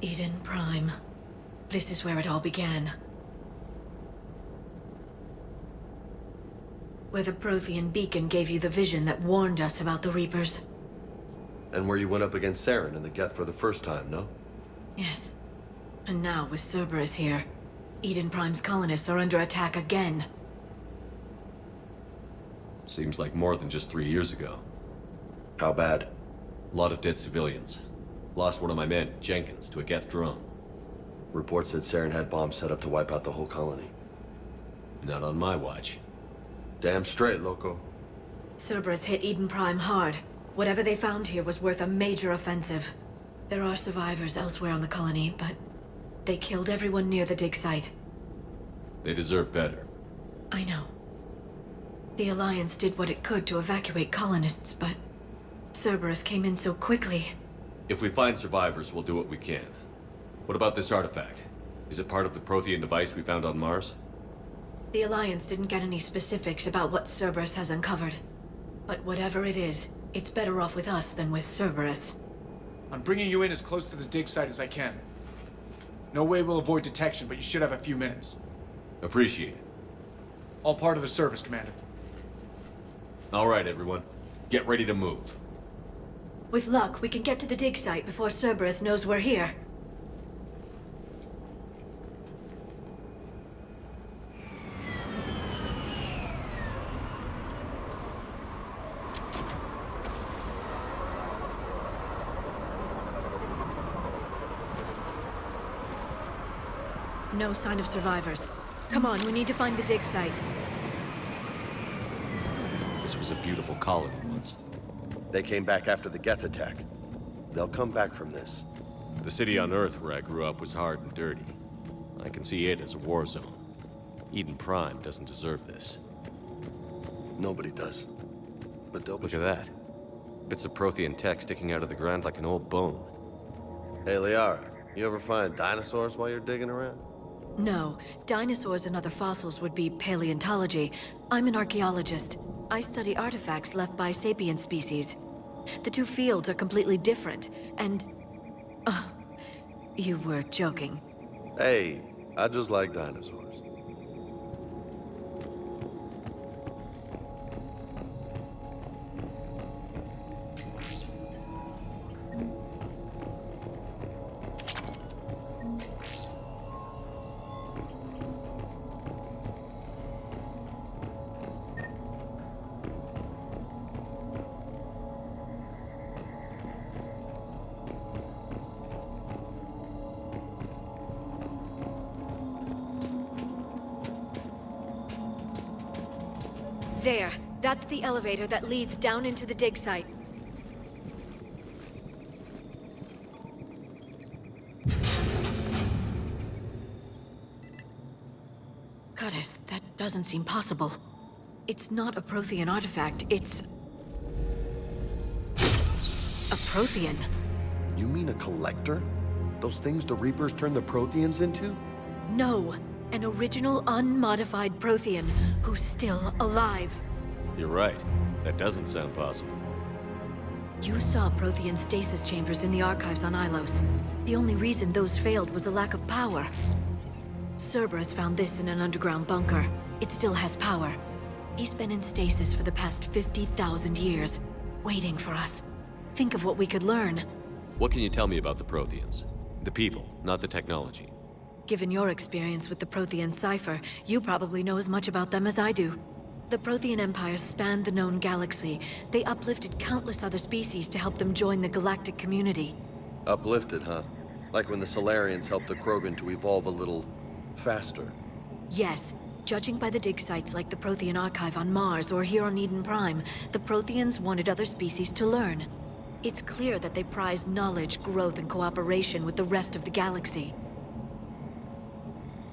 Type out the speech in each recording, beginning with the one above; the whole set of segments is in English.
Eden Prime. This is where it all began. Where the Prothean beacon gave you the vision that warned us about the Reapers. And where you went up against Saren and the Geth for the first time, no? Yes. And now, with Cerberus here, Eden Prime's colonists are under attack again. Seems like more than just 3 years ago. How bad? A lot of dead civilians. Lost one of my men, Jenkins, to a Geth drone. Reports said Saren had bombs set up to wipe out the whole colony. Not on my watch. Damn straight, loco. Cerberus hit Eden Prime hard. Whatever they found here was worth a major offensive. There are survivors elsewhere on the colony, but they killed everyone near the dig site. They deserve better. I know. The Alliance did what it could to evacuate colonists, but Cerberus came in so quickly. If we find survivors, we'll do what we can. What about this artifact? Is it part of the Prothean device we found on Mars? The Alliance didn't get any specifics about what Cerberus has uncovered. But whatever it is, It's better off with us than with Cerberus. I'm bringing you in as close to the dig site as I can. No way we'll avoid detection, but you should have a few minutes. Appreciate it. All part of the service, Commander. All right, everyone. Get ready to move. With luck, we can get to the dig site before Cerberus knows we're here. No sign of survivors. Come on, we need to find the dig site. This was a beautiful colony once. They came back after the Geth attack. They'll come back from this. The city on Earth where I grew up was hard and dirty. I can see it as a war zone. Eden Prime doesn't deserve this. Nobody does. But they'll be Look at that. Bits of Prothean tech sticking out of the ground like an old bone. Hey, Liara, you ever find dinosaurs while you're digging around? No, dinosaurs and other fossils would be paleontology. I'm an archaeologist. I study artifacts left by sapient species. The two fields are completely different, and... you were joking. Hey, I just like dinosaurs. There. That's the elevator that leads down into the dig site. Goddess, that doesn't seem possible. It's not a Prothean artifact, it's... a Prothean. You mean a collector? Those things the Reapers turn the Protheans into? No, an original unmodified Prothean who's still alive. You're right. That doesn't sound possible. You saw Prothean stasis chambers in the archives on Ilos. The only reason those failed was a lack of power. Cerberus found this in an underground bunker. It still has power. He's been in stasis for the past 50,000 years, waiting for us. Think of what we could learn. What can you tell me about the Protheans? The people, not the technology. Given your experience with the Prothean cipher, you probably know as much about them as I do. The Prothean Empire spanned the known galaxy. They uplifted countless other species to help them join the galactic community. Uplifted, huh? Like when the Solarians helped the Krogan to evolve a little... faster. Yes. Judging by the dig sites like the Prothean Archive on Mars or here on Eden Prime, the Protheans wanted other species to learn. It's clear that they prize knowledge, growth, and cooperation with the rest of the galaxy.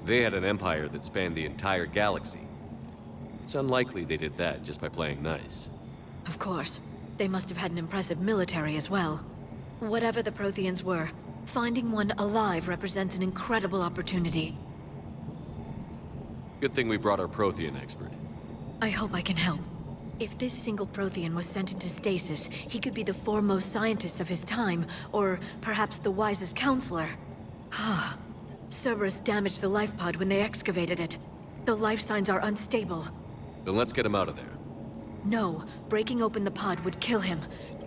They had an empire that spanned the entire galaxy. It's unlikely they did that just by playing nice. Of course. They must have had an impressive military as well. Whatever the Protheans were, finding one alive represents an incredible opportunity. Good thing we brought our Prothean expert. I hope I can help. If this single Prothean was sent into stasis, he could be the foremost scientist of his time, or perhaps the wisest counselor. Ah. Cerberus damaged the life pod when they excavated it. The life signs are unstable. Then let's get him out of there. No, breaking open the pod would kill him.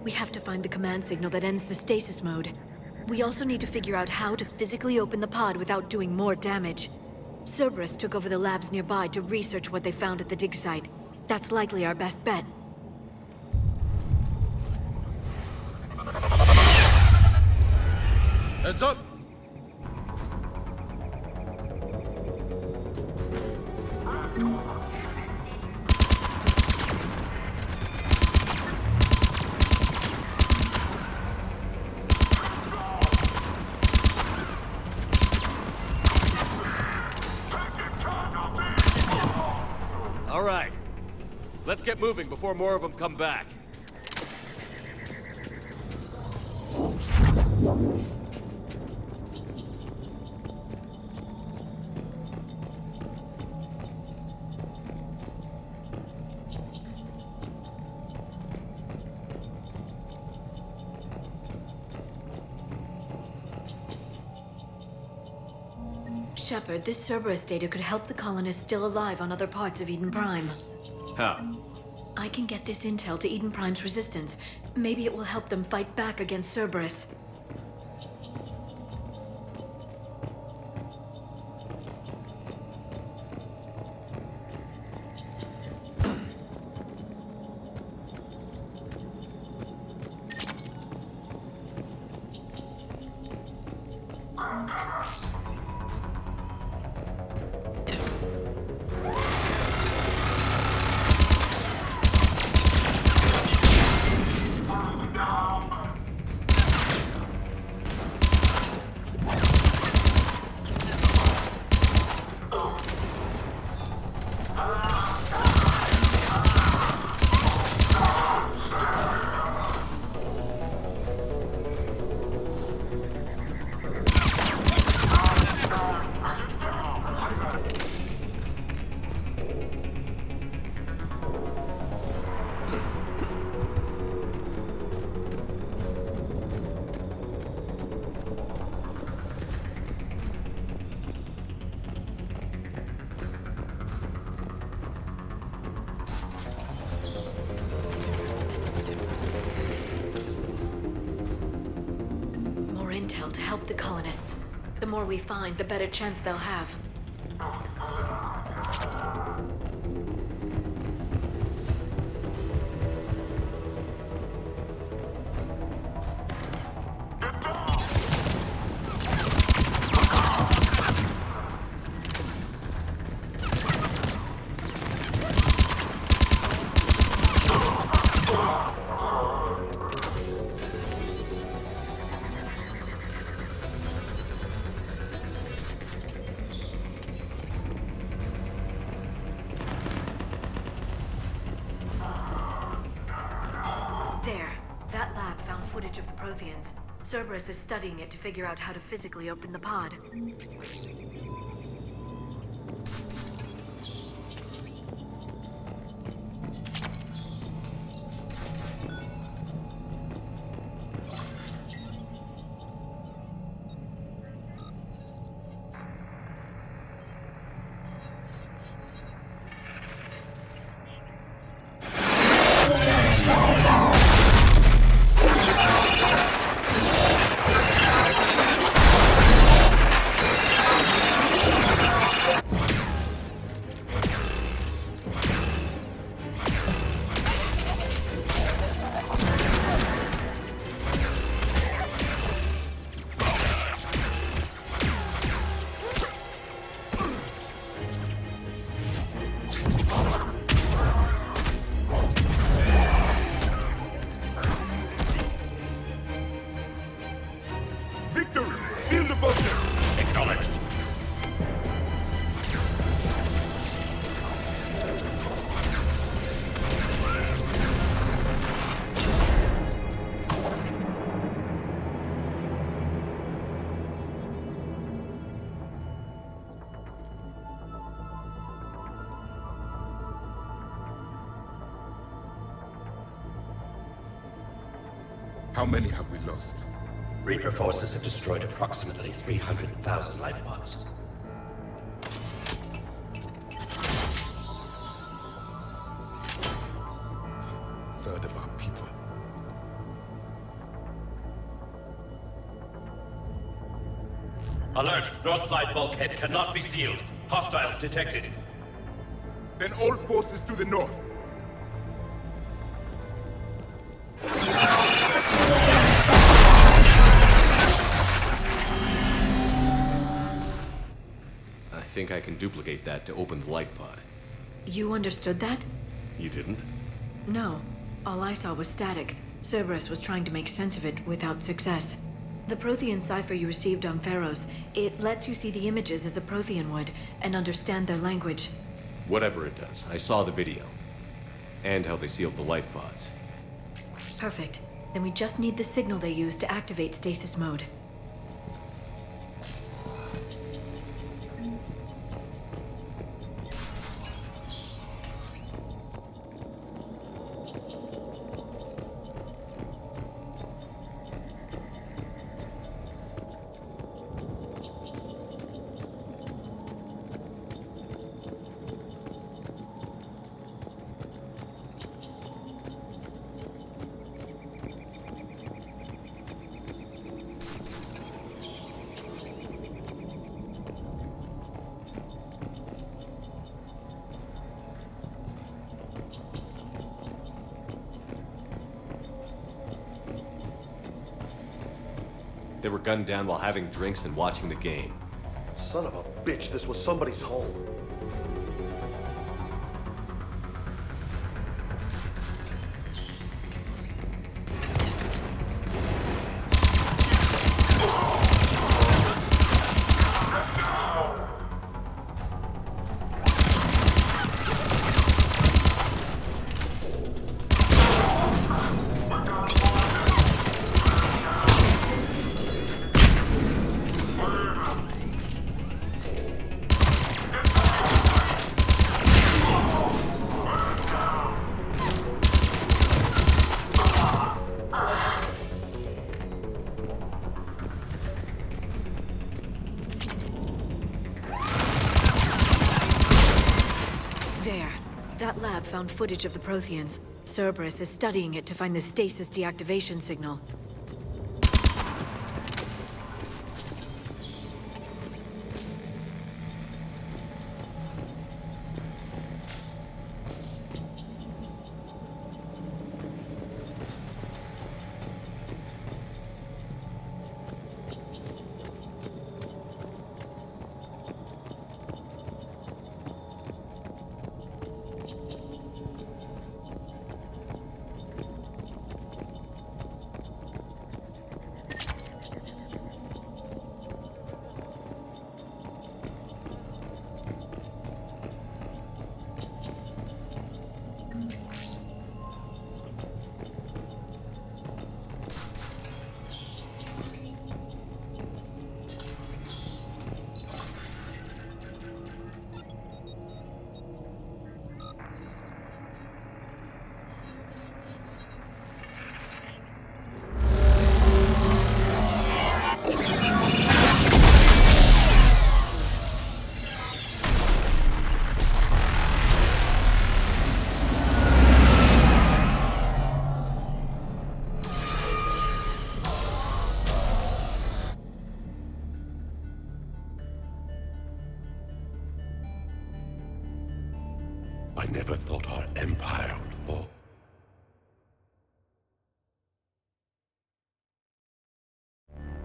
We have to find the command signal that ends the stasis mode. We also need to figure out how to physically open the pod without doing more damage. Cerberus took over the labs nearby to research what they found at the dig site. That's likely our best bet. Heads up! All right. Let's get moving before more of them come back. Shepard, this Cerberus data could help the colonists still alive on other parts of Eden Prime. How? I can get this intel to Eden Prime's resistance. Maybe it will help them fight back against Cerberus. Intel to help the colonists. The more we find, the better chance they'll have. There. That lab found footage of the Protheans. Cerberus is studying it to figure out how to physically open the pod. How many have we lost? Reaper forces have destroyed approximately 300,000 life pods. Third of our people. Alert! North side bulkhead cannot be sealed. Hostiles detected. Then all forces to the north. I think I can duplicate that to open the life pod. You understood that? You didn't? No. All I saw was static. Cerberus was trying to make sense of it without success. The Prothean cipher you received on Pharaohs, it lets you see the images as a Prothean would, and understand their language. Whatever it does, I saw the video. And how they sealed the life pods. Perfect. Then we just need the signal they use to activate stasis mode. They were gunned down while having drinks and watching the game. Son of a bitch, this was somebody's home. There. That lab found footage of the Protheans. Cerberus is studying it to find the stasis deactivation signal. I never thought our empire would fall.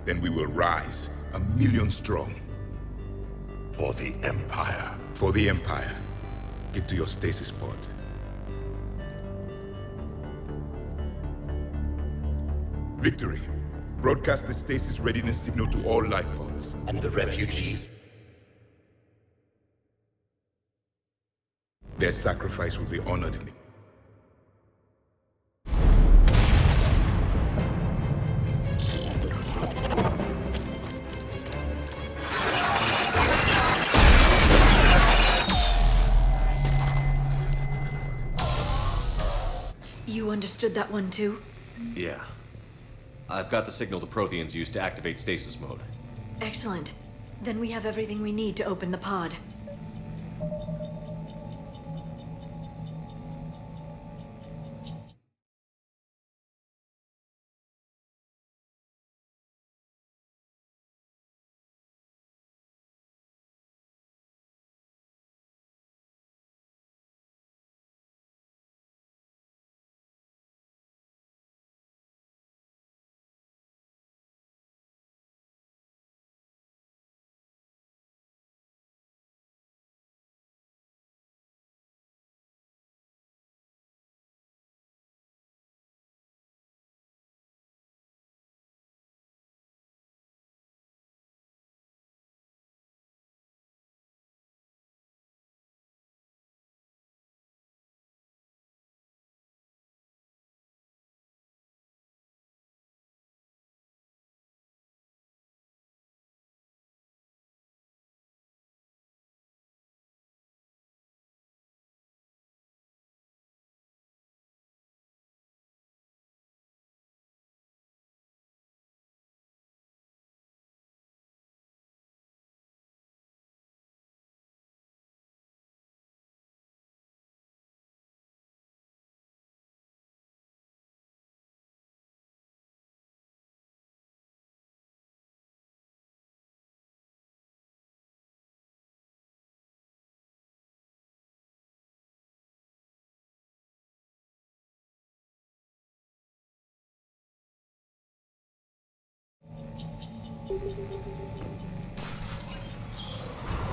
Then we will rise, 1,000,000 strong. For the empire. For the Empire. Get to your stasis pod. Victory. Broadcast the stasis readiness signal to all life pods. And the refugees? Their sacrifice will be honored in You understood that one too? Yeah. I've got the signal the Protheans used to activate stasis mode. Excellent. Then we have everything we need to open the pod.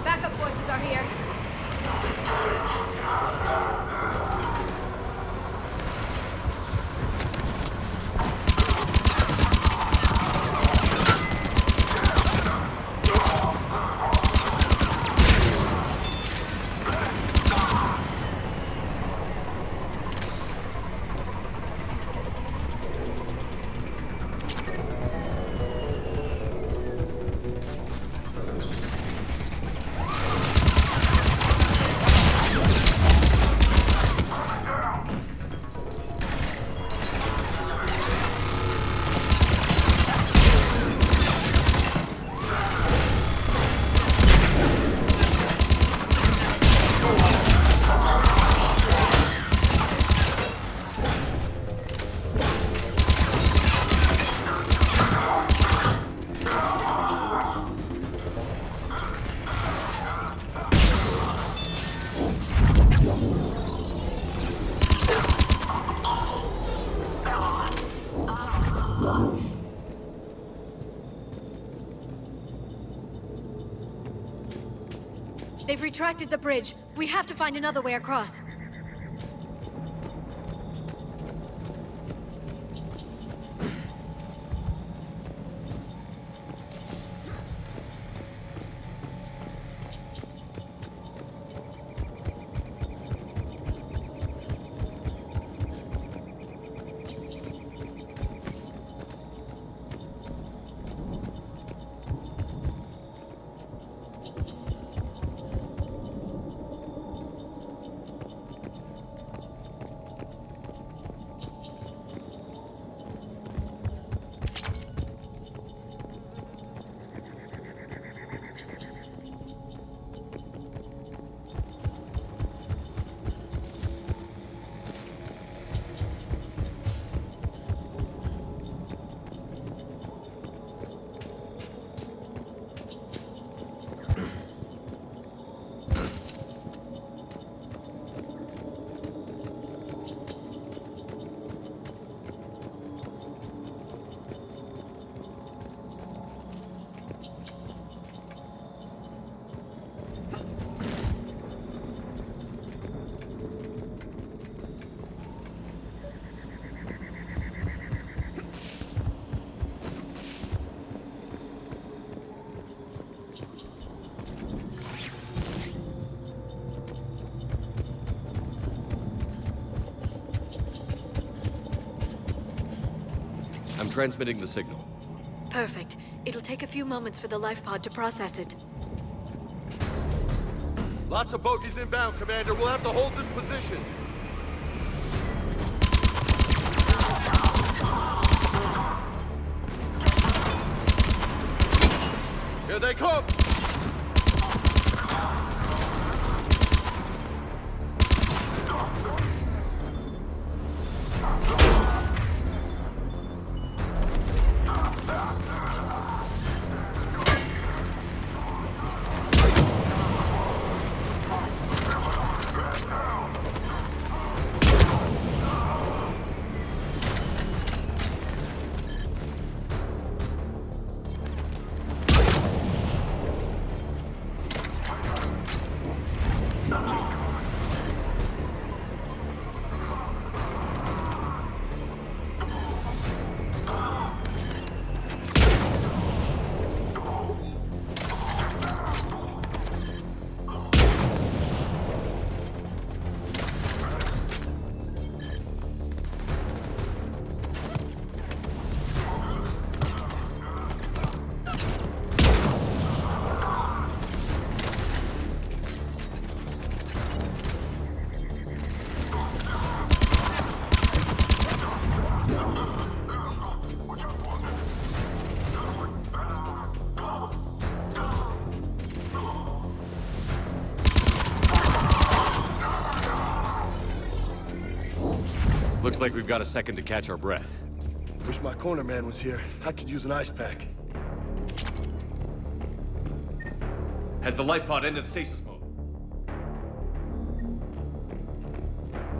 Backup forces are here. They've retracted the bridge. We have to find another way across. I'm transmitting the signal. Perfect. It'll take a few moments for the life pod to process it. Lots of bogies inbound, Commander. We'll have to hold this position. Here they come! Looks like we've got a second to catch our breath. Wish my corner man was here. I could use an ice pack. Has the life pod ended stasis mode?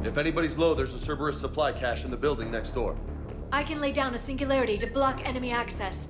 If anybody's low, there's a Cerberus supply cache in the building next door. I can lay down a singularity to block enemy access.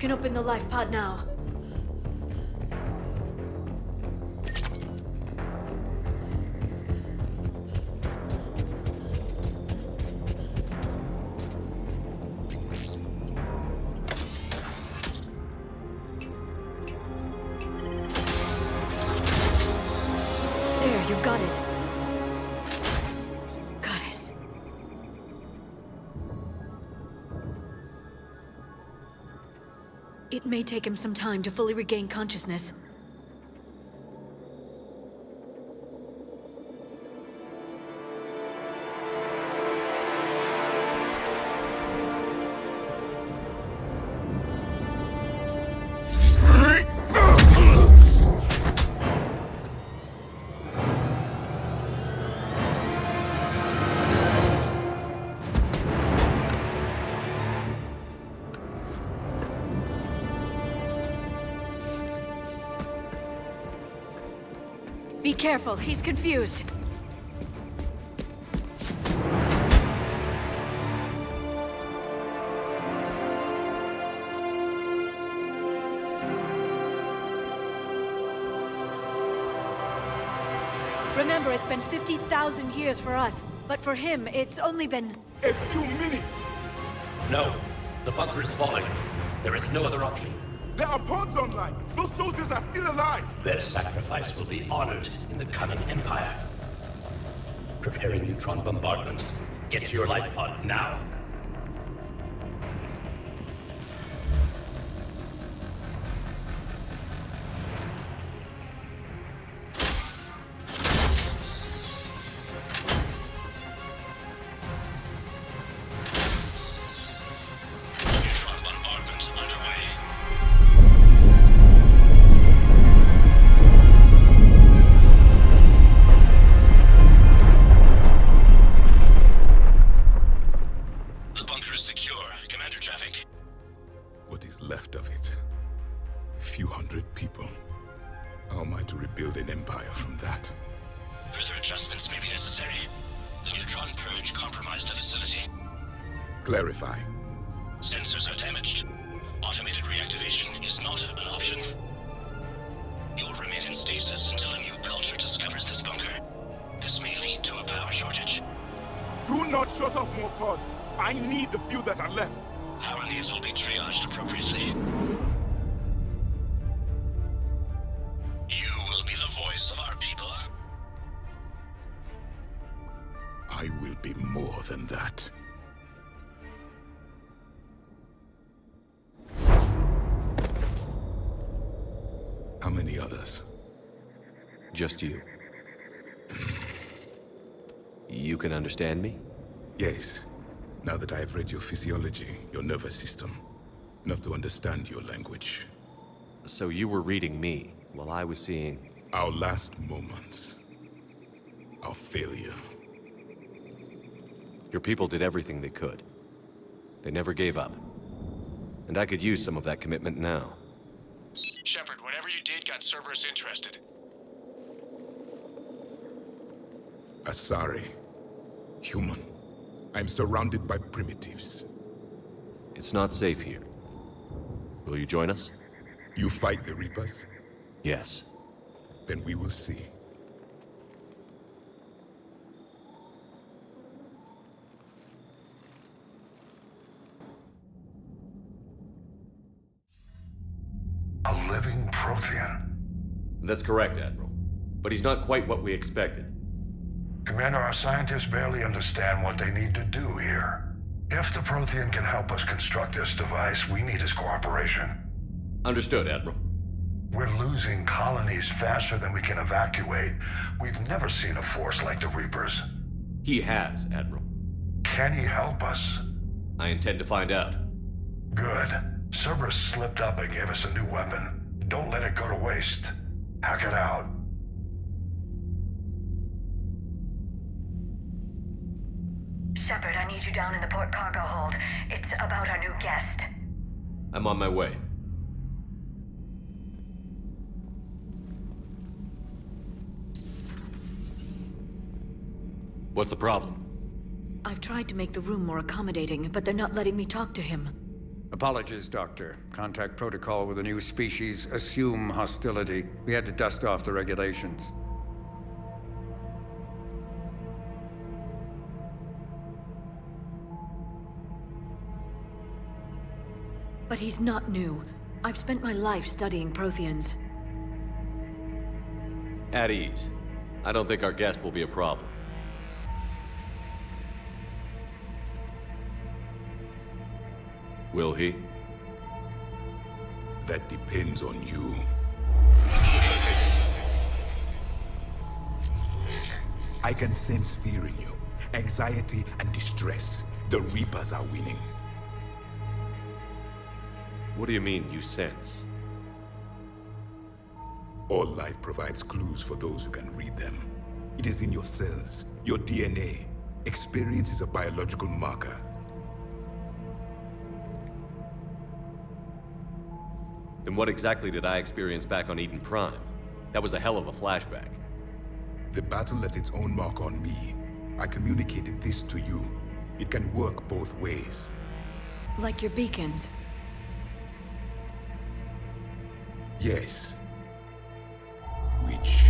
can open the life pod now. There, you've got it. Goddess. It may take him some time to fully regain consciousness. Be careful, he's confused. Remember, it's been 50,000 years for us, but for him, it's only been... A few minutes! No. The bunker is falling. There is no other option. There are pods online! Those soldiers are still alive! Their sacrifice will be honored in the coming Empire. Preparing neutron bombardment. Get to your life pod now. Neutron bombardment underway. The bunker is secure. Commander traffic. What is left of it? A few hundred people. How am I to rebuild an empire from that? Further adjustments may be necessary. The neutron purge compromised the facility. Clarify. Sensors are damaged. Automated reactivation is not an option. You'll remain in stasis until a new culture discovers this bunker. This may lead to a power shortage. Do not shut off more pods! I need the few that are left! Power needs will be triaged appropriately. You will be the voice of our people. I will be more than that. How many others? Just you. You can understand me? Yes. Now that I have read your physiology, your nervous system, enough to understand your language. So you were reading me, while I was seeing... Our last moments. Our failure. Your people did everything they could. They never gave up. And I could use some of that commitment now. Shepard, whatever you did got Cerberus interested. Asari. Human. I'm surrounded by primitives. It's not safe here. Will you join us? You fight the Reapers? Yes. Then we will see. A living Prothean. That's correct, Admiral. But he's not quite what we expected. Commander, our scientists barely understand what they need to do here. If the Prothean can help us construct this device, we need his cooperation. Understood, Admiral. We're losing colonies faster than we can evacuate. We've never seen a force like the Reapers. He has, Admiral. Can he help us? I intend to find out. Good. Cerberus slipped up and gave us a new weapon. Don't let it go to waste. Hack it out. Shepard, I need you down in the port cargo hold. It's about our new guest. I'm on my way. What's the problem? I've tried to make the room more accommodating, but they're not letting me talk to him. Apologies, Doctor. Contact protocol with a new species. Assume hostility. We had to dust off the regulations. But he's not new. I've spent my life studying Protheans. At ease. I don't think our guest will be a problem. Will he? That depends on you. I can sense fear in you, anxiety and distress. The Reapers are winning. What do you mean, you sense? All life provides clues for those who can read them. It is in your cells, your DNA. Experience is a biological marker. Then what exactly did I experience back on Eden Prime? That was a hell of a flashback. The battle left its own mark on me. I communicated this to you. It can work both ways. Like your beacons. Yes. Which...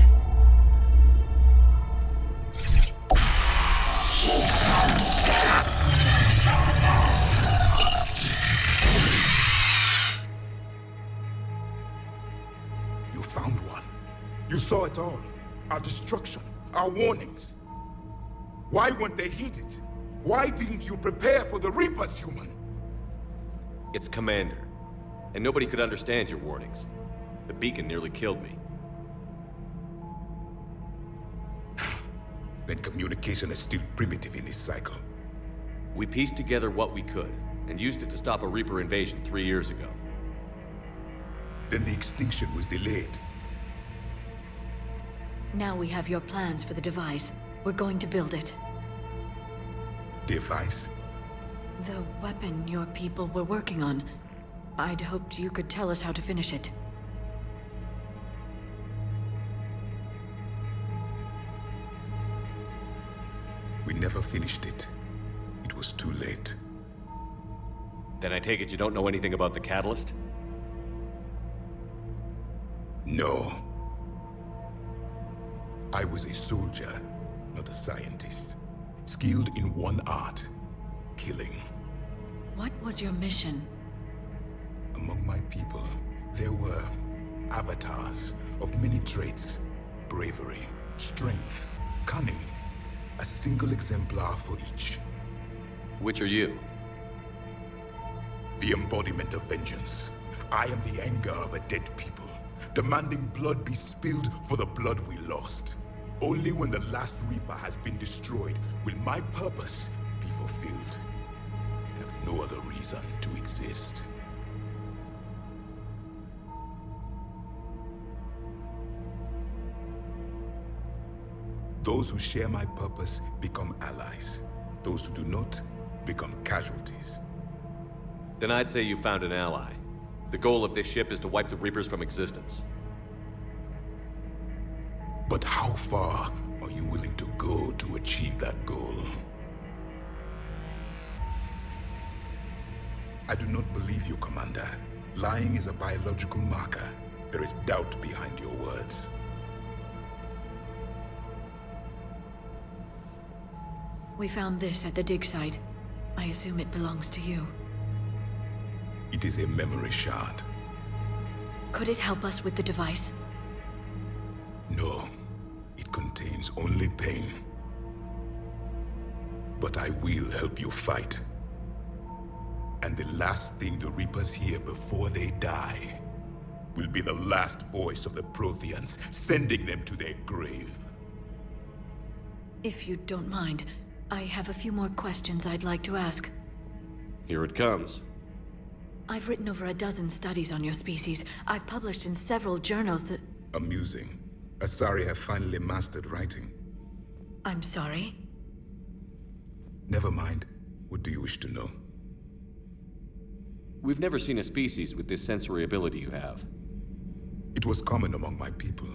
You found one. You saw it all. Our destruction, our warnings. Why weren't they heeded? Why didn't you prepare for the Reapers, human? It's Commander. And nobody could understand your warnings. The beacon nearly killed me. Then communication is still primitive in this cycle. We pieced together what we could, and used it to stop a Reaper invasion 3 years ago. Then the extinction was delayed. Now we have your plans for the device. We're going to build it. Device? The weapon your people were working on. I'd hoped you could tell us how to finish it. We never finished it. It was too late. Then I take it you don't know anything about the catalyst? No. I was a soldier, not a scientist. Skilled in one art, killing. What was your mission? Among my people, there were avatars of many traits. Bravery, strength, cunning. A single exemplar for each. Which are you? The embodiment of vengeance. I am the anger of a dead people, demanding blood be spilled for the blood we lost. Only when the last Reaper has been destroyed will my purpose be fulfilled. I have no other reason to exist. Those who share my purpose become allies. Those who do not become casualties. Then I'd say you found an ally. The goal of this ship is to wipe the Reapers from existence. But how far are you willing to go to achieve that goal? I do not believe you, Commander. Lying is a biological marker. There is doubt behind your words. We found this at the dig site. I assume it belongs to you. It is a memory shard. Could it help us with the device? No. It contains only pain. But I will help you fight. And the last thing the Reapers hear before they die will be the last voice of the Protheans, sending them to their grave. If you don't mind, I have a few more questions I'd like to ask. Here it comes. I've written over a dozen studies on your species. I've published in several journals that... Amusing. Asari have finally mastered writing. I'm sorry? Never mind. What do you wish to know? We've never seen a species with this sensory ability you have. It was common among my people,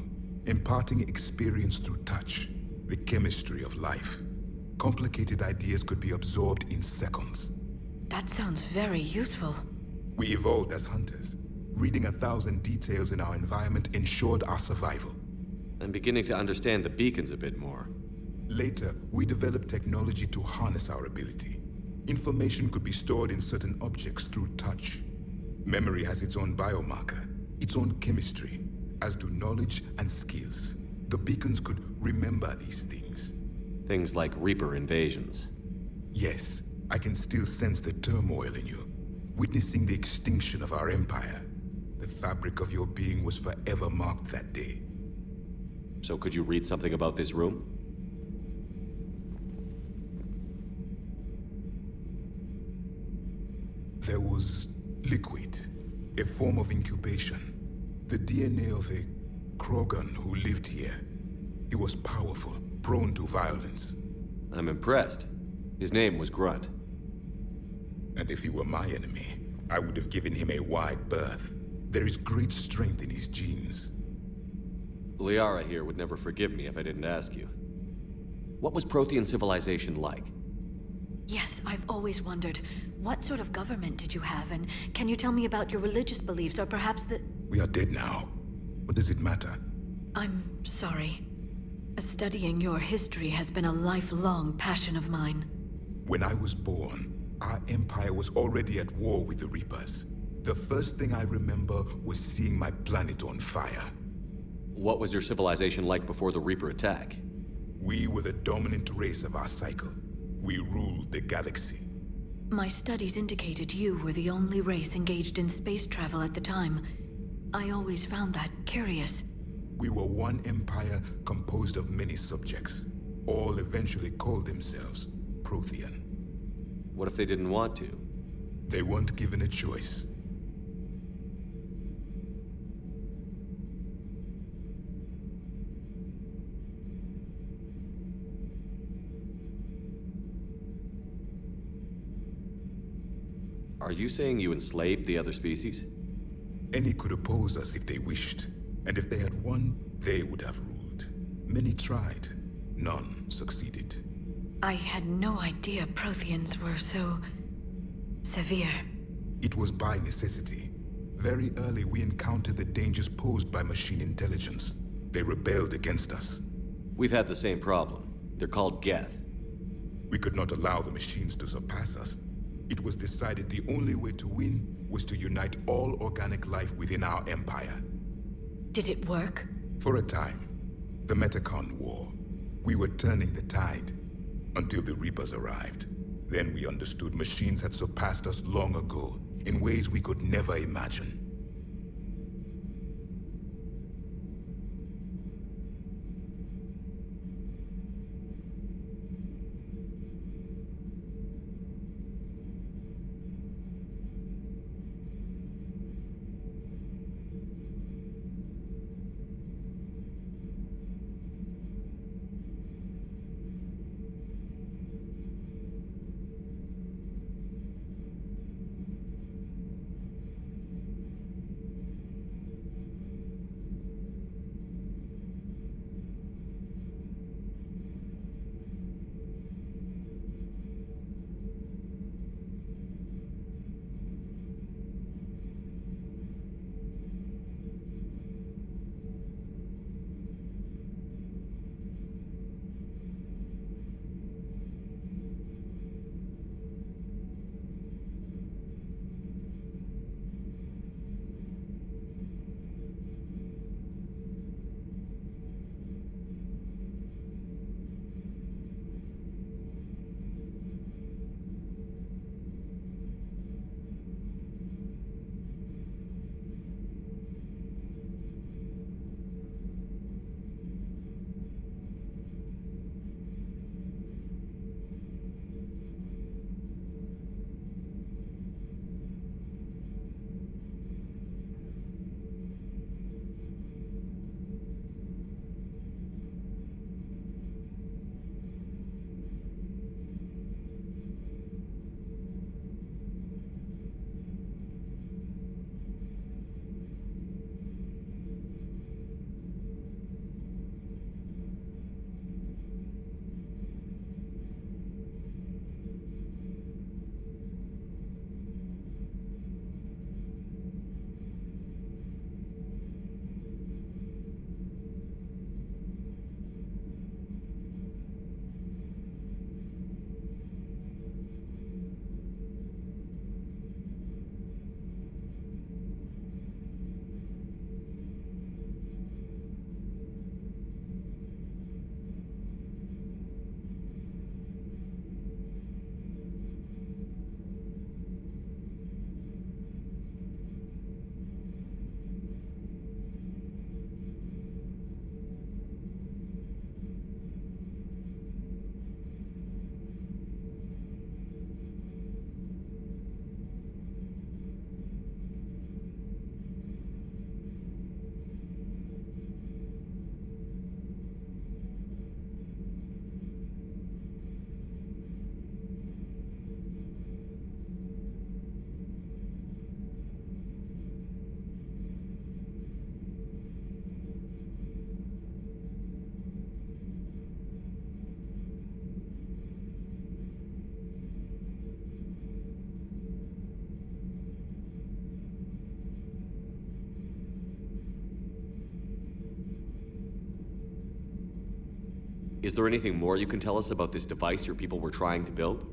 imparting experience through touch, the chemistry of life. Complicated ideas could be absorbed in seconds. That sounds very useful. We evolved as hunters. Reading 1,000 details in our environment ensured our survival. I'm beginning to understand the beacons a bit more. Later, we developed technology to harness our ability. Information could be stored in certain objects through touch. Memory has its own biomarker, its own chemistry, as do knowledge and skills. The beacons could remember these things. Things like Reaper invasions. Yes, I can still sense the turmoil in you, witnessing the extinction of our empire. The fabric of your being was forever marked that day. So could you read something about this room? There was liquid, a form of incubation. The DNA of a Krogan who lived here. He was powerful, prone to violence. I'm impressed. His name was Grunt. And if he were my enemy, I would have given him a wide berth. There is great strength in his genes. Liara here would never forgive me if I didn't ask you. What was Prothean civilization like? Yes, I've always wondered, what sort of government did you have, and can you tell me about your religious beliefs, or perhaps the... We are dead now. What does it matter? I'm sorry. Studying your history has been a lifelong passion of mine. When I was born, our empire was already at war with the Reapers. The first thing I remember was seeing my planet on fire. What was your civilization like before the Reaper attack? We were the dominant race of our cycle. We ruled the galaxy. My studies indicated you were the only race engaged in space travel at the time. I always found that curious. We were one empire composed of many subjects. All eventually called themselves Prothean. What if they didn't want to? They weren't given a choice. Are you saying you enslaved the other species? Any could oppose us if they wished. And if they had won, they would have ruled. Many tried. None succeeded. I had no idea Protheans were so... severe. It was by necessity. Very early we encountered the dangers posed by machine intelligence. They rebelled against us. We've had the same problem. They're called Geth. We could not allow the machines to surpass us. It was decided the only way to win was to unite all organic life within our empire. Did it work? For a time. The Metacon War. We were turning the tide. Until the Reapers arrived. Then we understood machines had surpassed us long ago, in ways we could never imagine. Is there anything more you can tell us about this device your people were trying to build?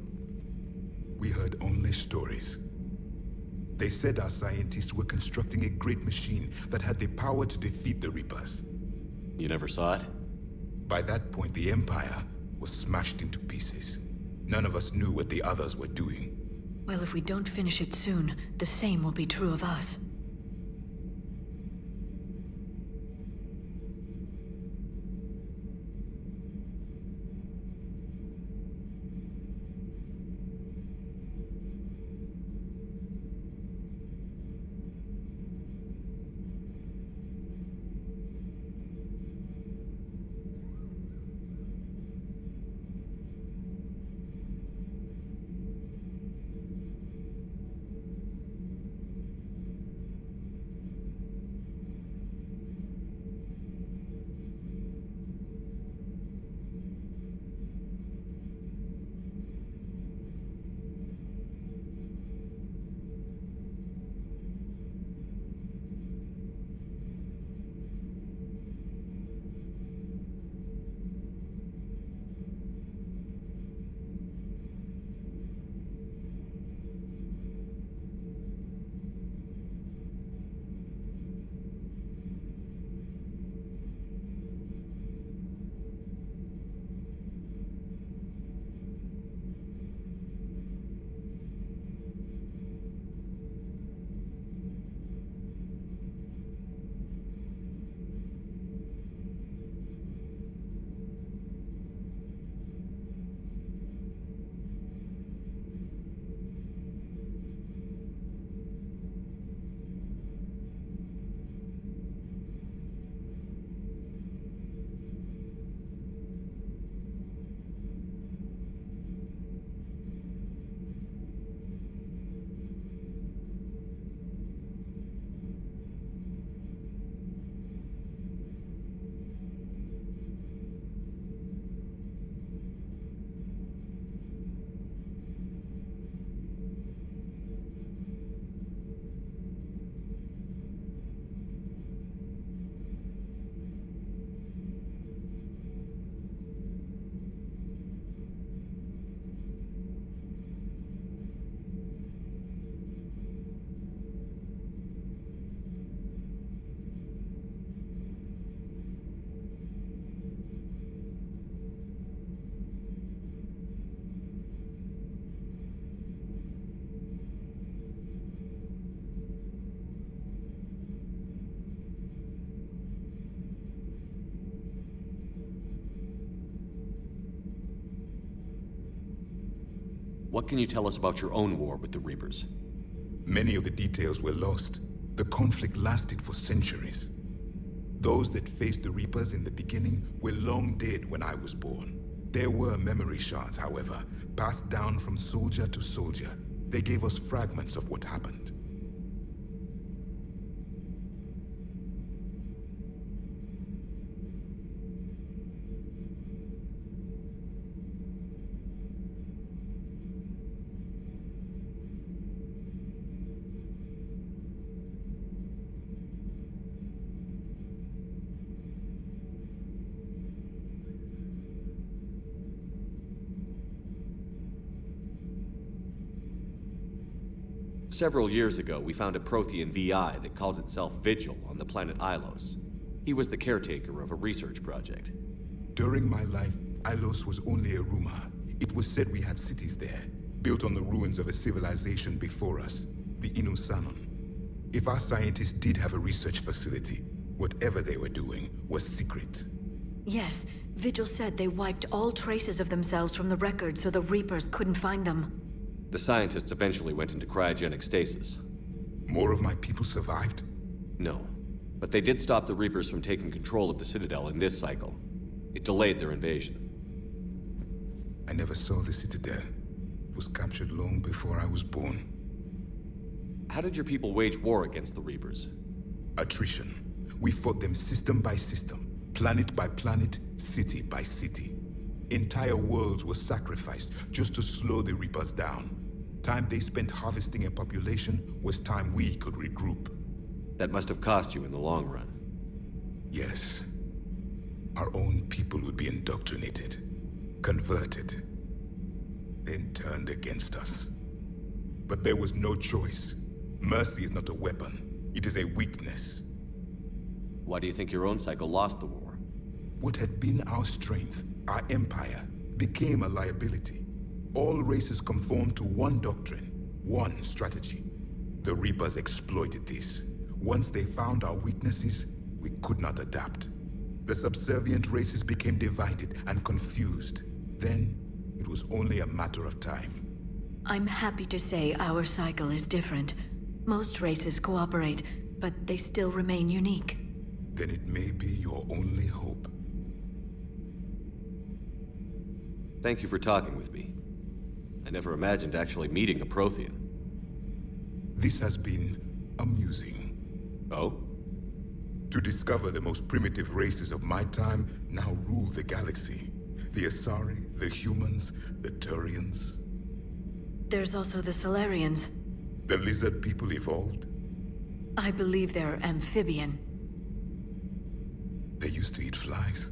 We heard only stories. They said our scientists were constructing a great machine that had the power to defeat the Reapers. You never saw it? By that point, the Empire was smashed into pieces. None of us knew what the others were doing. Well, if we don't finish it soon, the same will be true of us. What can you tell us about your own war with the Reapers? Many of the details were lost. The conflict lasted for centuries. Those that faced the Reapers in the beginning were long dead when I was born. There were memory shards, however, passed down from soldier to soldier. They gave us fragments of what happened. Several years ago, we found a Prothean VI that called itself Vigil on the planet Ilos. He was the caretaker of a research project. During my life, Ilos was only a rumor. It was said we had cities there, built on the ruins of a civilization before us, the Inusanon. If our scientists did have a research facility, whatever they were doing was secret. Yes, Vigil said they wiped all traces of themselves from the records so the Reapers couldn't find them. The scientists eventually went into cryogenic stasis. More of my people survived? No, but they did stop the Reapers from taking control of the Citadel in this cycle. It delayed their invasion. I never saw the Citadel. It was captured long before I was born. How did your people wage war against the Reapers? Attrition. We fought them system by system, planet by planet, city by city. Entire worlds were sacrificed just to slow the Reapers down. Time they spent harvesting a population was time we could regroup. That must have cost you in the long run. Yes. Our own people would be indoctrinated, converted, then turned against us. But there was no choice. Mercy is not a weapon. It is a weakness. Why do you think your own cycle lost the war? What had been our strength, our empire, became a liability. All races conformed to one doctrine, one strategy. The Reapers exploited this. Once they found our weaknesses, we could not adapt. The subservient races became divided and confused. Then, it was only a matter of time. I'm happy to say our cycle is different. Most races cooperate, but they still remain unique. Then it may be your only hope. Thank you for talking with me. I never imagined actually meeting a Prothean. This has been amusing. Oh? To discover the most primitive races of my time now rule the galaxy. The Asari, the humans, the Turians. There's also the Solarians. The lizard people evolved. I believe they're amphibian. They used to eat flies.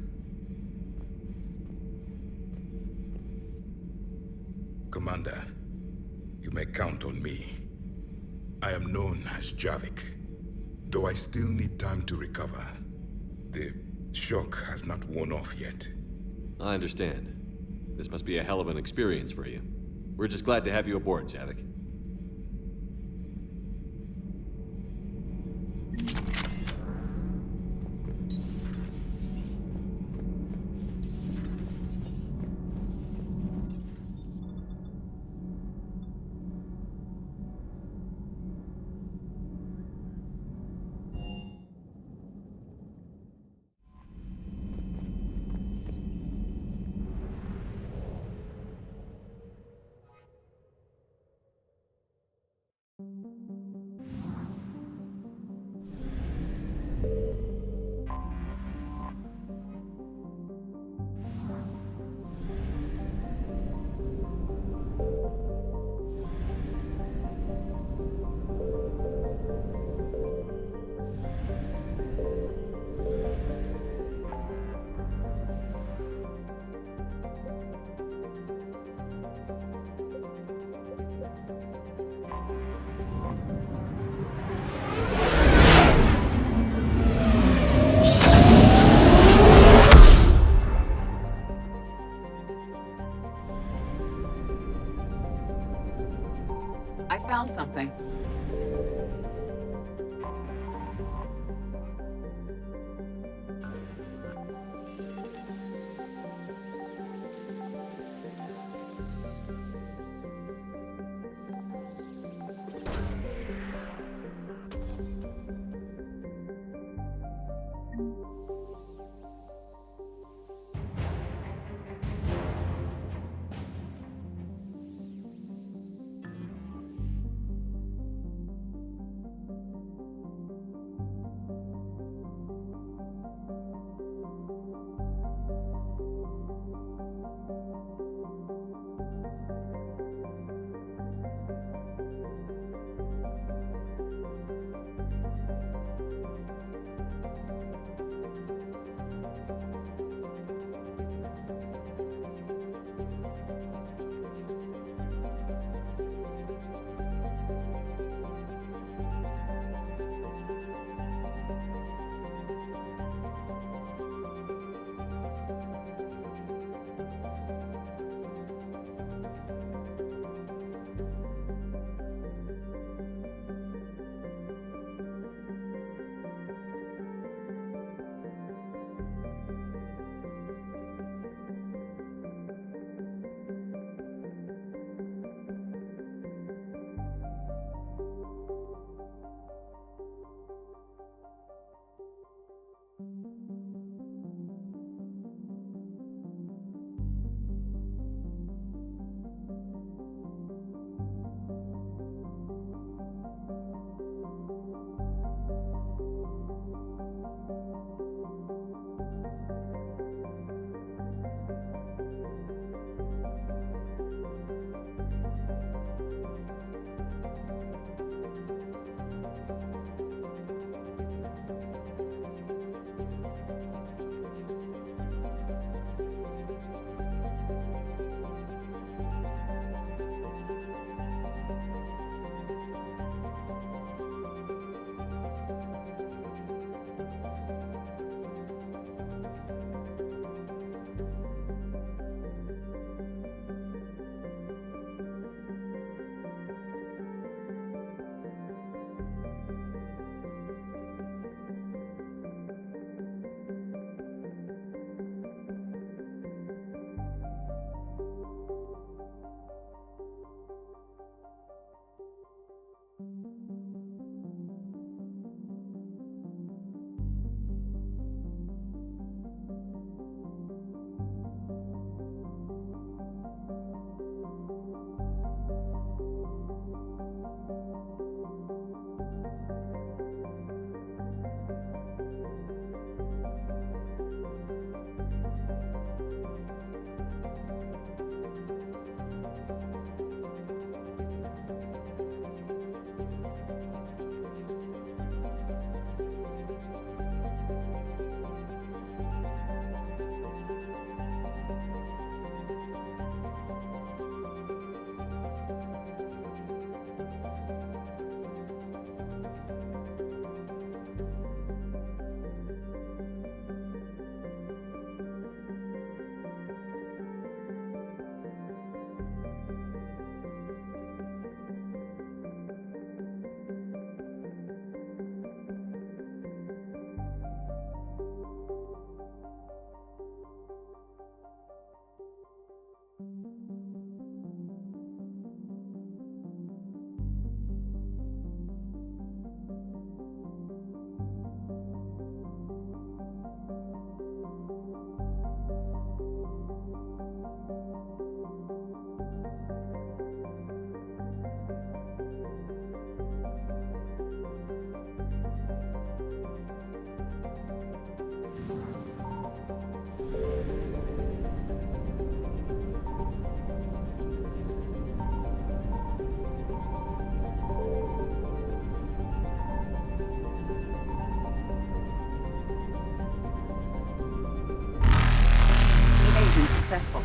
Commander, you may count on me. I am known as Javik, though I still need time to recover. The shock has not worn off yet. I understand. This must be a hell of an experience for you. We're just glad to have you aboard, Javik. I found something. Evasion successful.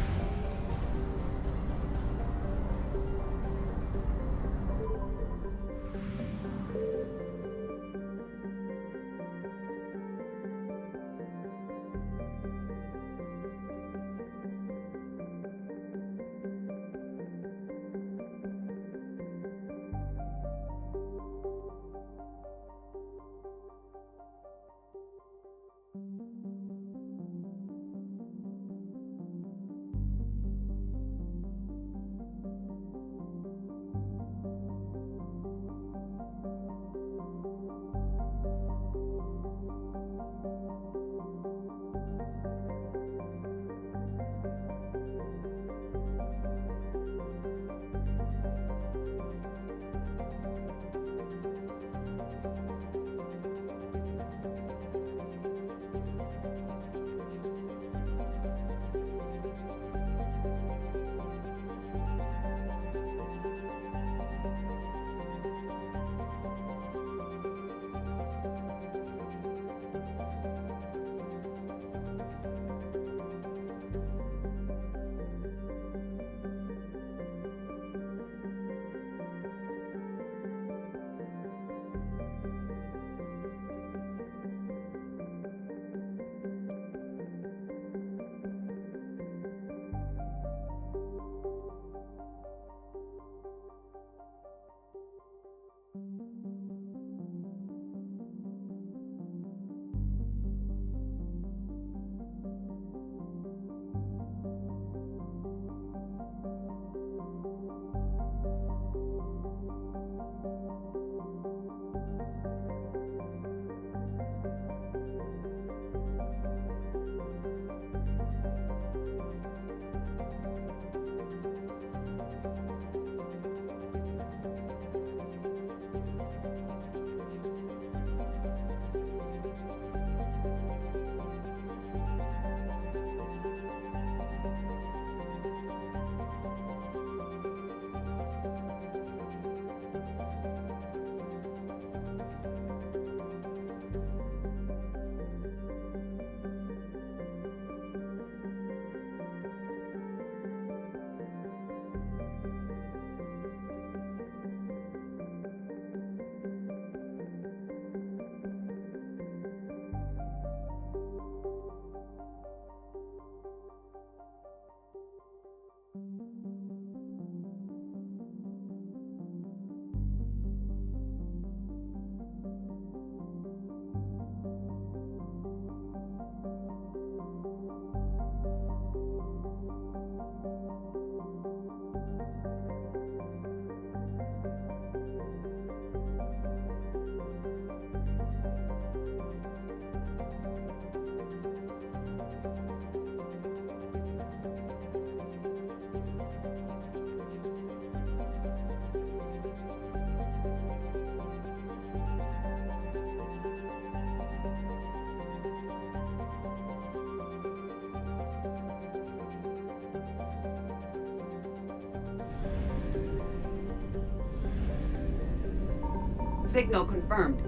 Signal confirmed.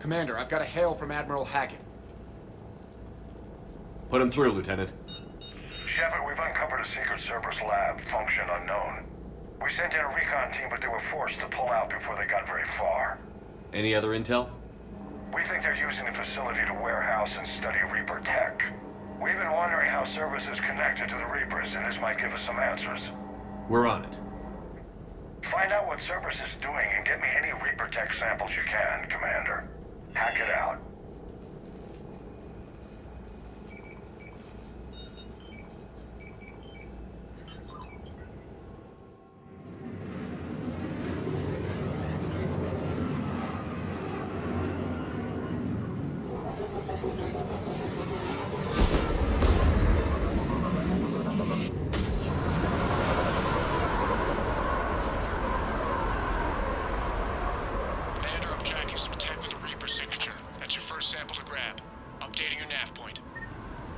Commander, I've got a hail from Admiral Hackett. Put him through, Lieutenant. Shepard, we've uncovered a secret Cerberus lab, function unknown. We sent in a recon team, but they were forced to pull out before they got very far. Any other intel? We think they're using the facility to warehouse and study Reaper tech. We've been wondering how Cerberus is connected to the Reapers, and this might give us some answers. We're on it. Find out what Cerberus is doing and get me any Reaper tech samples you can, Commander. Hack it out.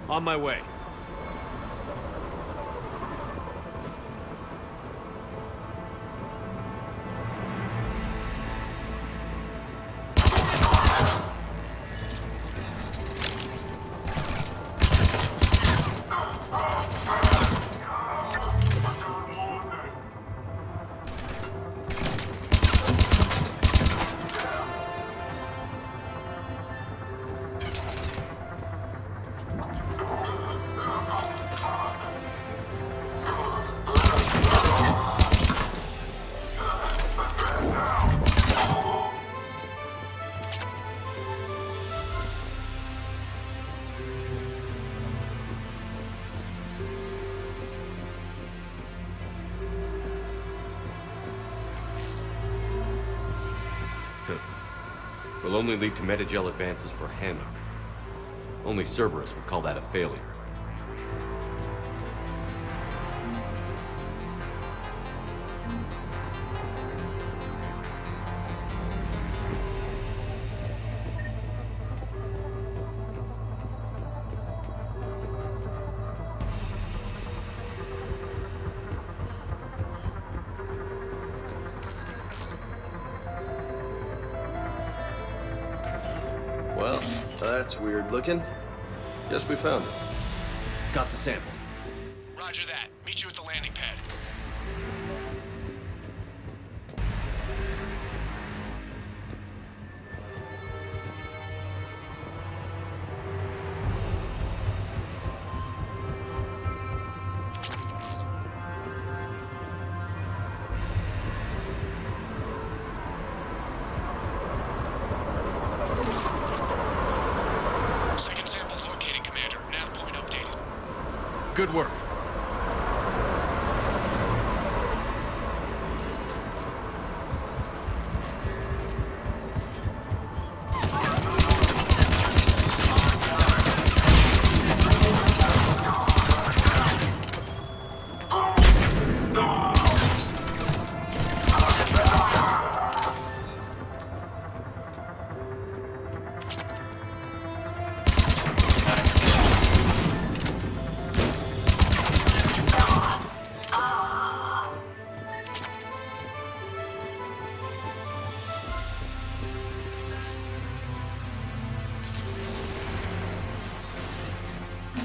On my way. Will only lead to metagel advances for Hannah. Only Cerberus would call that a failure. Well, that's weird looking. Guess we found it. Got the sample. Roger that. Meet you at the landing pad. Second sample located, Commander. Nav point updated. Good work.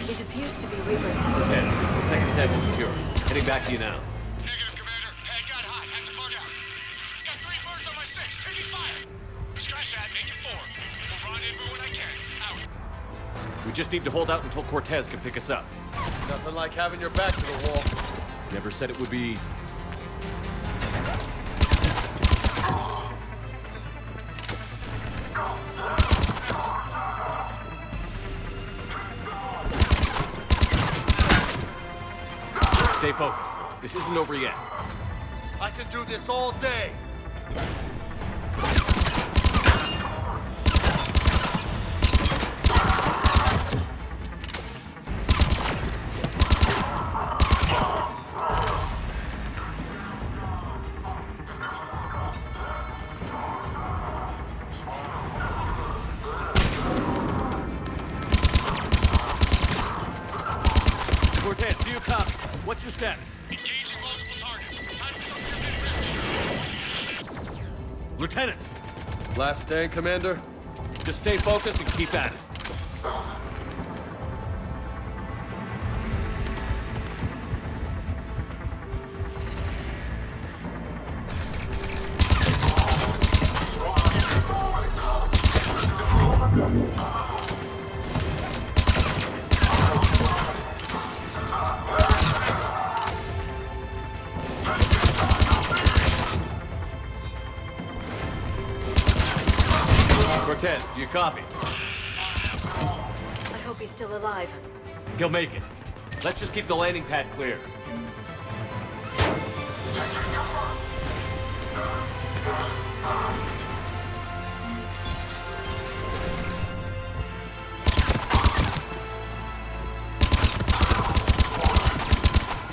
It appears to be Reaper's. Lieutenant, second sample secure. Heading back to you now. Negative, Commander. Pad got hot. Have to bug out. Got 3 birds on my 6. Taking fire. Scratch that. Make it 4. We'll rendezvous when I can. Out. We just need to hold out until Cortez can pick us up. Nothing like having your back to the wall. Never said it would be easy. Stay focused. This isn't over yet. I can do this all day. Cortez, do you copy? What's your status? Engaging multiple targets. Time for something a bit risky. Lieutenant! Last stand, Commander? Just stay focused and keep at it. Cortez, do you copy? I hope he's still alive. He'll make it. Let's just keep the landing pad clear.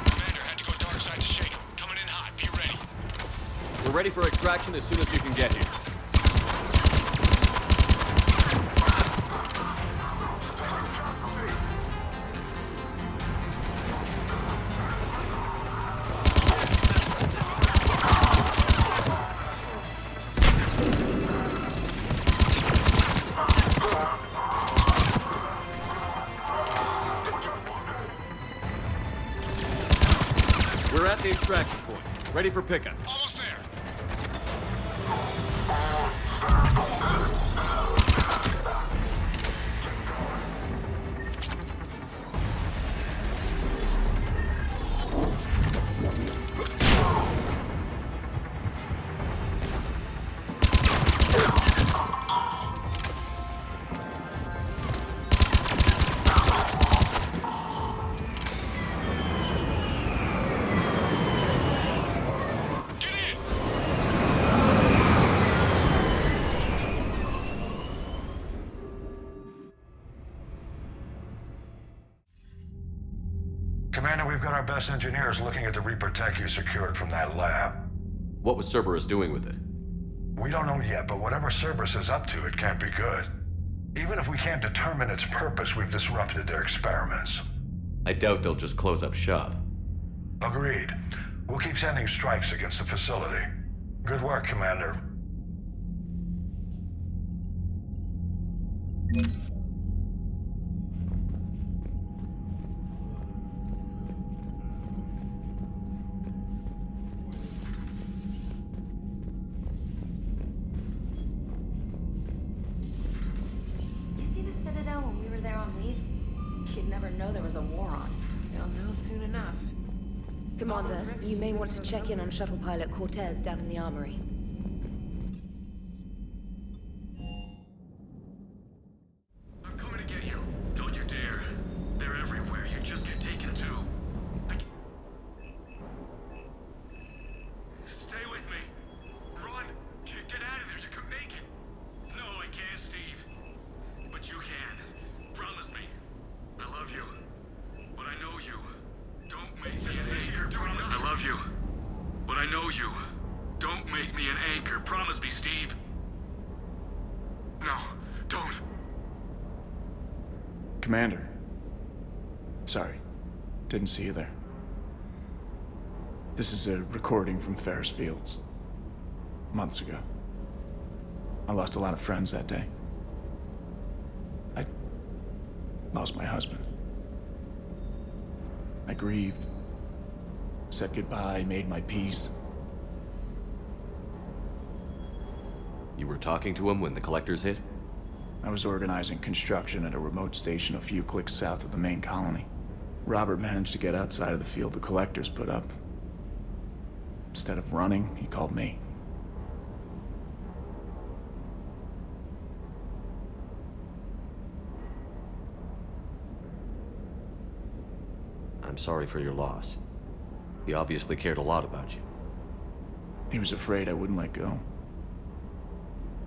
Commander had to go dark side to shake him. Coming in hot. Be ready. We're ready for extraction as soon as you can get here. We're at the extraction point. Ready for pickup. Almost there. Commander, we've got our best engineers looking at the Reaper tech you secured from that lab. What was Cerberus doing with it? We don't know yet, but whatever Cerberus is up to, it can't be good. Even if we can't determine its purpose, we've disrupted their experiments. I doubt they'll just close up shop. Agreed. We'll keep sending strikes against the facility. Good work, Commander. You see the Citadel when we were there on leave? You'd never know there was a war on. They'll know soon enough. Commander, you may want to check in on shuttle pilot Cortez down in the armory. I'm coming to get you. Don't you dare. They're everywhere. You just get taken too. Stay with me. Run. Get out of there. You can make it. No, I can't, Steve. But you can. Promise me. I love you. But I know you. Don't make me an anchor. Promise me. I love you. But I know you. Don't make me an anchor. Promise me, Steve. No, don't. Commander. Sorry. Didn't see you there. This is a recording from Ferris Fields. Months ago. I lost a lot of friends that day. I lost my husband. I grieved. Said goodbye, made my peace. You were talking to him when the collectors hit? I was organizing construction at a remote station a few clicks south of the main colony. Robert managed to get outside of the field the collectors put up. Instead of running, he called me. I'm sorry for your loss. He obviously cared a lot about you. He was afraid I wouldn't let go.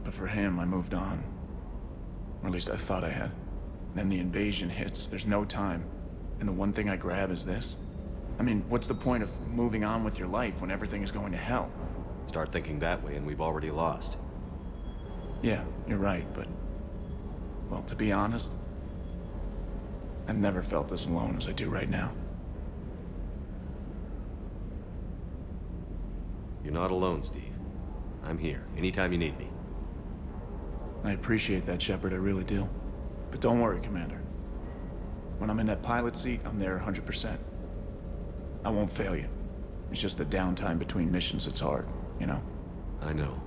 But for him, I moved on. Or at least I thought I had. Then the invasion hits, there's no time. And the one thing I grab is this. I mean, what's the point of moving on with your life when everything is going to hell? Start thinking that way and we've already lost. Yeah, you're right, but... well, to be honest, I've never felt as alone as I do right now. You're not alone, Steve. I'm here, anytime you need me. I appreciate that, Shepard, I really do. But don't worry, Commander. When I'm in that pilot seat, I'm there 100%. I won't fail you. It's just the downtime between missions that's hard, you know? I know.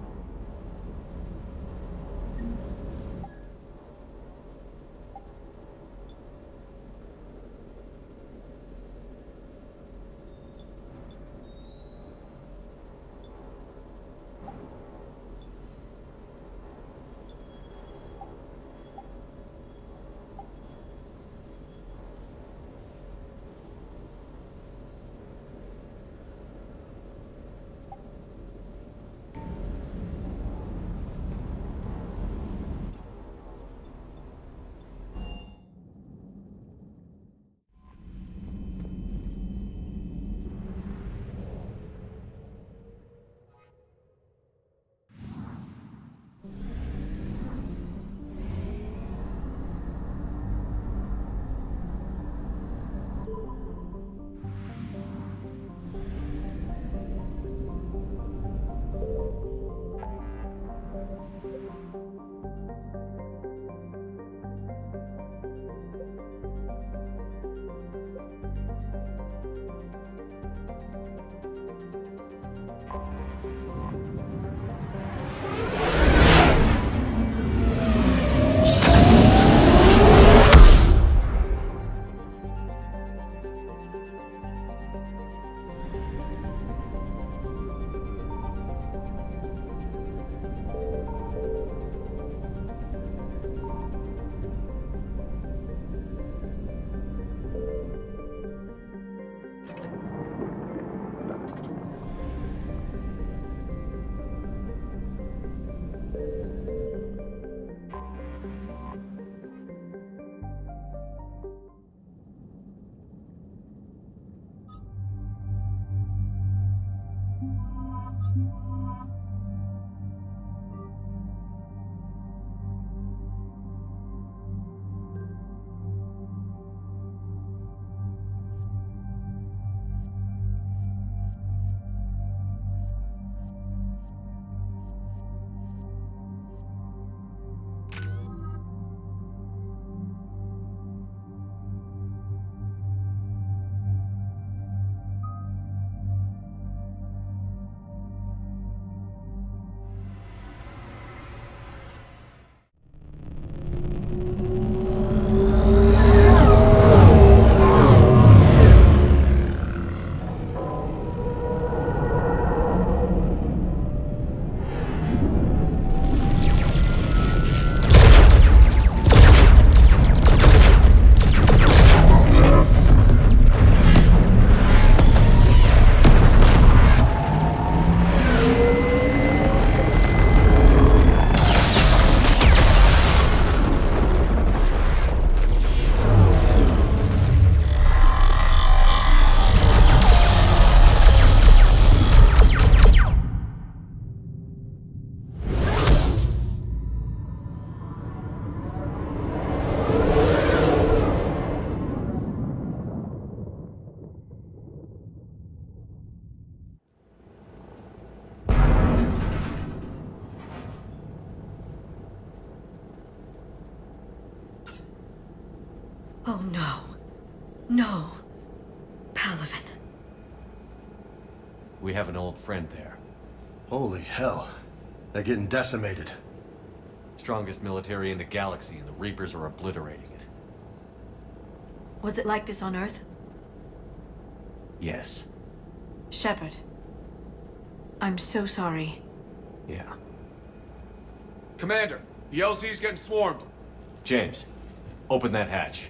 Oh no. No. Palaven. We have an old friend there. Holy hell. They're getting decimated. Strongest military in the galaxy, and the Reapers are obliterating it. Was it like this on Earth? Yes. Shepard. I'm so sorry. Yeah. Commander, the LZ's getting swarmed. James, open that hatch.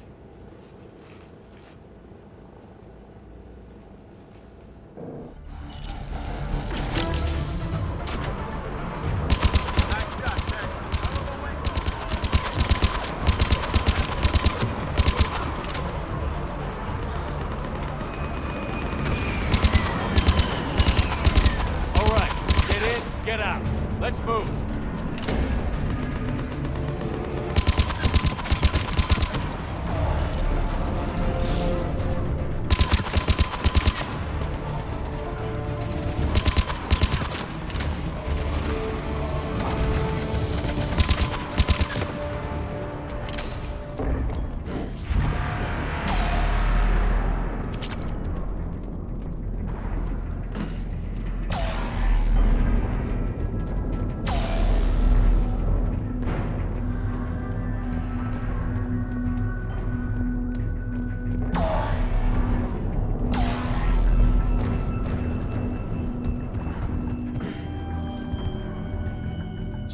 All right, get in, get out. Let's move.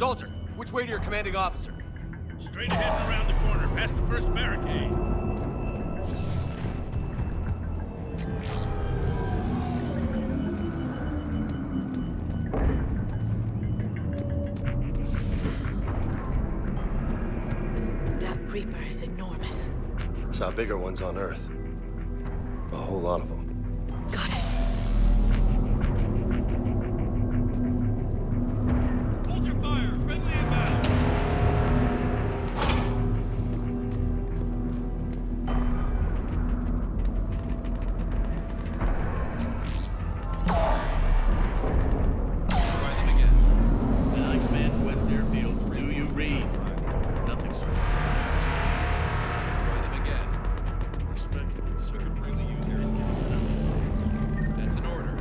Soldier, which way to your commanding officer? Straight ahead and around the corner, past the first barricade. That Reaper is enormous. Saw bigger ones on Earth. A whole lot of them. Goddess. Hold your fire! Friendly inbound! Try them again. And I command West Airfield. Do you read? Nothing, sir. Try them again. Respectfully, sir. We could really use your skill. That's an order.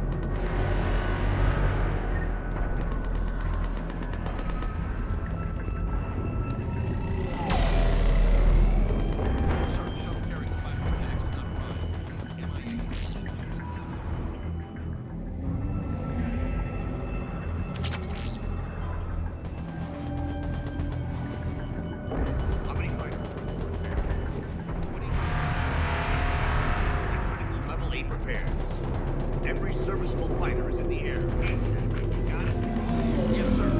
Sir, shuttle carrying the 556 is not prime. How many fighters? 20. Critical level 8 repairs. Every serviceable fighter is in the air. Got it? Yes, sir.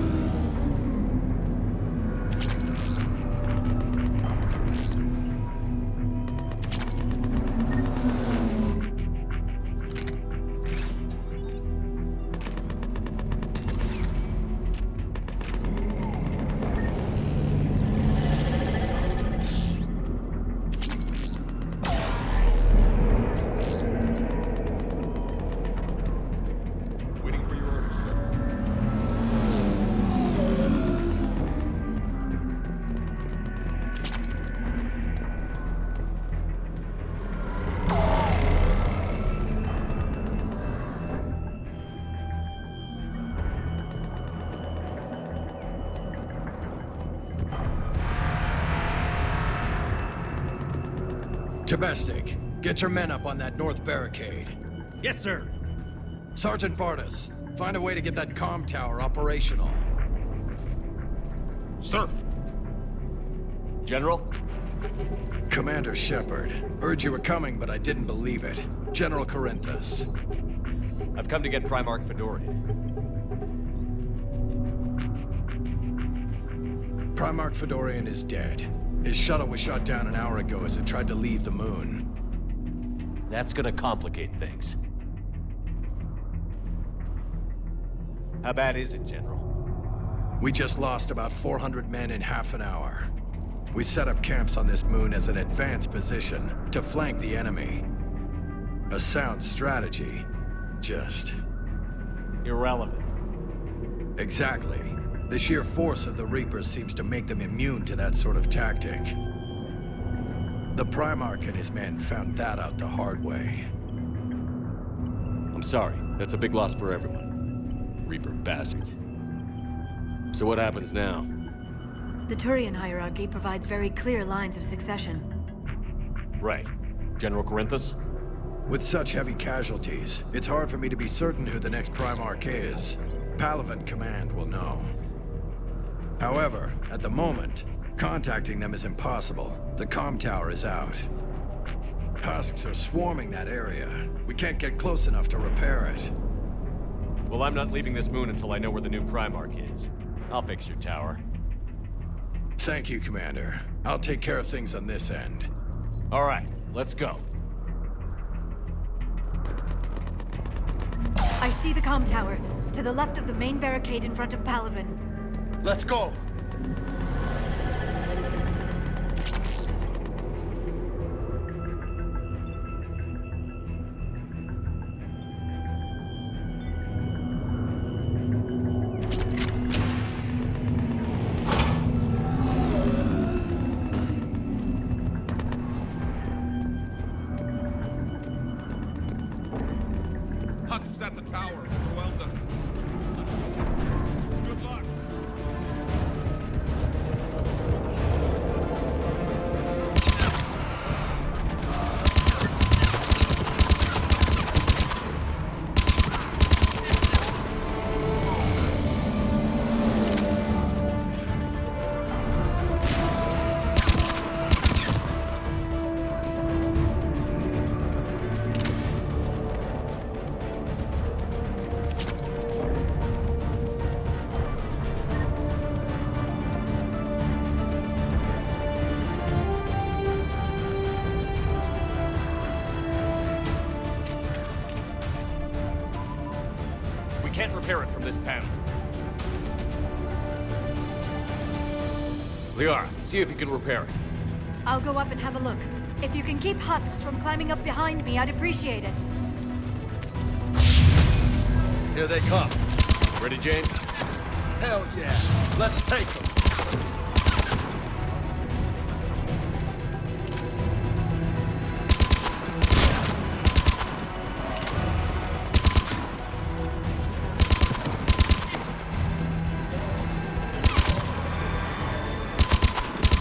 Waiting for your orders, sir. Domestic, get your men up on that north barricade. Yes, sir. Sergeant Bartis, find a way to get that comm tower operational. Sir. General? Commander Shepard, heard you were coming, but I didn't believe it. General Corinthus. I've come to get Primarch Fedorian. Primarch Fedorian is dead. His shuttle was shot down an hour ago as it tried to leave the moon. That's gonna complicate things. How bad is it, General? We just lost about 400 men in half an hour. We set up camps on this moon as an advanced position to flank the enemy. A sound strategy, just... irrelevant. Exactly. The sheer force of the Reapers seems to make them immune to that sort of tactic. The Primarch and his men found that out the hard way. I'm sorry. That's a big loss for everyone. Reaper bastards. So what happens now? The Turian hierarchy provides very clear lines of succession. Right. General Corinthus? With such heavy casualties, it's hard for me to be certain who the next Primarch is. Palaven Command will know. However, at the moment, contacting them is impossible. The comm tower is out. Husks are swarming that area. We can't get close enough to repair it. Well, I'm not leaving this moon until I know where the new Primarch is. I'll fix your tower. Thank you, Commander. I'll take care of things on this end. All right, let's go. I see the comm tower, to the left of the main barricade in front of Palaven. Let's go! Husks at the tower. Overwhelmed us. Good luck. can't repair it from this panel. Liara, see if you can repair it. I'll go up and have a look. If you can keep husks from climbing up behind me, I'd appreciate it. Here they come. Ready, James? Hell yeah! Let's take them!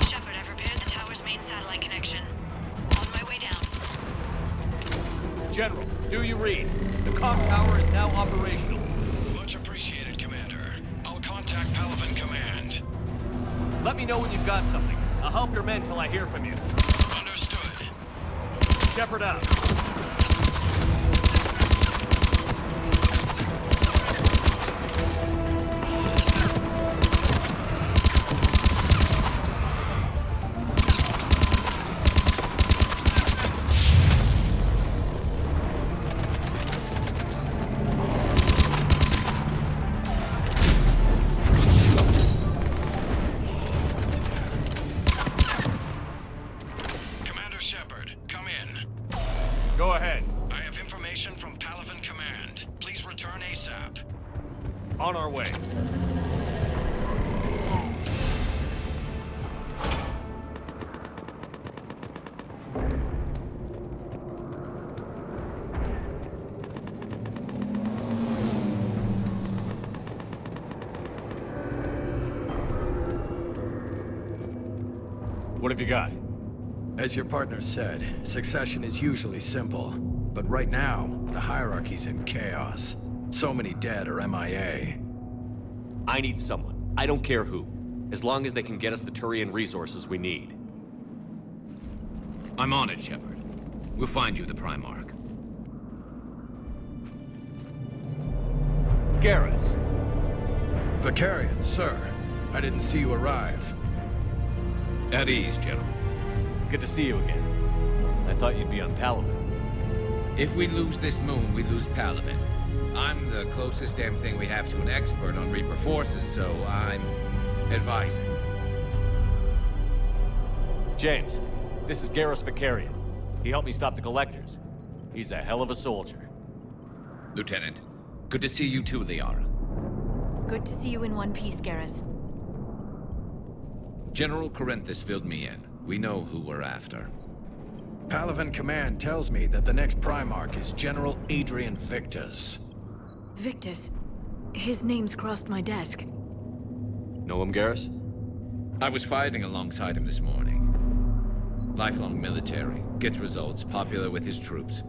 Shepard, I've repaired the tower's main satellite connection. On my way down. General, do you read? The comm tower is now operational. Much appreciated, Commander. I'll contact Palaven Command. Let me know when you've got something. I'll help your men till I hear from you. Understood. Shepard out. Commander Shepard, come in. Go ahead. I have information from Palaven Command. Please return ASAP. On our way. What have you got? As your partner said, succession is usually simple. But right now, the hierarchy's in chaos. So many dead or MIA. I need someone. I don't care who. As long as they can get us the Turian resources we need. I'm on it, Shepard. We'll find you the Primarch. Garrus. Vicarian, sir. I didn't see you arrive. At ease, General. Good to see you again. I thought you'd be on Palaven. If we lose this moon, we lose Palaven. I'm the closest damn thing we have to an expert on Reaper forces, so I'm advising. James, this is Garrus Vicarian. He helped me stop the Collectors. He's a hell of a soldier. Lieutenant, good to see you too, Liara. Good to see you in one piece, Garrus. General Corinthus filled me in. We know who we're after. Palaven Command tells me that the next Primarch is General Adrian Victus. Victus? His name's crossed my desk. Know him, Garrus? I was fighting alongside him this morning. Lifelong military, gets results, popular with his troops.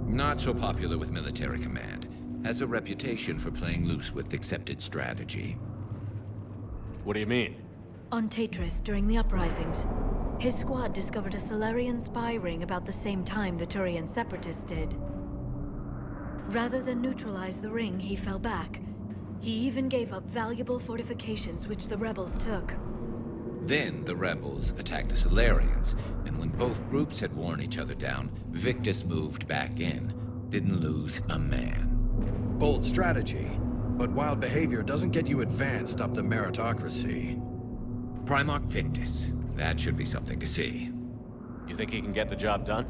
Not so popular with military command. Has a reputation for playing loose with accepted strategy. What do you mean? On Tatris, during the uprisings, his squad discovered a Solarian spy ring about the same time the Turian separatists did. Rather than neutralize the ring, he fell back. He even gave up valuable fortifications which the rebels took. Then the rebels attacked the Solarians, and when both groups had worn each other down, Victus moved back in. Didn't lose a man. Bold strategy, but wild behavior doesn't get you advanced up the meritocracy. Primarch Victus. That should be something to see. You think he can get the job done?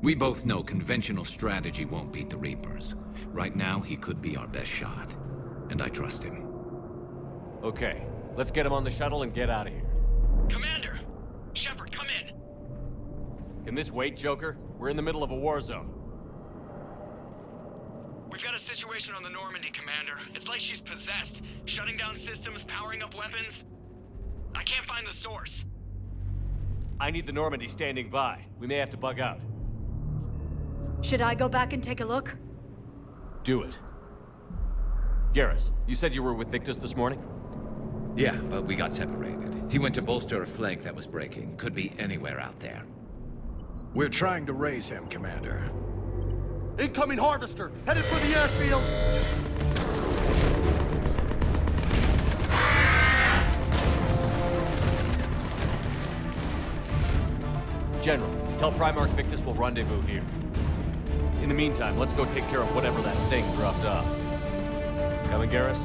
We both know conventional strategy won't beat the Reapers. Right now, he could be our best shot. And I trust him. Okay, let's get him on the shuttle and get out of here. Commander! Shepard, come in! Can this wait, Joker? We're in the middle of a war zone. We've got a situation on the Normandy, Commander. It's like she's possessed. Shutting down systems, powering up weapons. I can't find the source. I need the Normandy standing by. We may have to bug out. Should I go back and take a look? Do it. Garrus, you said you were with Victus this morning? Yeah, but we got separated. He went to bolster a flank that was breaking. Could be anywhere out there. We're trying to raise him, Commander. Incoming Harvester! Headed for the airfield! General, tell Primarch Victus we'll rendezvous here. In the meantime, let's go take care of whatever that thing dropped off. Coming, Garrus?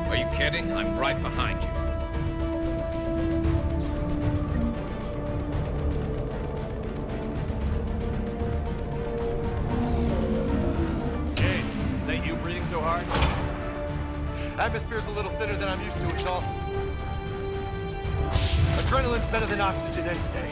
Are you kidding? I'm right behind you. Jay, is that you breathing so hard? Atmosphere's a little thinner than I'm used to, it's all. Adrenaline's better than oxygen any day.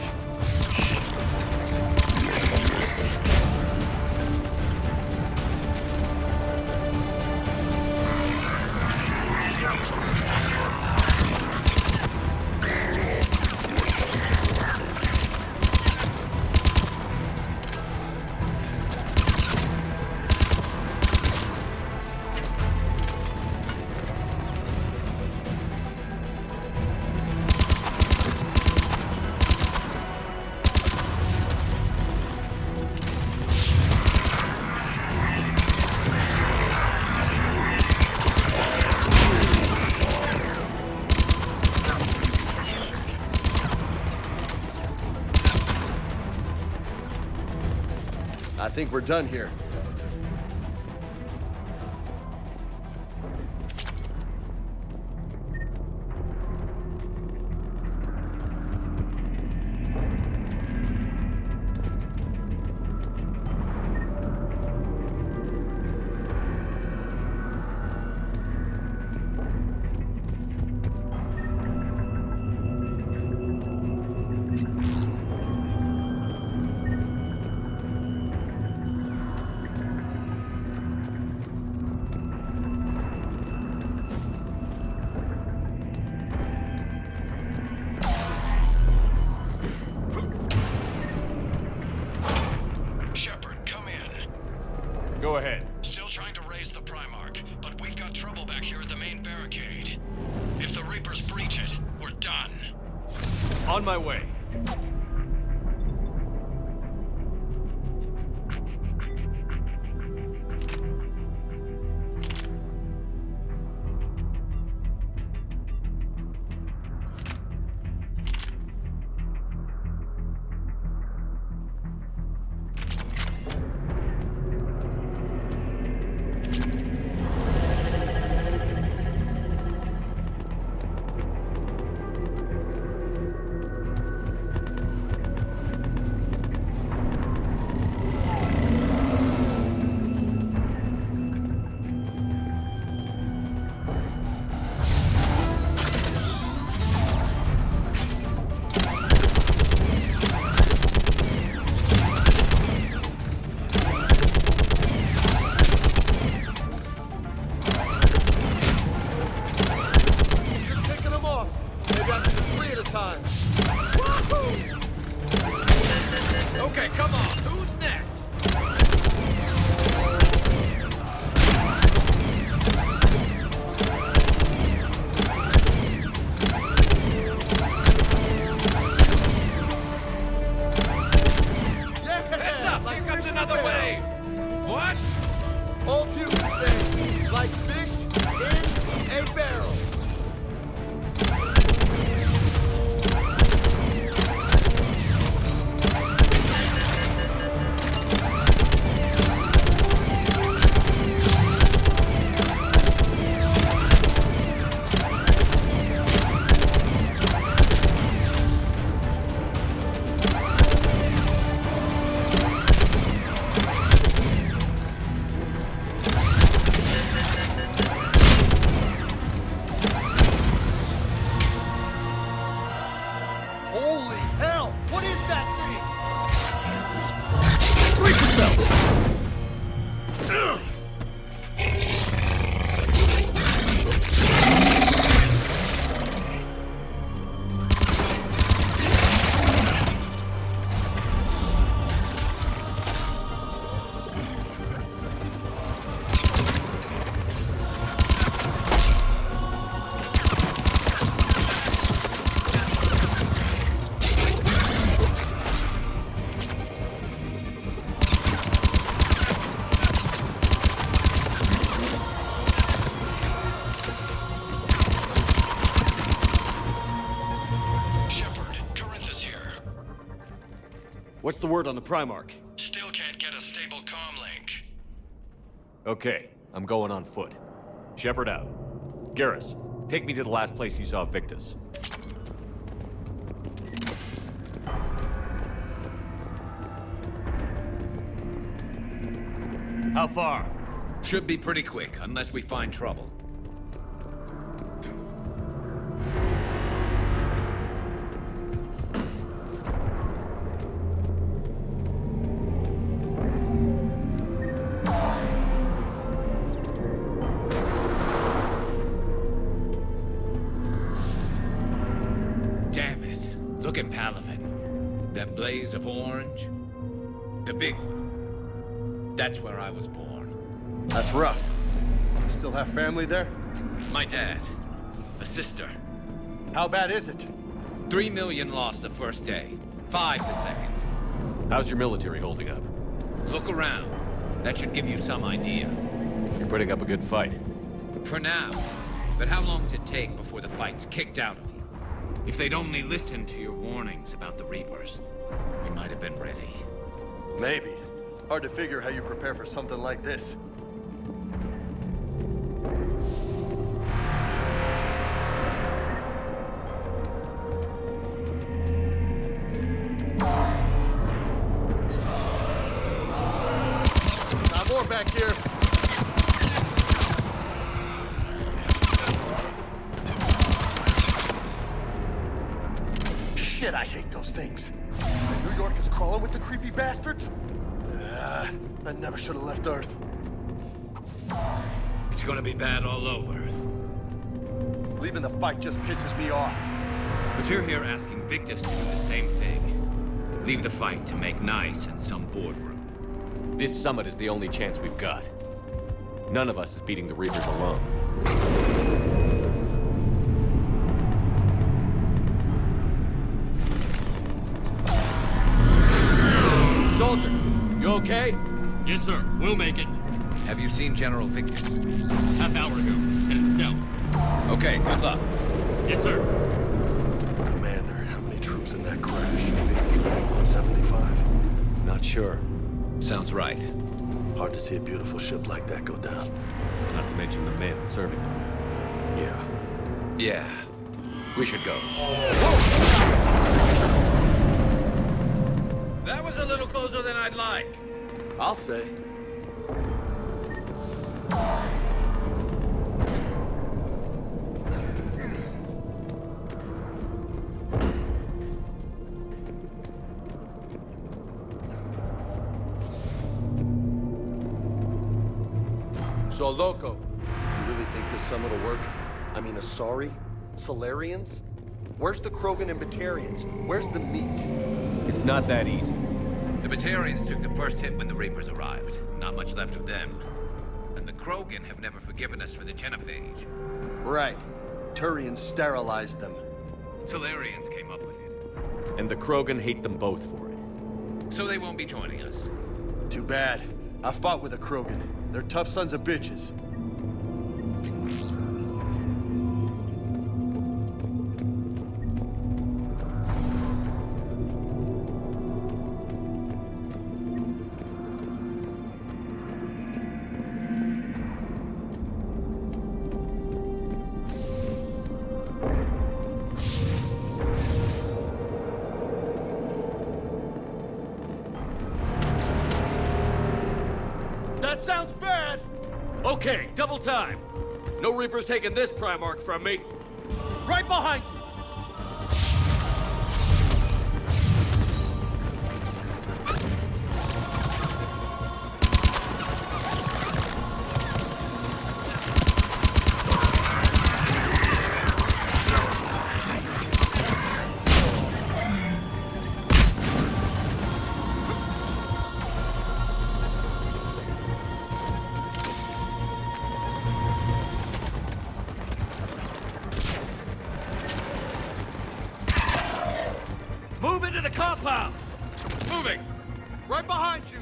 I think we're done here. Go ahead. Still trying to raise the Primarch, but we've got trouble back here at the main barricade. If the Reapers breach it, we're done. On my way. Okay, come on. Who's next? Heads up! Here comes another wave! What? All humans say, like fish in a barrel. Holy hell! What is that thing? Brace yourself! What's the word on the Primarch? Still Okay, I'm going on foot. Shepard out. Garrus, take me to the last place you saw Victus. How far? Should be pretty quick, unless we find trouble. Damn it. Look at Palaven. That blaze of orange. The big one. That's where I was born. That's rough. Still have family there? My dad. A sister. How bad is it? 3 million lost the first day. 5 the second. How's your military holding up? Look around. That should give you some idea. You're putting up a good fight. For now. But how long does it take before the fight's kicked out of you? If they'd only listened to your warnings about the Reapers, we might have been ready. Maybe. Hard to figure how you prepare for something like this. Not more back here. Shit, I hate those things. New York is crawling with the creepy bastards? I never should have left Earth. It's gonna be bad all over. Leaving the fight just pisses me off. But you're here asking Victus to do the same thing. Leave the fight to make nice in some boardroom. This summit is the only chance we've got. None of us is beating the Reapers alone. Soldier, you okay? Yes, sir. We'll make it. Have you seen General Victus? Half hour ago. Headed south. Okay, good luck. Yes, sir. Commander, how many troops in that crash? 50? 75? Not sure. Sounds right. Hard to see a beautiful ship like that go down. Not to mention the men serving on it. Yeah. Yeah. We should go. That was a little closer than I'd like. I'll say. So, Loco, you really think this summit will work? I mean, Asari? Solarians? Where's the Krogan and Batarians? Where's the meat? It's not that easy. The Batarians took the first hit when the Reapers arrived. Not much left of them. And the Krogan have never forgiven us for the genophage. Right. Turians sterilized them. Solarians came up with it. And the Krogan hate them both for it. So they won't be joining us. Too bad. I fought with a Krogan. They're tough sons of bitches. That sounds bad! Okay, double time. No Reapers taking this Primarch from me. Right behind you! Move into the compound! Moving! Right behind you!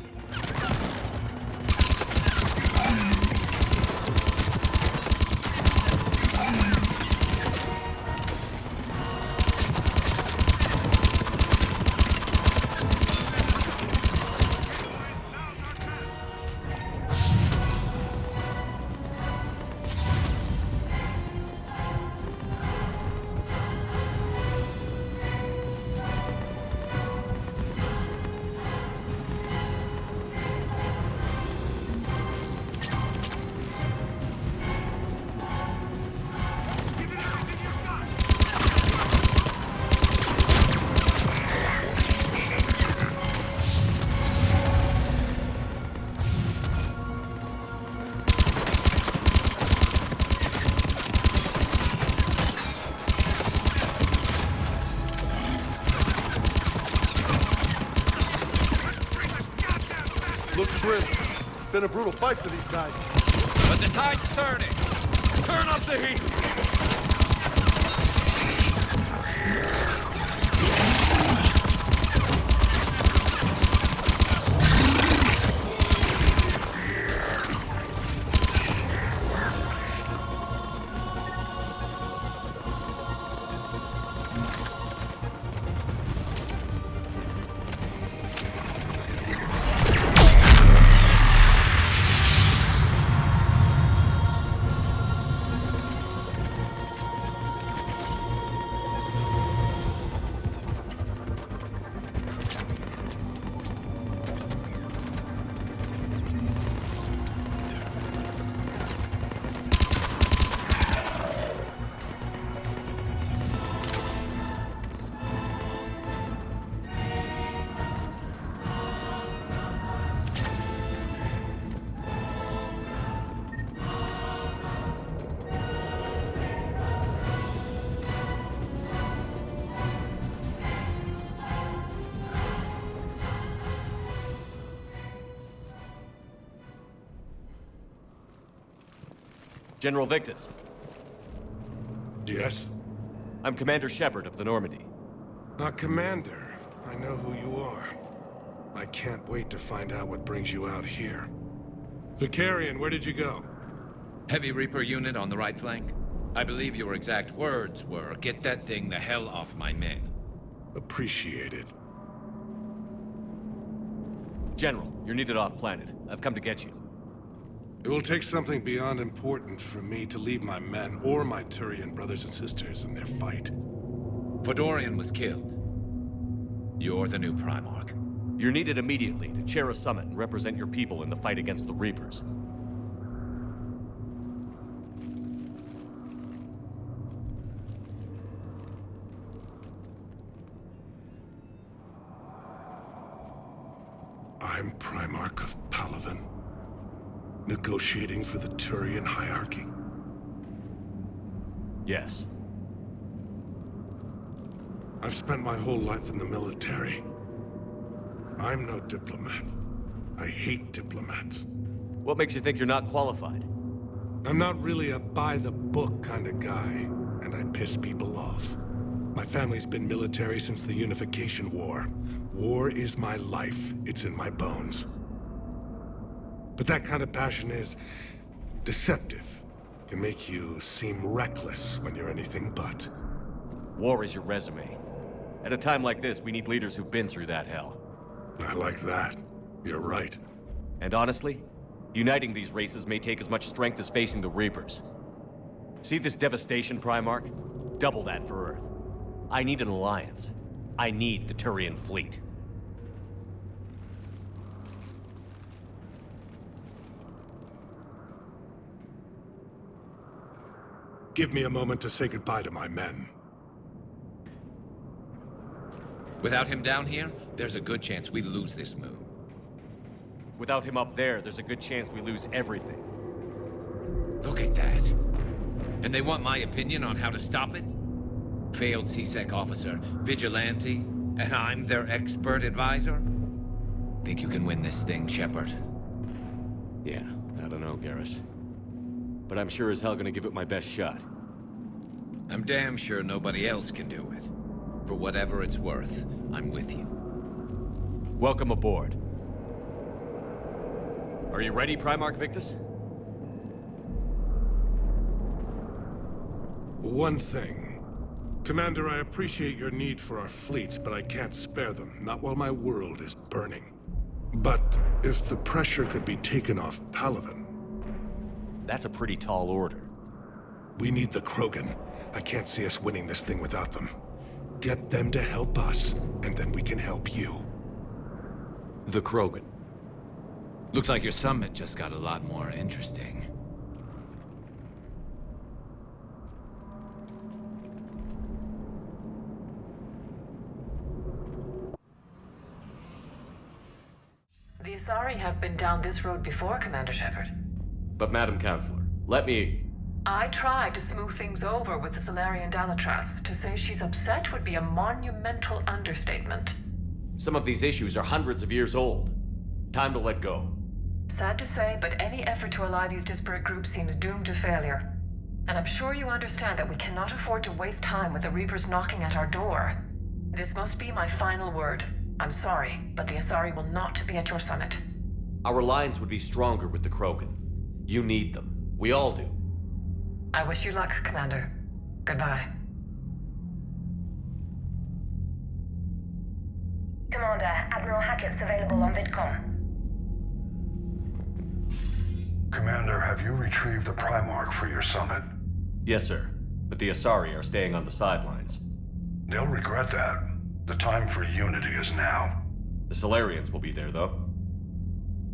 Looks grim. Been a brutal fight for these guys. But the tide's turning. Turn up the heat. General Victus. Yes? I'm Commander Shepard of the Normandy. Commander. I know who you are. I can't wait to find out what brings you out here. Vicarian, where did you go? Heavy Reaper unit on the right flank. I believe your exact words were, "Get that thing the hell off my men." Appreciated. General, you're needed off-planet. I've come to get you. It will take something beyond important for me to leave my men or my Turian brothers and sisters in their fight. Fodorian was killed. You're the new Primarch. You're needed immediately to chair a summit and represent your people in the fight against the Reapers. I'm Primarch of Palaven, negotiating for the Turian hierarchy. Yes. I've spent my whole life in the military. I'm no diplomat. I hate diplomats. What makes you think you're not qualified? I'm not really a by-the-book kind of guy, and I piss people off. My family's been military since the Unification War. War is my life. It's in my bones. But that kind of passion is deceptive. Can make you seem reckless when you're anything but. War is your resume. At a time like this, we need leaders who've been through that hell. I like that. You're right. And honestly, uniting these races may take as much strength as facing the Reapers. See this devastation, Primarch? Double that for Earth. I need an alliance. I need the Turian fleet. Give me a moment to say goodbye to my men. Without him down here, there's a good chance we lose this move. Without him up there, there's a good chance we lose everything. Look at that. And they want my opinion on how to stop it? Failed CSEC officer, vigilante, and I'm their expert advisor? Think you can win this thing, Shepard? Yeah, I don't know, Garrus. But I'm sure as hell gonna give it my best shot. I'm damn sure nobody else can do it. For whatever it's worth, I'm with you. Welcome aboard. Are you ready, Primarch Victus? One thing. Commander, I appreciate your need for our fleets, but I can't spare them. Not while my world is burning. But if the pressure could be taken off Palaven... That's a pretty tall order. We need the Krogan. I can't see us winning this thing without them. Get them to help us, and then we can help you. The Krogan. Looks like your summit just got a lot more interesting. The Asari have been down this road before, Commander Shepard. But Madam Counselor, let me... I tried to smooth things over with the Salarian Dalatras. To say she's upset would be a monumental understatement. Some of these issues are hundreds of years old. Time to let go. Sad to say, but any effort to ally these disparate groups seems doomed to failure. And I'm sure you understand that we cannot afford to waste time with the Reapers knocking at our door. This must be my final word. I'm sorry, but the Asari will not be at your summit. Our alliance would be stronger with the Krogan. You need them. We all do. I wish you luck, Commander. Goodbye. Commander, Admiral Hackett's available on VidCom. Commander, have you retrieved the Primarch for your summit? Yes, sir. But the Asari are staying on the sidelines. They'll regret that. The time for unity is now. The Solarians will be there, though.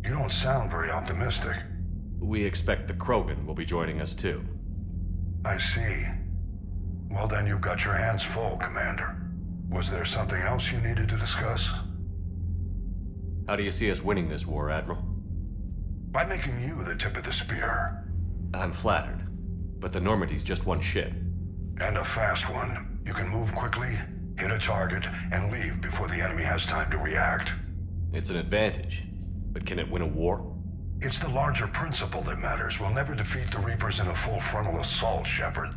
You don't sound very optimistic. We expect the Krogan will be joining us, too. I see. Well, then you've got your hands full, Commander. Was there something else you needed to discuss? How do you see us winning this war, Admiral? By making you the tip of the spear. I'm flattered. But the Normandy's just one ship. And a fast one. You can move quickly, hit a target, and leave before the enemy has time to react. It's an advantage. But can it win a war? It's the larger principle that matters. We'll never defeat the Reapers in a full frontal assault, Shepard.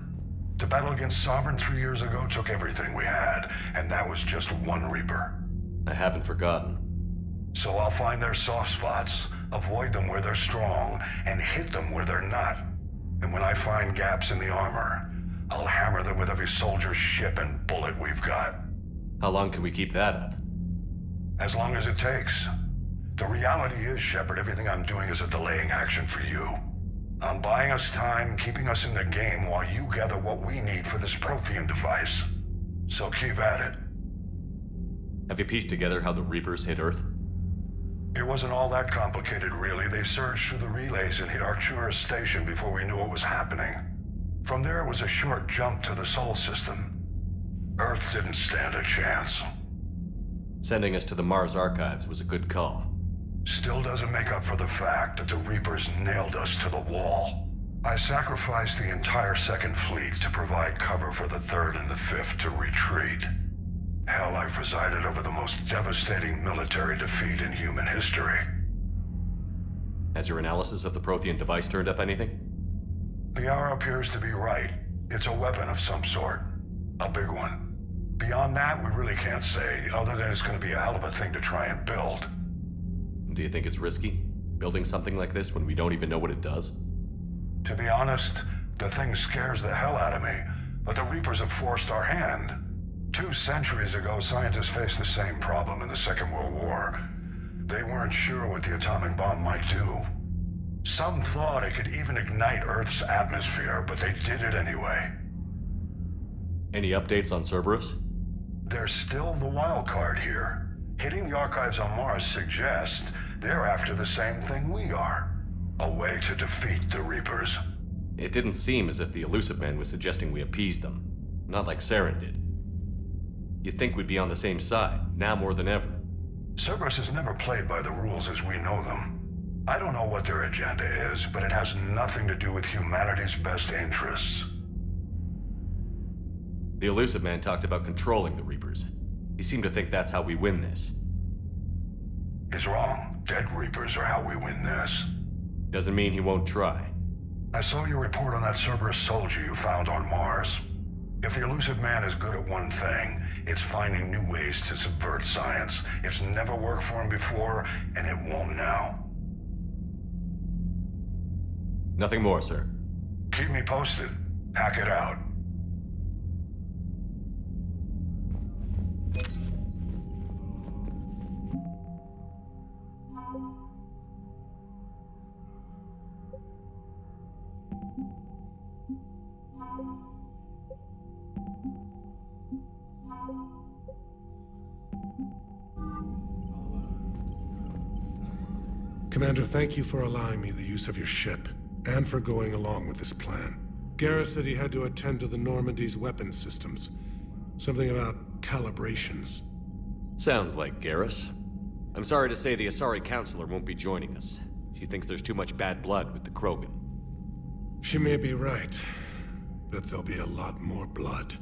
The battle against Sovereign 3 years ago took everything we had, and that was just one Reaper. I haven't forgotten. So I'll find their soft spots, avoid them where they're strong, and hit them where they're not. And when I find gaps in the armor, I'll hammer them with every soldier, ship, and bullet we've got. How long can we keep that up? As long as it takes. The reality is, Shepard, everything I'm doing is a delaying action for you. I'm buying us time, keeping us in the game while you gather what we need for this Prothean device. So keep at it. Have you pieced together how the Reapers hit Earth? It wasn't all that complicated, really. They surged through the relays and hit Artura's station before we knew what was happening. From there, it was a short jump to the Sol system. Earth didn't stand a chance. Sending us to the Mars archives was a good call. Still doesn't make up for the fact that the Reapers nailed us to the wall. I sacrificed the entire Second Fleet to provide cover for the Third and the Fifth to retreat. Hell, I presided over the most devastating military defeat in human history. Has your analysis of the Prothean device turned up anything? The hour appears to be right. It's a weapon of some sort. A big one. Beyond that, we really can't say, other than it's going to be a hell of a thing to try and build. Do you think it's risky, building something like this when we don't even know what it does? To be honest, the thing scares the hell out of me, but the Reapers have forced our hand. 2 centuries ago, scientists faced the same problem in the Second World War. They weren't sure what the atomic bomb might do. Some thought it could even ignite Earth's atmosphere, but they did it anyway. Any updates on Cerberus? They're still the wild card here. Hitting the archives on Mars suggests they're after the same thing we are. A way to defeat the Reapers. It didn't seem as if the Elusive Man was suggesting we appease them. Not like Saren did. You'd think we'd be on the same side, now more than ever. Cerberus has never played by the rules as we know them. I don't know what their agenda is, but it has nothing to do with humanity's best interests. The Elusive Man talked about controlling the Reapers. He seemed to think that's how we win this. He's wrong. Dead Reapers are how we win this. Doesn't mean he won't try. I saw your report on that Cerberus soldier you found on Mars. If the Elusive Man is good at one thing, it's finding new ways to subvert science. It's never worked for him before, and it won't now. Nothing more, sir. Keep me posted. Hack it out. Commander, thank you for allowing me the use of your ship, and for going along with this plan. Garrus said he had to attend to the Normandy's weapons systems. Something about calibrations. Sounds like Garrus. I'm sorry to say the Asari Counselor won't be joining us. She thinks there's too much bad blood with the Krogan. She may be right, but there'll be a lot more blood.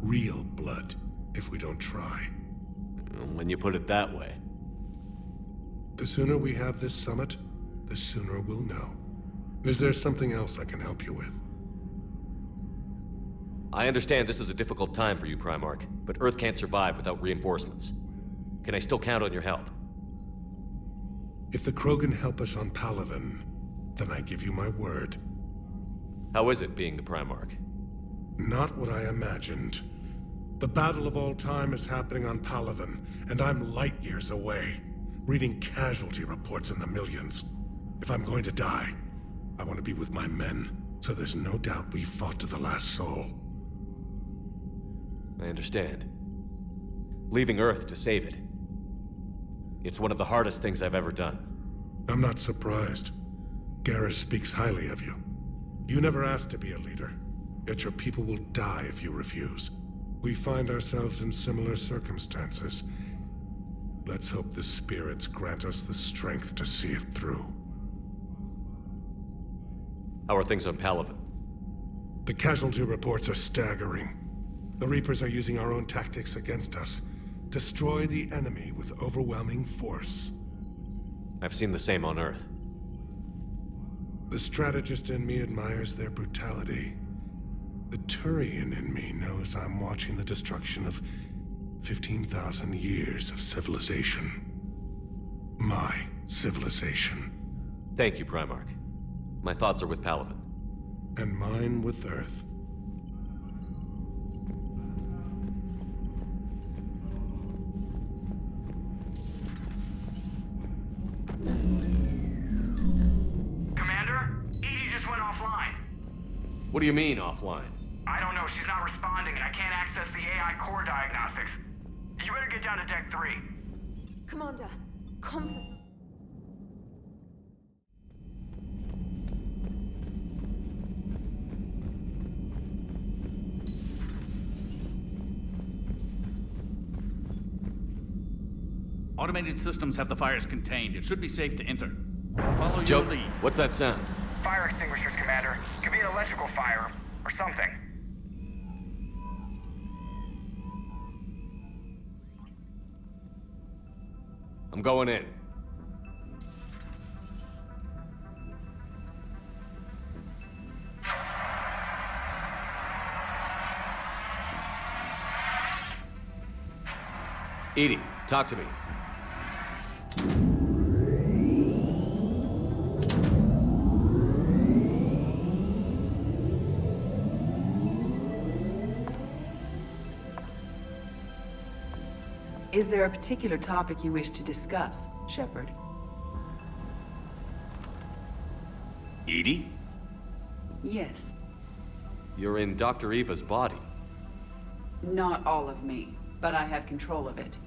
Real blood, if we don't try. When you put it that way. The sooner we have this summit, the sooner we'll know. Is there something else I can help you with? I understand this is a difficult time for you, Primarch, but Earth can't survive without reinforcements. Can I still count on your help? If the Krogan help us on Palaven, then I give you my word. How is it being the Primarch? Not what I imagined. The battle of all time is happening on Palaven, and I'm light years away, reading casualty reports in the millions. If I'm going to die, I want to be with my men, so there's no doubt we fought to the last soul. I understand. Leaving Earth to save it. It's one of the hardest things I've ever done. I'm not surprised. Garrus speaks highly of you. You never asked to be a leader, yet your people will die if you refuse. We find ourselves in similar circumstances. Let's hope the spirits grant us the strength to see it through. How are things on Palaven? The casualty reports are staggering. The Reapers are using our own tactics against us. Destroy the enemy with overwhelming force. I've seen the same on Earth. The strategist in me admires their brutality. The Turian in me knows I'm watching the destruction of 15,000 years of civilization. My civilization. Thank you, Primarch. My thoughts are with Palaven. And mine with Earth. What do you mean, offline? I don't know. She's not responding, and I can't access the AI core diagnostics. You better get down to Deck 3. Commander, comms. Automated systems have the fires contained. It should be safe to enter. Follow your Joker, lead. what's that sound? Fire extinguishers, Commander. Could be an electrical fire, or something. I'm going in. EDI, talk to me. Is there a particular topic you wish to discuss, Shepard? EDI? Yes. You're in Dr. Eva's body. Not all of me, but I have control of it.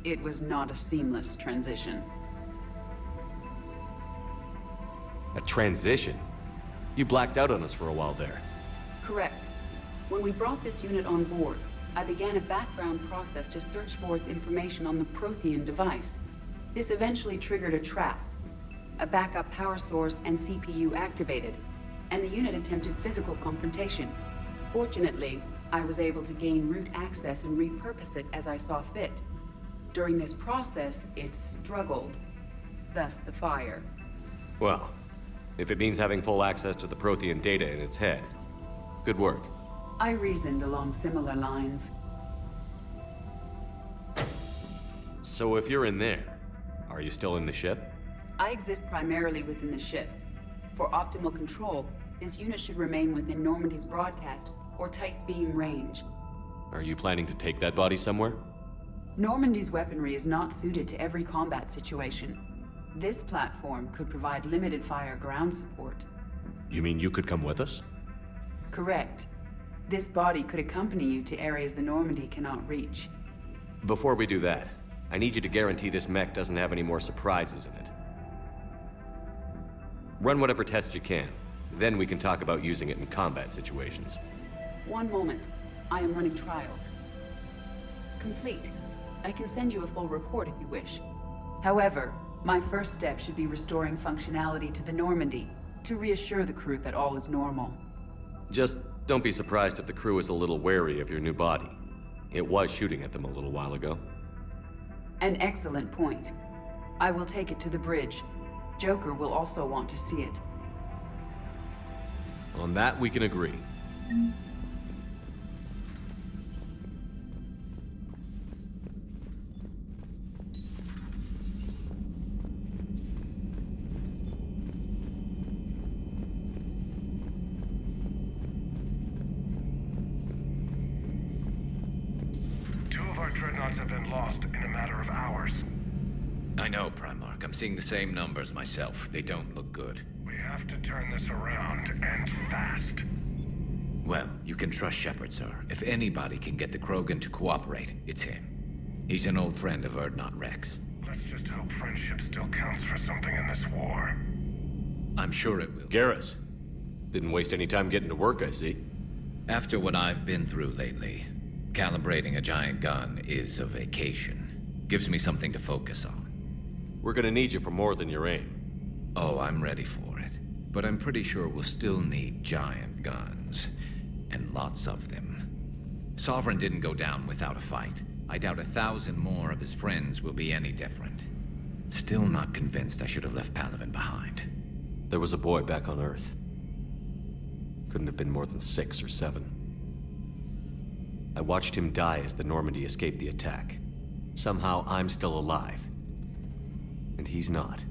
It was not a seamless transition. A transition? You blacked out on us for a while there. Correct. When we brought this unit on board, I began a background process to search for its information on the Prothean device. This eventually triggered a trap. A backup power source and CPU activated, and the unit attempted physical confrontation. Fortunately, I was able to gain root access and repurpose it as I saw fit. During this process, it struggled. Thus the fire. Well, if it means having full access to the Prothean data in its head, good work. I reasoned along similar lines. So if you're in there, are you still in the ship? I exist primarily within the ship. For optimal control, this unit should remain within Normandy's broadcast or tight beam range. Are you planning to take that body somewhere? Normandy's weaponry is not suited to every combat situation. This platform could provide limited fire ground support. You mean you could come with us? Correct. This body could accompany you to areas the Normandy cannot reach. Before we do that, I need you to guarantee this mech doesn't have any more surprises in it. Run whatever tests you can. Then we can talk about using it in combat situations. One moment. I am running trials. Complete. I can send you a full report if you wish. However, my first step should be restoring functionality to the Normandy to reassure the crew that all is normal. Just don't be surprised if the crew is a little wary of your new body. It was shooting at them a little while ago. An excellent point. I will take it to the bridge. Joker will also want to see it. On that, we can agree. Two of our dreadnoughts have been lost in a matter of hours. I know, Primarch. I'm seeing the same numbers myself. They don't look good. We have to turn this around, and fast. Well, you can trust Shepard, sir. If anybody can get the Krogan to cooperate, it's him. He's an old friend of Urdnot Rex. Let's just hope friendship still counts for something in this war. I'm sure it will. Garrus. Didn't waste any time getting to work, I see. After what I've been through lately, calibrating a giant gun is a vacation. Gives me something to focus on. We're gonna need you for more than your aim. Oh, I'm ready for it. But I'm pretty sure we'll still need giant guns. And lots of them. Sovereign didn't go down without a fight. I doubt 1,000 more of his friends will be any different. Still not convinced I should have left Palaven behind. There was a boy back on Earth. Couldn't have been more than 6 or 7. I watched him die as the Normandy escaped the attack. Somehow I'm still alive. And he's not.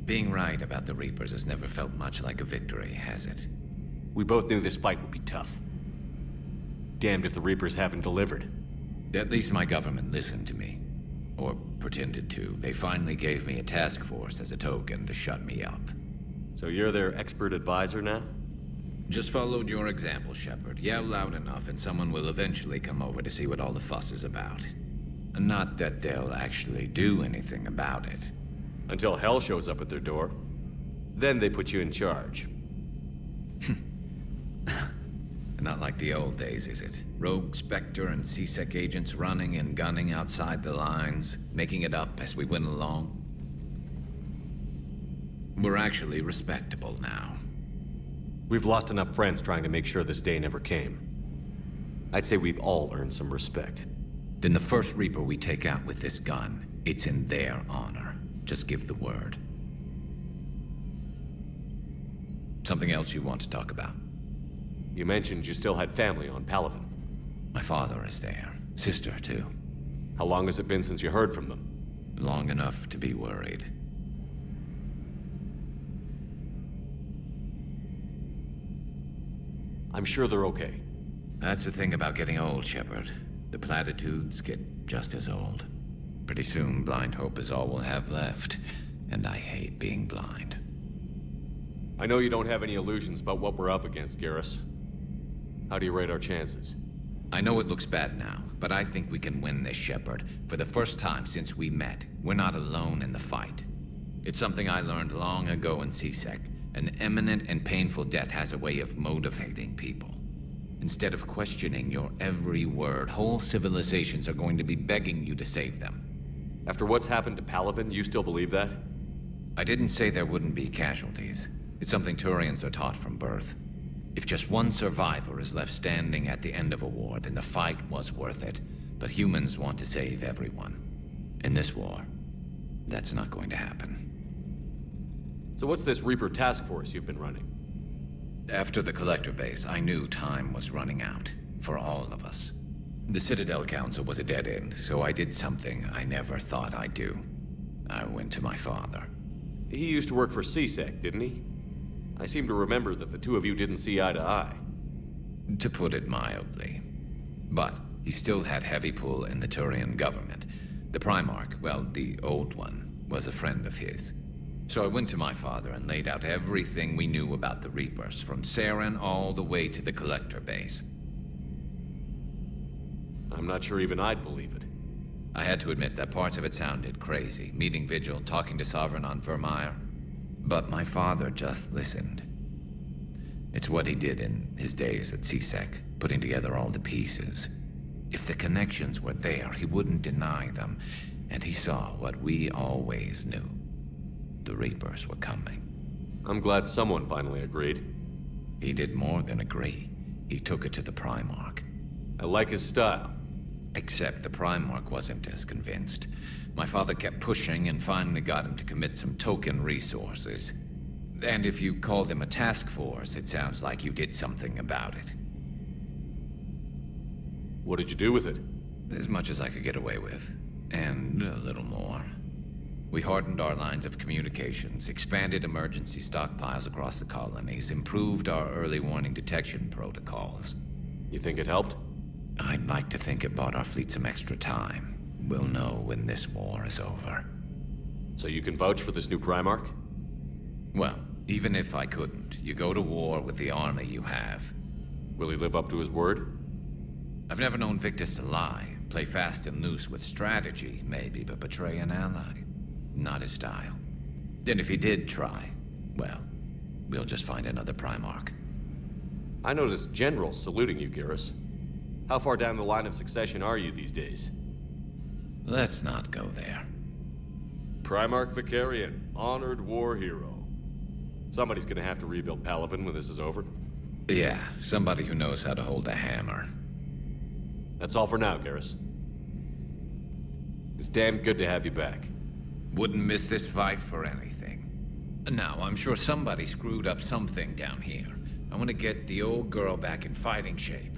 Being right about the Reapers has never felt much like a victory, has it? We both knew this fight would be tough. Damned if the Reapers haven't delivered. At least my government listened to me. Or pretended to. They finally gave me a task force as a token to shut me up. So you're their expert advisor now? Just followed your example, Shepard. Yell loud enough and someone will eventually come over to see what all the fuss is about. Not that they'll actually do anything about it. Until hell shows up at their door. Then they put you in charge. Not like the old days, is it? Rogue Spectre and C-Sec agents running and gunning outside the lines, making it up as we went along. We're actually respectable now. We've lost enough friends trying to make sure this day never came. I'd say we've all earned some respect. Then the first Reaper we take out with this gun, it's in their honor. Just give the word. Something else you want to talk about? You mentioned you still had family on Palaven. My father is there. Sister, too. How long has it been since you heard from them? Long enough to be worried. I'm sure they're okay. That's the thing about getting old, Shepard. The platitudes get just as old. Pretty soon, blind hope is all we'll have left. And I hate being blind. I know you don't have any illusions about what we're up against, Garrus. How do you rate our chances? I know it looks bad now, but I think we can win this, Shepard. For the first time since we met, we're not alone in the fight. It's something I learned long ago in C-Sec. An imminent and painful death has a way of motivating people. Instead of questioning your every word, whole civilizations are going to be begging you to save them. After what's happened to Palaven, you still believe that? I didn't say there wouldn't be casualties. It's something Turians are taught from birth. If just one survivor is left standing at the end of a war, then the fight was worth it. But humans want to save everyone. In this war, that's not going to happen. So what's this Reaper task force you've been running? After the Collector base, I knew time was running out. For all of us. The Citadel Council was a dead end, so I did something I never thought I'd do. I went to my father. He used to work for C-Sec, didn't he? I seem to remember that the two of you didn't see eye to eye. To put it mildly. But he still had heavy pull in the Turian government. The Primarch, well, the old one, was a friend of his. So I went to my father and laid out everything we knew about the Reapers, from Saren all the way to the Collector base. I'm not sure even I'd believe it. I had to admit that parts of it sounded crazy, meeting Vigil, talking to Sovereign on Vermeer. But my father just listened. It's what he did in his days at C-Sec, putting together all the pieces. If the connections were there, he wouldn't deny them, and he saw what we always knew. The Reapers were coming. I'm glad someone finally agreed. He did more than agree. He took it to the Primarch. I like his style. Except the Primarch wasn't as convinced. My father kept pushing and finally got him to commit some token resources. And if you call them a task force, it sounds like you did something about it. What did you do with it? As much as I could get away with. And a little more. We hardened our lines of communications, expanded emergency stockpiles across the colonies, improved our early warning detection protocols. You think it helped? I'd like to think it bought our fleet some extra time. We'll know when this war is over. So you can vouch for this new Primarch? Well, even if I couldn't, you go to war with the army you have. Will he live up to his word? I've never known Victus to lie. Play fast and loose with strategy, maybe, but betray an ally. Not his style. And if he did try, well, we'll just find another Primarch. I noticed generals saluting you, Garrus. How far down the line of succession are you these days? Let's not go there. Primarch Vicarian, honored war hero. Somebody's gonna have to rebuild Palaven when this is over. Yeah, somebody who knows how to hold a hammer. That's all for now, Garrus. It's damn good to have you back. Wouldn't miss this fight for anything. Now, I'm sure somebody screwed up something down here. I want to get the old girl back in fighting shape.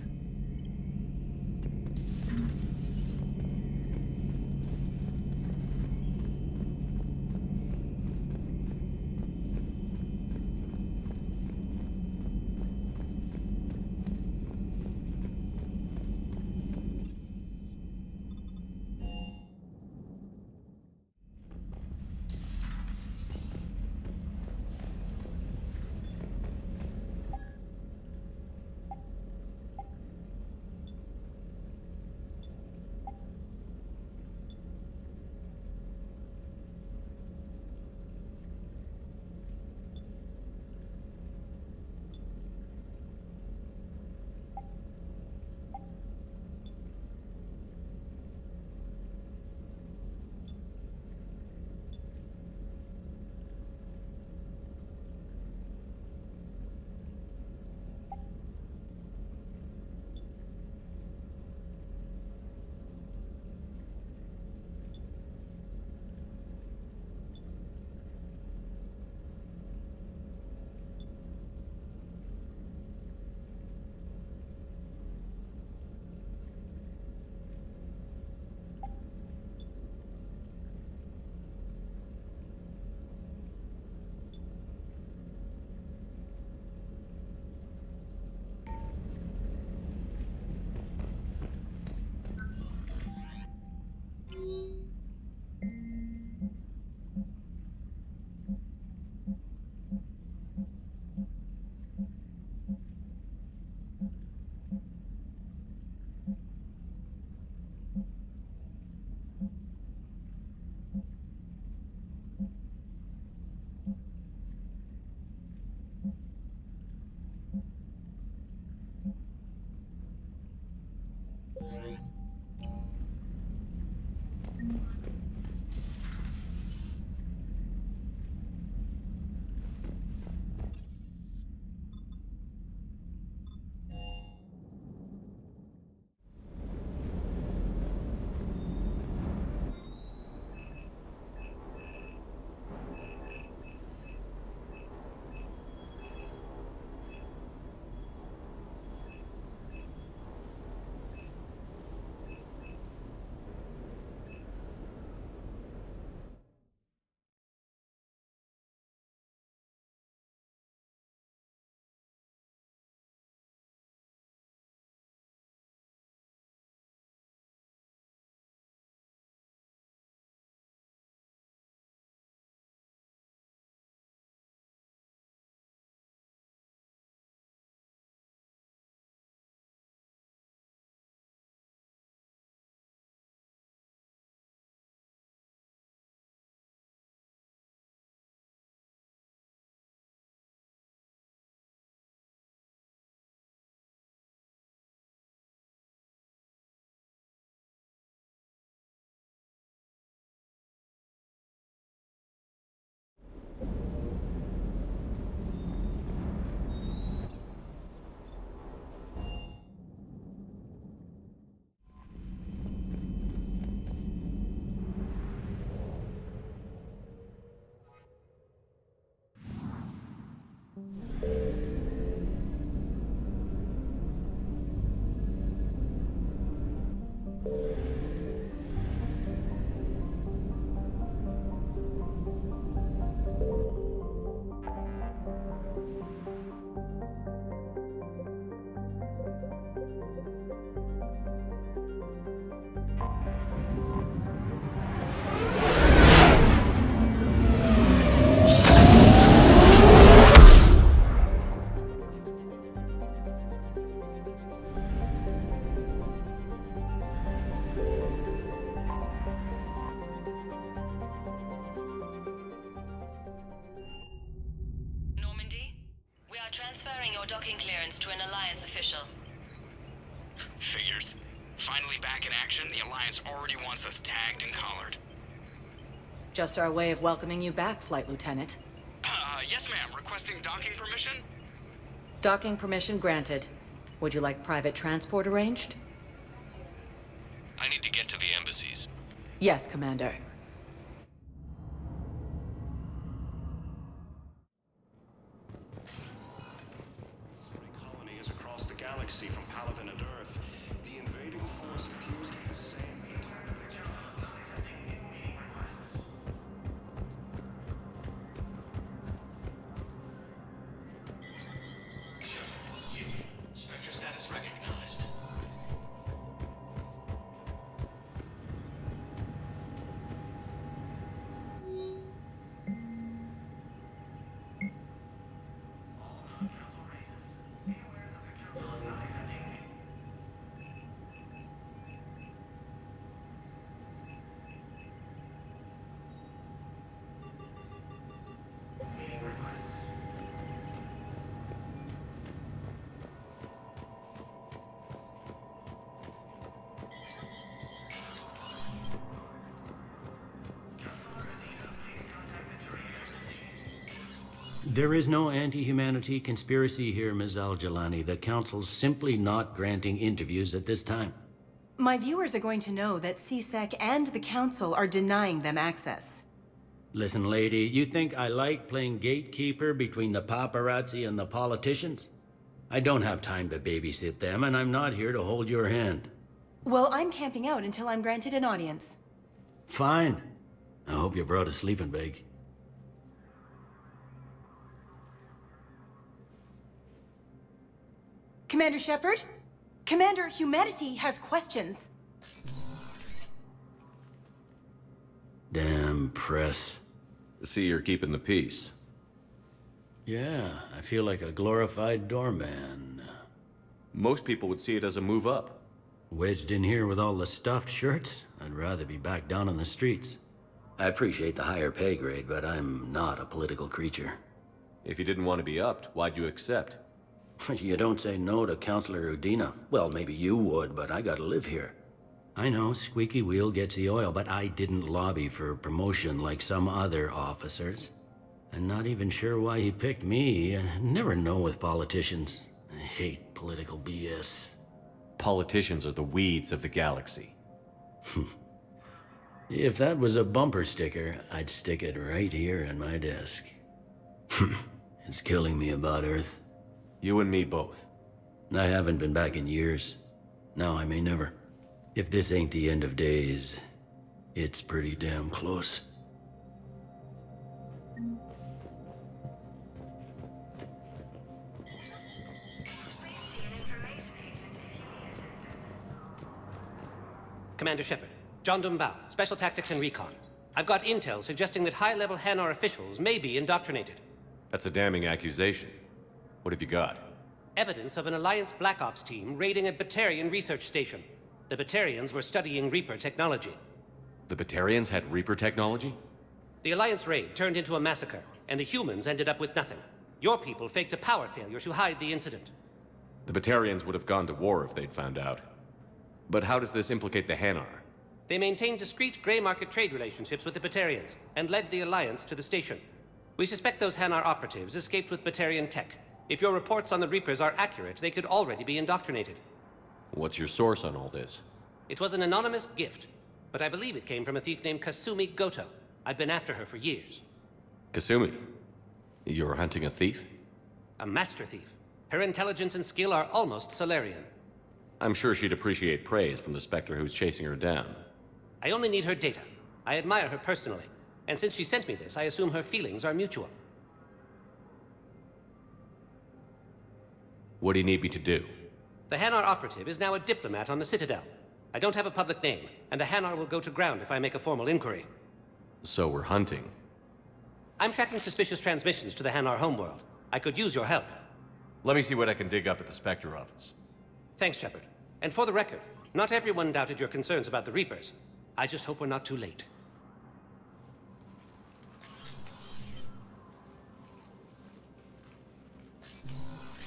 Transferring your docking clearance to an Alliance official. Figures. Finally back in action, the Alliance already wants us tagged and collared. Just our way of welcoming you back, Flight Lieutenant. Yes ma'am. Requesting docking permission? Docking permission granted. Would you like private transport arranged? I need to get to the embassies. Yes, Commander. Colony is across the galaxy from Palaven and Earth. The invading force appears to be the same at the top of its Spectre status recognized. There is no anti-humanity conspiracy here, Ms. Al-Jalani. The Council's simply not granting interviews at this time. My viewers are going to know that CSEC and the Council are denying them access. Listen, lady, you think I like playing gatekeeper between the paparazzi and the politicians? I don't have time to babysit them, and I'm not here to hold your hand. Well, I'm camping out until I'm granted an audience. Fine. I hope you brought a sleeping bag. Commander Shepard? Commander, humanity has questions. Damn press. See, you're keeping the peace. Yeah, I feel like a glorified doorman. Most people would see it as a move up. Wedged in here with all the stuffed shirts, I'd rather be back down on the streets. I appreciate the higher pay grade, but I'm not a political creature. If you didn't want to be upped, why'd you accept? You don't say no to Counselor Udina. Well, maybe you would, but I gotta live here. I know, squeaky wheel gets the oil, but I didn't lobby for promotion like some other officers. I'm not even sure why he picked me. I never know with politicians. I hate political BS. Politicians are the weeds of the galaxy. If that was a bumper sticker, I'd stick it right here on my desk. It's killing me about Earth. You and me both. I haven't been back in years. Now I may never. If this ain't the end of days, it's pretty damn close. Commander Shepard, John Dumbao, Special Tactics and Recon. I've got intel suggesting that high-level Hanar officials may be indoctrinated. That's a damning accusation. What have you got? Evidence of an Alliance Black Ops team raiding a Batarian research station. The Batarians were studying Reaper technology. The Batarians had Reaper technology? The Alliance raid turned into a massacre, and the humans ended up with nothing. Your people faked a power failure to hide the incident. The Batarians would have gone to war if they'd found out. But how does this implicate the Hanar? They maintained discreet gray market trade relationships with the Batarians, and led the Alliance to the station. We suspect those Hanar operatives escaped with Batarian tech. If your reports on the Reapers are accurate, they could already be indoctrinated. What's your source on all this? It was an anonymous gift, but I believe it came from a thief named Kasumi Goto. I've been after her for years. Kasumi? You're hunting a thief? A master thief. Her intelligence and skill are almost Solarian. I'm sure she'd appreciate praise from the Spectre who's chasing her down. I only need her data. I admire her personally, and since she sent me this, I assume her feelings are mutual. What do you need me to do? The Hanar operative is now a diplomat on the Citadel. I don't have a public name, and the Hanar will go to ground if I make a formal inquiry. So we're hunting. I'm tracking suspicious transmissions to the Hanar homeworld. I could use your help. Let me see what I can dig up at the Spectre office. Thanks, Shepard. And for the record, not everyone doubted your concerns about the Reapers. I just hope we're not too late.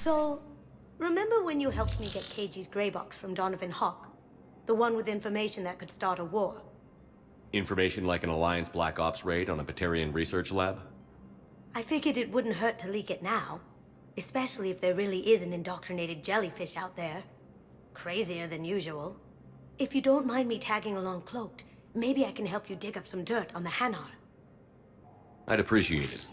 So, remember when you helped me get KG's gray box from Donovan Hawk? The one with information that could start a war? Information like an Alliance Black Ops raid on a Batarian research lab? I figured it wouldn't hurt to leak it now. Especially if there really is an indoctrinated jellyfish out there. Crazier than usual. If you don't mind me tagging along cloaked, maybe I can help you dig up some dirt on the Hanar. I'd appreciate it.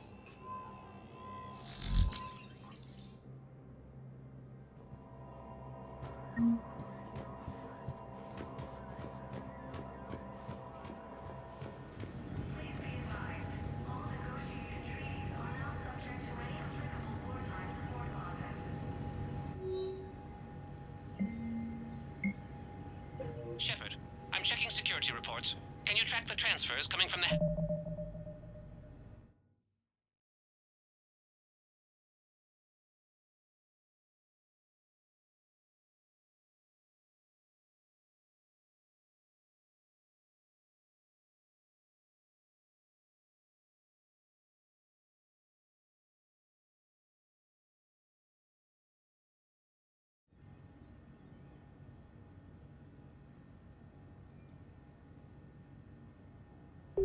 Shepard, I'm checking security reports. Can you track the transfers coming from the...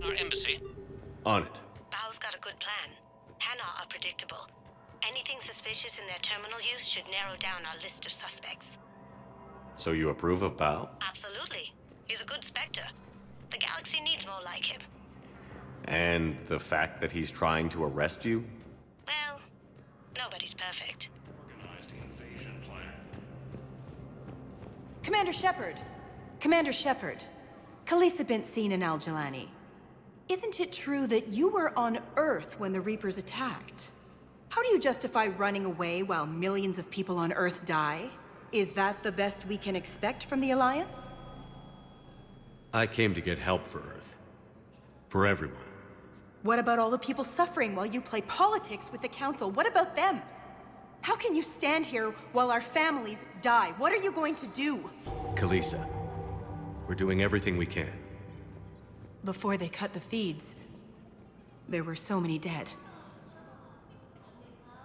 Our embassy? On it. Bao's got a good plan. Hanar are predictable. Anything suspicious in their terminal use should narrow down our list of suspects. So you approve of Bao? Absolutely. He's a good Spectre. The galaxy needs more like him. And the fact that he's trying to arrest you? Well, nobody's perfect. Organized invasion plan. Commander Shepard! Commander Shepard. Khaleesa bint Seen Al-Jalani. Isn't it true that you were on Earth when the Reapers attacked? How do you justify running away while millions of people on Earth die? Is that the best we can expect from the Alliance? I came to get help for Earth. For everyone. What about all the people suffering while you play politics with the Council? What about them? How can you stand here while our families die? What are you going to do? Khaleesa, we're doing everything we can. Before they cut the feeds, there were so many dead.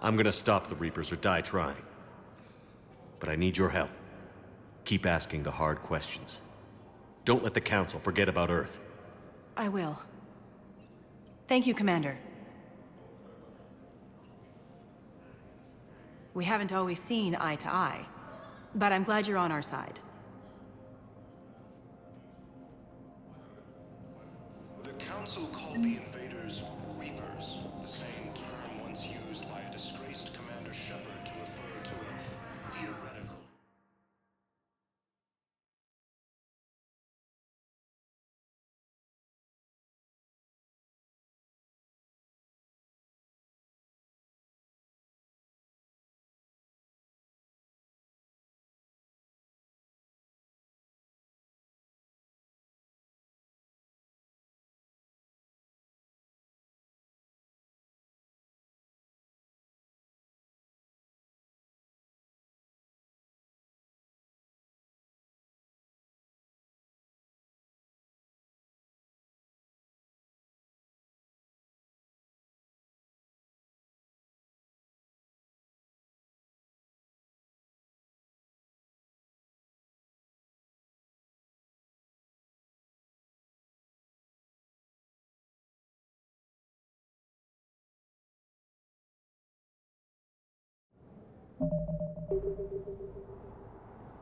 I'm gonna stop the Reapers or die trying. But I need your help. Keep asking the hard questions. Don't let the Council forget about Earth. I will. Thank you, Commander. We haven't always seen eye to eye, but I'm glad you're on our side. The Council called the invaders Reapers, the same term once used by a disgraced Commander Shepard to refer to a theoretical...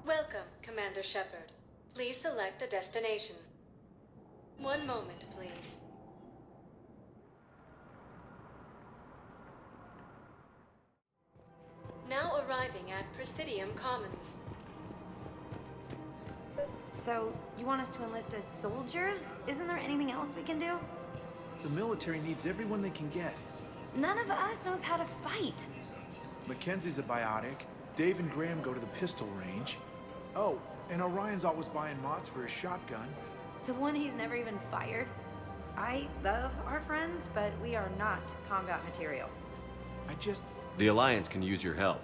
Welcome, Commander Shepard. Please select a destination. One moment, please. Now arriving at Presidium Commons. So, you want us to enlist as soldiers? Isn't there anything else we can do? The military needs everyone they can get. None of us knows how to fight. Mackenzie's a biotic. Dave and Graham go to the pistol range. Oh, and Orion's always buying mods for his shotgun. The one he's never even fired. I love our friends, but we are not combat material. The Alliance can use your help.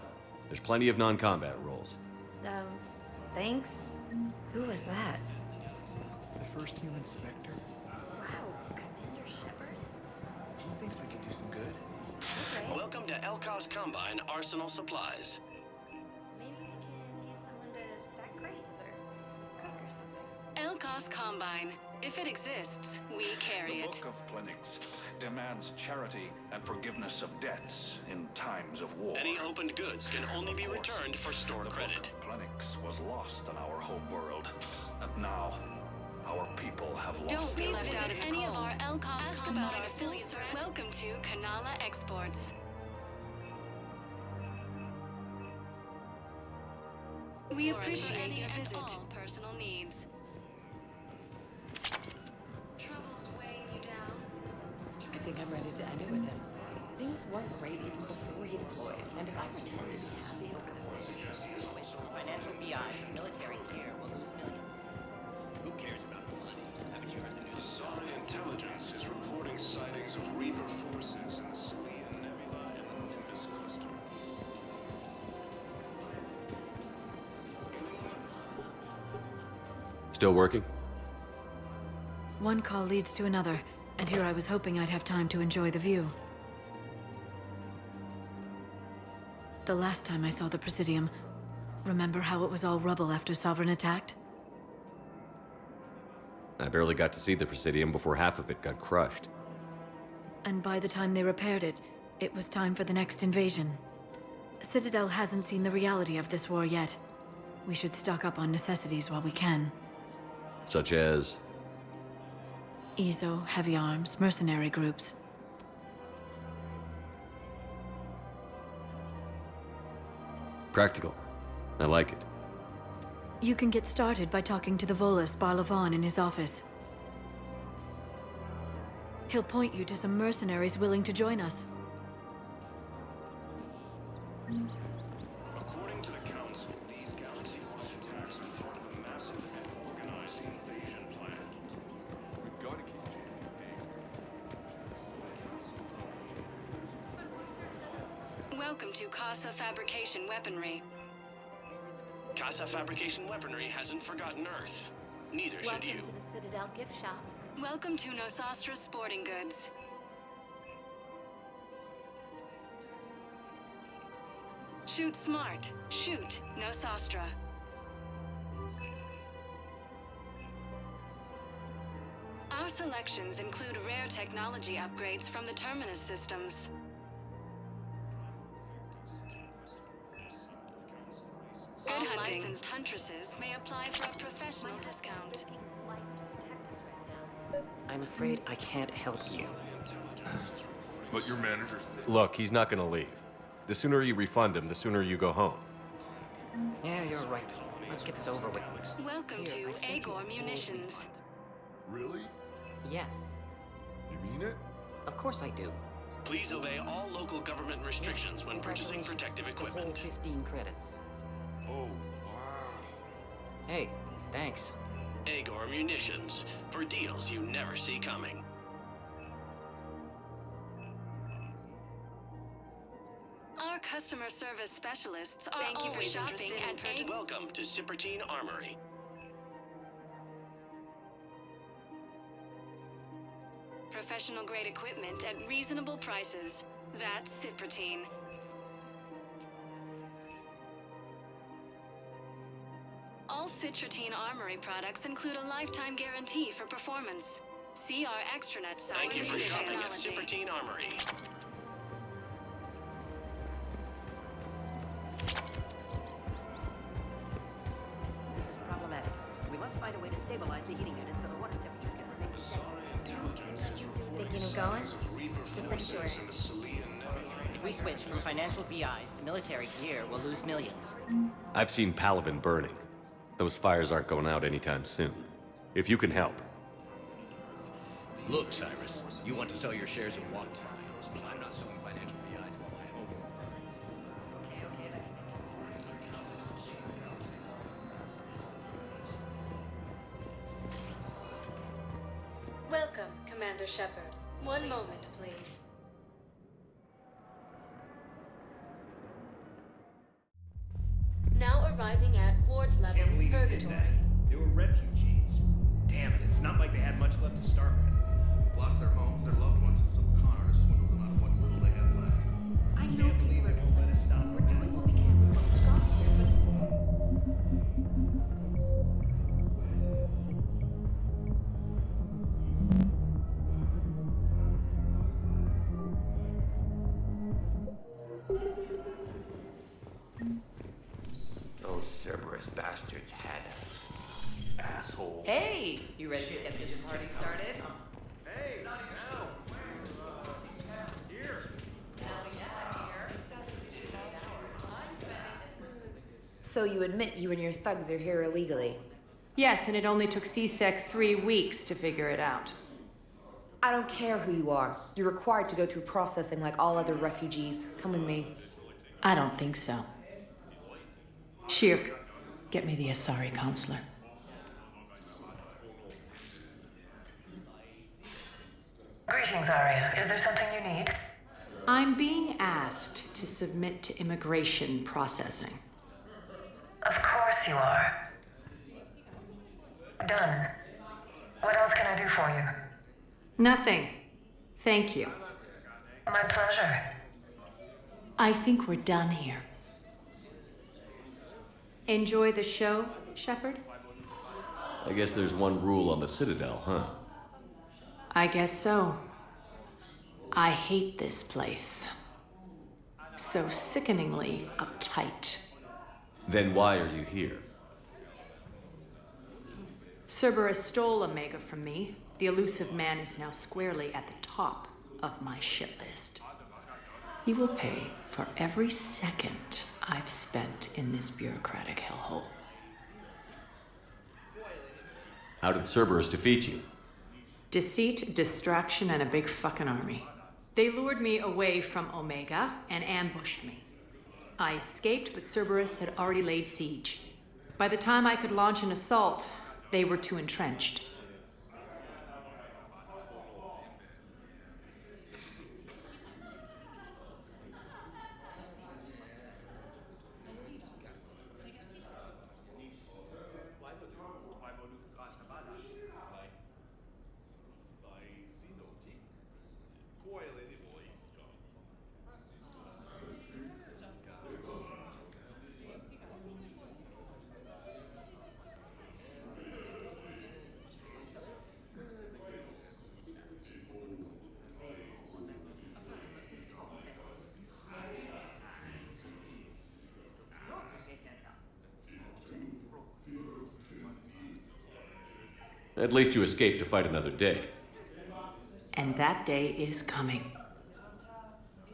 There's plenty of non-combat roles. Thanks? Who was that? The first human Spectre. Wow, Commander Shepard? He thinks we can do some good. Welcome to Elkos Combine Arsenal Supplies. Plenix Combine. If it exists, we carry it. The Book of Plenix demands charity and forgiveness of debts in times of war. Any opened goods can only be returned for store credit. Plenix was lost in our home world, and now our people have lost. Don't be left out of any of our LCOS Ask about our affiliate threat. Welcome to Kanala Exports. We appreciate your visit. All personal needs. Troubles weighing you down? I think I'm ready to end it with him. Things weren't great even before he deployed, and if I pretend to be happy over the things, financial BI, military gear will lose millions. Who cares about the money? Haven't you heard the news? Sorry Intelligence is reporting sightings of Reaper forces in the Salian Nebula and the Nimbus cluster. Still working? One call leads to another, and here I was hoping I'd have time to enjoy the view. The last time I saw the Presidium, remember how it was all rubble after Sovereign attacked? I barely got to see the Presidium before half of it got crushed. And by the time they repaired it, it was time for the next invasion. Citadel hasn't seen the reality of this war yet. We should stock up on necessities while we can. Such as? EZO, heavy arms, mercenary groups. Practical. I like it. You can get started by talking to the Volus Barlavan in his office. He'll point you to some mercenaries willing to join us. According to the Council, these galaxy-wide attacks are part of a massive and organized invasion plan. We've got to keep Welcome to Casa Fabrication Weaponry. Casa Fabrication Weaponry hasn't forgotten Earth. Neither should you. Welcome to the Citadel gift shop. Welcome to Nosastra Sporting Goods. Shoot smart. Shoot Nosastra. Our selections include rare technology upgrades from the Terminus systems. Good hunting. Licensed huntresses may apply for a professional discount. I'm afraid I can't help you. But your manager's... Look, he's not gonna leave. The sooner you refund him, the sooner you go home. Yeah, you're right. Let's get this over with. Welcome to Agor Munitions. Really? Yes. You mean it? Of course I do. Please obey all local government restrictions when purchasing protective equipment. 15 credits. Oh, wow. Hey, thanks. Agor Munitions, for deals you never see coming. Our customer service specialists are always shopping at Agor. Welcome to Cipertine Armory. Professional grade equipment at reasonable prices. That's Cipertine. All Cipertine Armory products include a lifetime guarantee for performance. See our extranet site. Thank you for shopping at technology. Cipertine Armory. This is problematic. We must find a way to stabilize the heating unit so the water temperature can remain steady. Thinking of going? Just like sure. If we switch from financial VIs to military gear, we'll lose millions. I've seen Palaven burning. Those fires aren't going out anytime soon. If you can help. Look, Cyrus, you want to sell your shares in one time. I'm not selling financial VIs while I'm over. Welcome, Commander Shepard. One moment, please. Now arriving at ward level Purgatory. They were refugees. Damn it, it's not like they had much left to start with. Lost their homes, their loved ones, and some con artists swindled them out of what little they had left. I can't believe they won't let us stop. We're doing what we can with what we got here, but... traitorous bastards had us. Asshole. Hey, you ready to get this party started? Hey, now. Here. So you admit you and your thugs are here illegally? Yes, and it only took CSEC 3 weeks to figure it out. I don't care who you are. You're required to go through processing like all other refugees. Come with me. I don't think so. Shirk, get me the Asari counselor. Greetings, Arya. Is there something you need? I'm being asked to submit to immigration processing. Of course you are. Done. What else can I do for you? Nothing. Thank you. My pleasure. I think we're done here. Enjoy the show, Shepard? I guess there's one rule on the Citadel, huh? I guess so. I hate this place. So sickeningly uptight. Then why are you here? Cerberus stole Omega from me. The elusive man is now squarely at the top of my shit list. He will pay for every second I've spent in this bureaucratic hellhole. How did Cerberus defeat you? Deceit, distraction, and a big fucking army. They lured me away from Omega and ambushed me. I escaped, but Cerberus had already laid siege. By the time I could launch an assault, they were too entrenched. At least you escaped to fight another day. And that day is coming.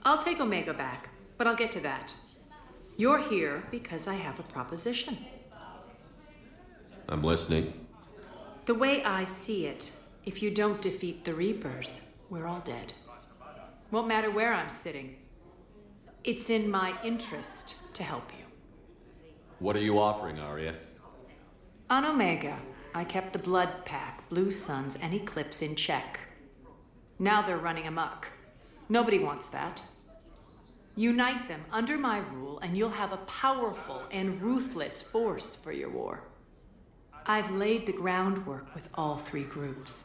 I'll take Omega back, but I'll get to that. You're here because I have a proposition. I'm listening. The way I see it, if you don't defeat the Reapers, we're all dead. Won't matter where I'm sitting. It's in my interest to help you. What are you offering, Arya? On Omega, I kept the Blood Pack, Blue Suns, and Eclipse in check. Now they're running amok. Nobody wants that. Unite them under my rule, and you'll have a powerful and ruthless force for your war. I've laid the groundwork with all 3 groups.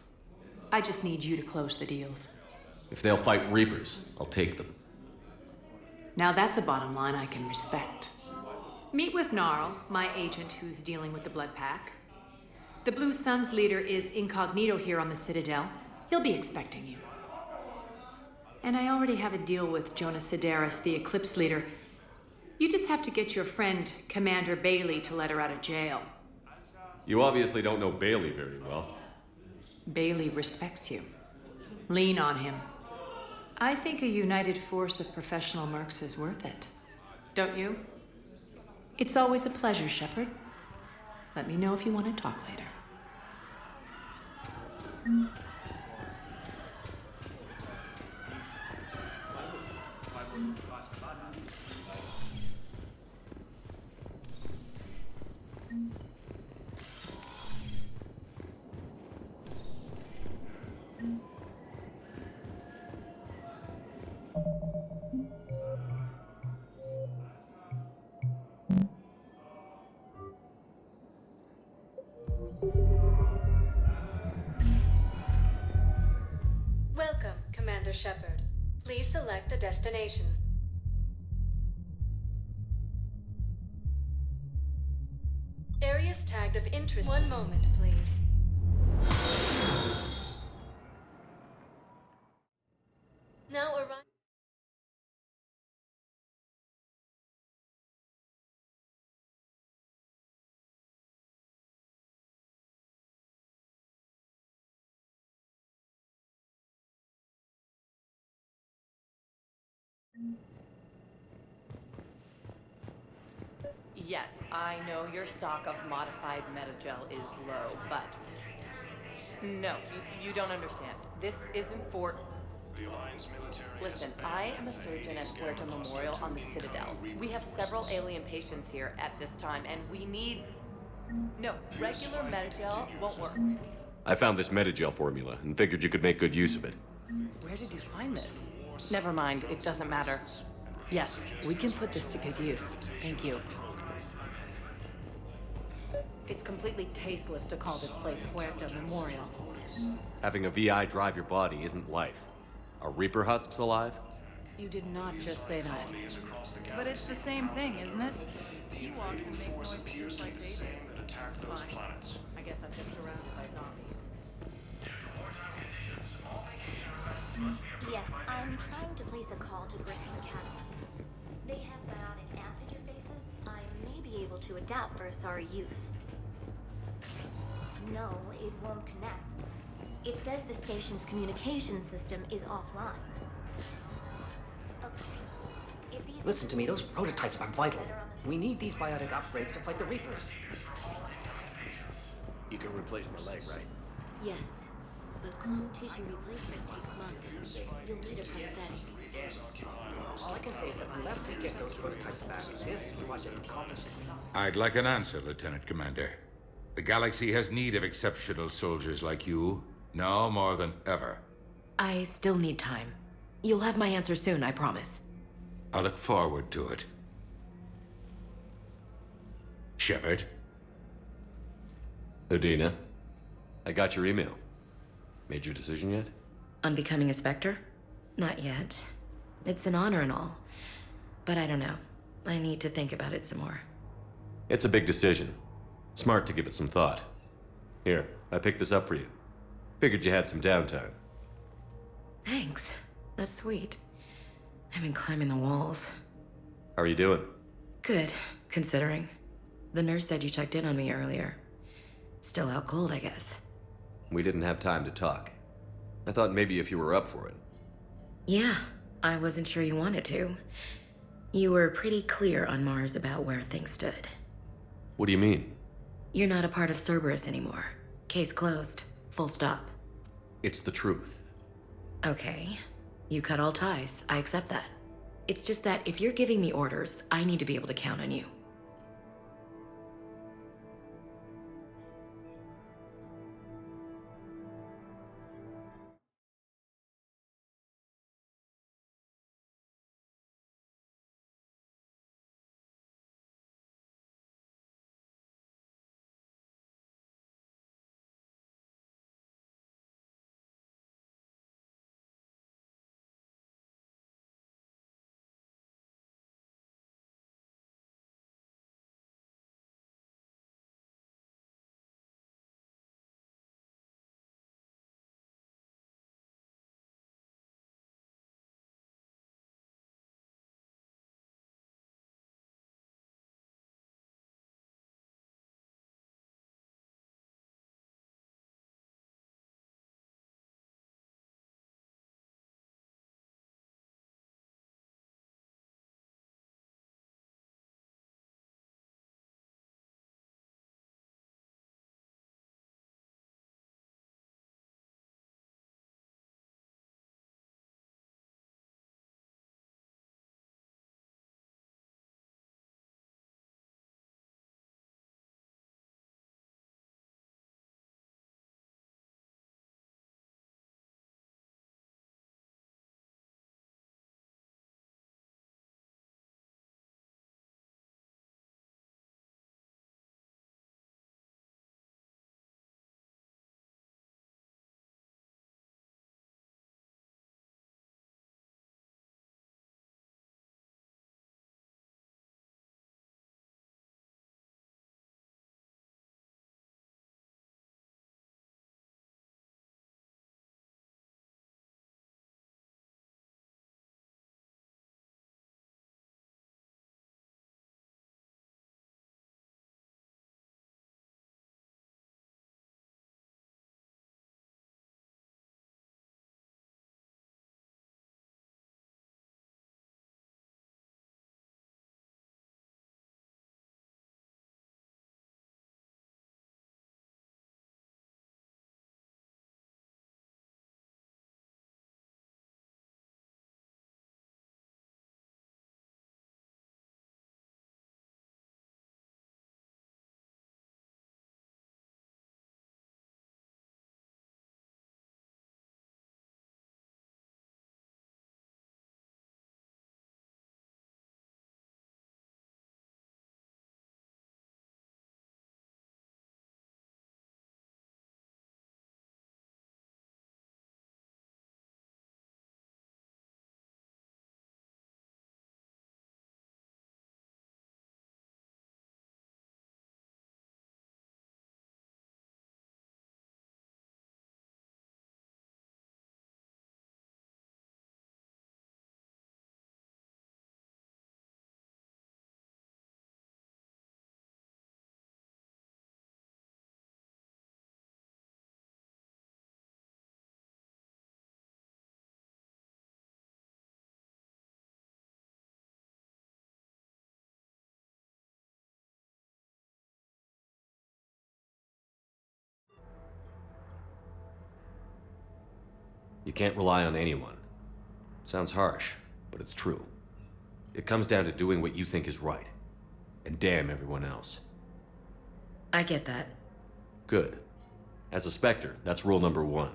I just need you to close the deals. If they'll fight Reapers, I'll take them. Now that's a bottom line I can respect. Meet with Gnarl, my agent who's dealing with the Blood Pack. The Blue Suns leader is incognito here on the Citadel. He'll be expecting you. And I already have a deal with Jonas Sidaris, the Eclipse leader. You just have to get your friend, Commander Bailey, to let her out of jail. You obviously don't know Bailey very well. Bailey respects you. Lean on him. I think a united force of professional mercs is worth it. Don't you? It's always a pleasure, Shepard. Let me know if you want to talk later. Welcome, Commander Shepard. Please select a destination. Areas tagged of interest. One moment, please. Now arrive. Yes, I know your stock of modified metagel is low, but... No, you don't understand. This isn't for... The Alliance military... Listen, I am a surgeon at Puerto Memorial on the Citadel. We have several alien patients here at this time, and we need... No, regular metagel won't work. I found this metagel formula and figured you could make good use of it. Where did you find this? Never mind, it doesn't matter. Yes, we can put this to good use. Thank you. It's completely tasteless to call this place Puerto Memorial. Having a VI drive your body isn't life. Are Reaper husks alive? You did not just say that. But it's the same thing, isn't it? He walks and makes noises just like they do. that attacked those Fine. planets. I guess I'm just surrounded by zombies. Yes, I'm trying to place a call to Griffin Academy. They have biotic amp interfaces I may be able to adapt for Asari use. No, it won't connect. It says the station's communication system is offline. Okay. If these Listen to me, those prototypes are vital. We need these biotic upgrades to fight the Reapers. You can replace my leg, right? Yes, but clone tissue replacement takes months. You'll need a prosthetic. All I can say is that unless we get those prototypes back, this project accomplishes. I'd like an answer, Lieutenant Commander. The galaxy has need of exceptional soldiers like you, now more than ever. I still need time. You'll have my answer soon, I promise. I look forward to it. Shepard? Udina, I got your email. Made your decision yet? On becoming a Spectre? Not yet. It's an honor and all. But I don't know. I need to think about it some more. It's a big decision. Smart to give it some thought. Here, I picked this up for you. Figured you had some downtime. Thanks. That's sweet. I've been climbing the walls. How are you doing? Good, considering. The nurse said you checked in on me earlier. Still out cold, I guess. We didn't have time to talk. I thought maybe if you were up for it. Yeah, I wasn't sure you wanted to. You were pretty clear on Mars about where things stood. What do you mean? You're not a part of Cerberus anymore. Case closed. Full stop. It's the truth. Okay. You cut all ties. I accept that. It's just that if you're giving the orders, I need to be able to count on you. You can't rely on anyone. Sounds harsh, but it's true. It comes down to doing what you think is right. And damn everyone else. I get that. Good. As a Spectre, that's rule number 1.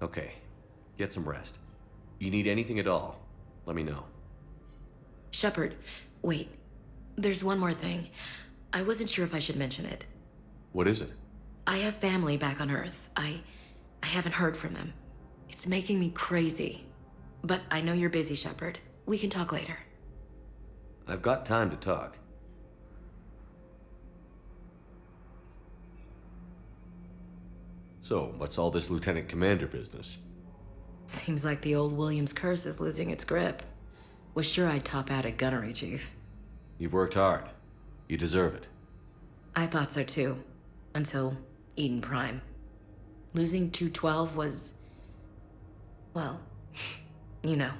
Okay. Get some rest. You need anything at all, let me know. Shepard, wait. There's one more thing. I wasn't sure if I should mention it. What is it? I have family back on Earth. I haven't heard from them. It's making me crazy. But I know you're busy, Shepard. We can talk later. I've got time to talk. So, what's all this Lieutenant Commander business? Seems like the old Williams curse is losing its grip. Was sure I'd top out at gunnery, Chief. You've worked hard. You deserve it. I thought so too. Until Eden Prime. Losing 212 was... well, you know.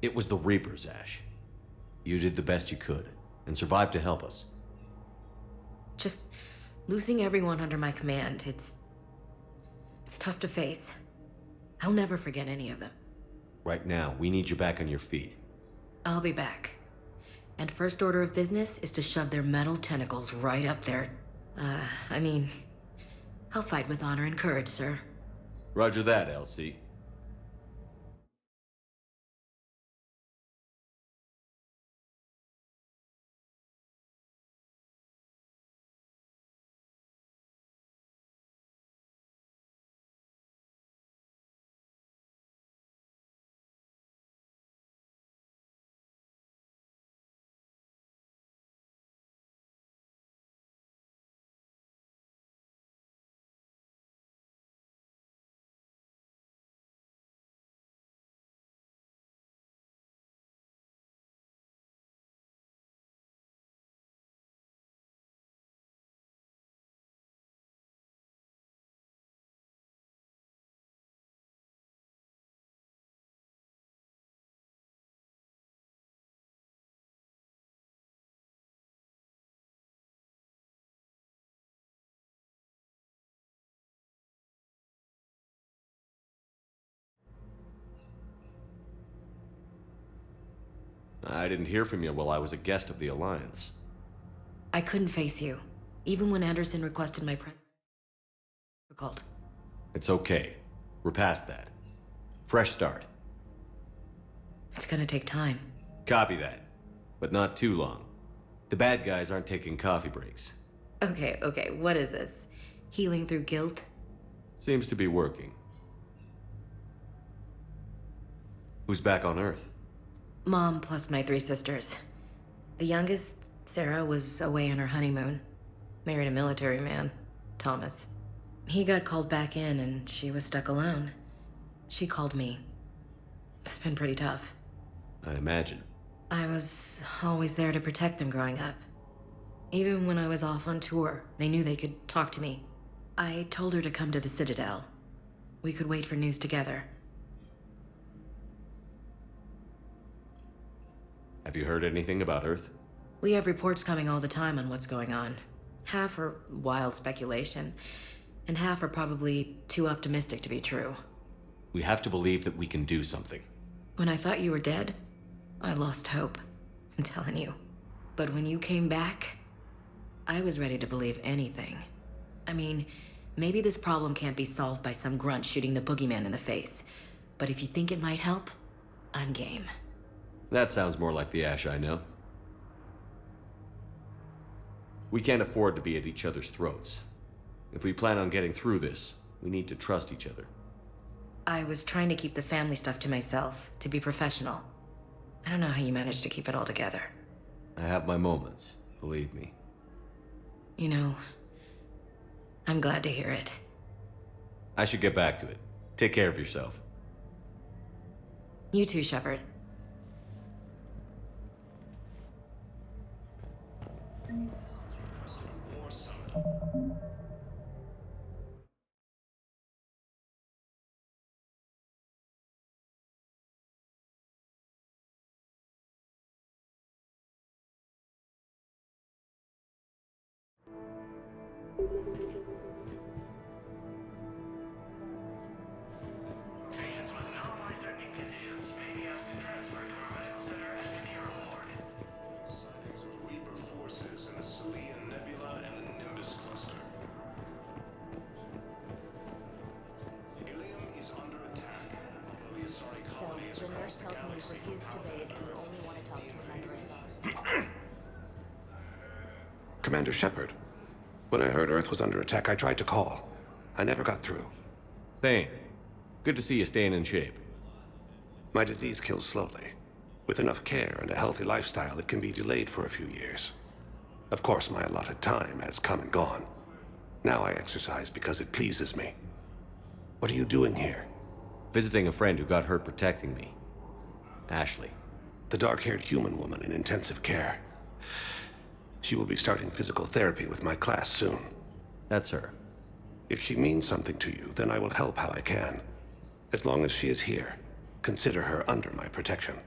It was the Reapers, Ash. You did the best you could, and survived to help us. Just losing everyone under my command, it's tough to face. I'll never forget any of them. Right now, we need you back on your feet. I'll be back. And first order of business is to shove their metal tentacles right up there. I mean, I'll fight with honor and courage, sir. Roger that, Elsie. I didn't hear from you while I was a guest of the Alliance. I couldn't face you, even when Anderson requested my difficult. It's okay. We're past that. Fresh start. It's gonna take time. Copy that. But not too long. The bad guys aren't taking coffee breaks. Okay, what is this? Healing through guilt? Seems to be working. Who's back on Earth? Mom plus my 3 sisters. The youngest, Sarah, was away on her honeymoon. Married a military man, Thomas. He got called back in and she was stuck alone. She called me. It's been pretty tough. I imagine. I was always there to protect them growing up. Even when I was off on tour, they knew they could talk to me. I told her to come to the Citadel. We could wait for news together. Have you heard anything about Earth? We have reports coming all the time on what's going on. Half are wild speculation, and half are probably too optimistic to be true. We have to believe that we can do something. When I thought you were dead, I lost hope. I'm telling you. But when you came back, I was ready to believe anything. I mean, maybe this problem can't be solved by some grunt shooting the boogeyman in the face. But if you think it might help, I'm game. That sounds more like the Ash I know. We can't afford to be at each other's throats. If we plan on getting through this, We need to trust each other. I was trying to keep the family stuff to myself, to be professional. I don't know how you managed to keep it all together. I have my moments, believe me. You know, I'm glad to hear it. I should get back to it. Take care of yourself. You too, Shepard. So, the nurse tells me you've refused to bathe and you only want to talk to Commander Assad. Commander Shepard. When I heard Earth was under attack, I tried to call. I never got through. Thane, good to see you staying in shape. My disease kills slowly. With enough care and a healthy lifestyle, it can be delayed for a few years. Of course, my allotted time has come and gone. Now I exercise because it pleases me. What are you doing here? Visiting a friend who got hurt protecting me. Ashley. The dark-haired human woman in intensive care. She will be starting physical therapy with my class soon. That's her. If she means something to you, then I will help how I can. As long as she is here, consider her under my protection.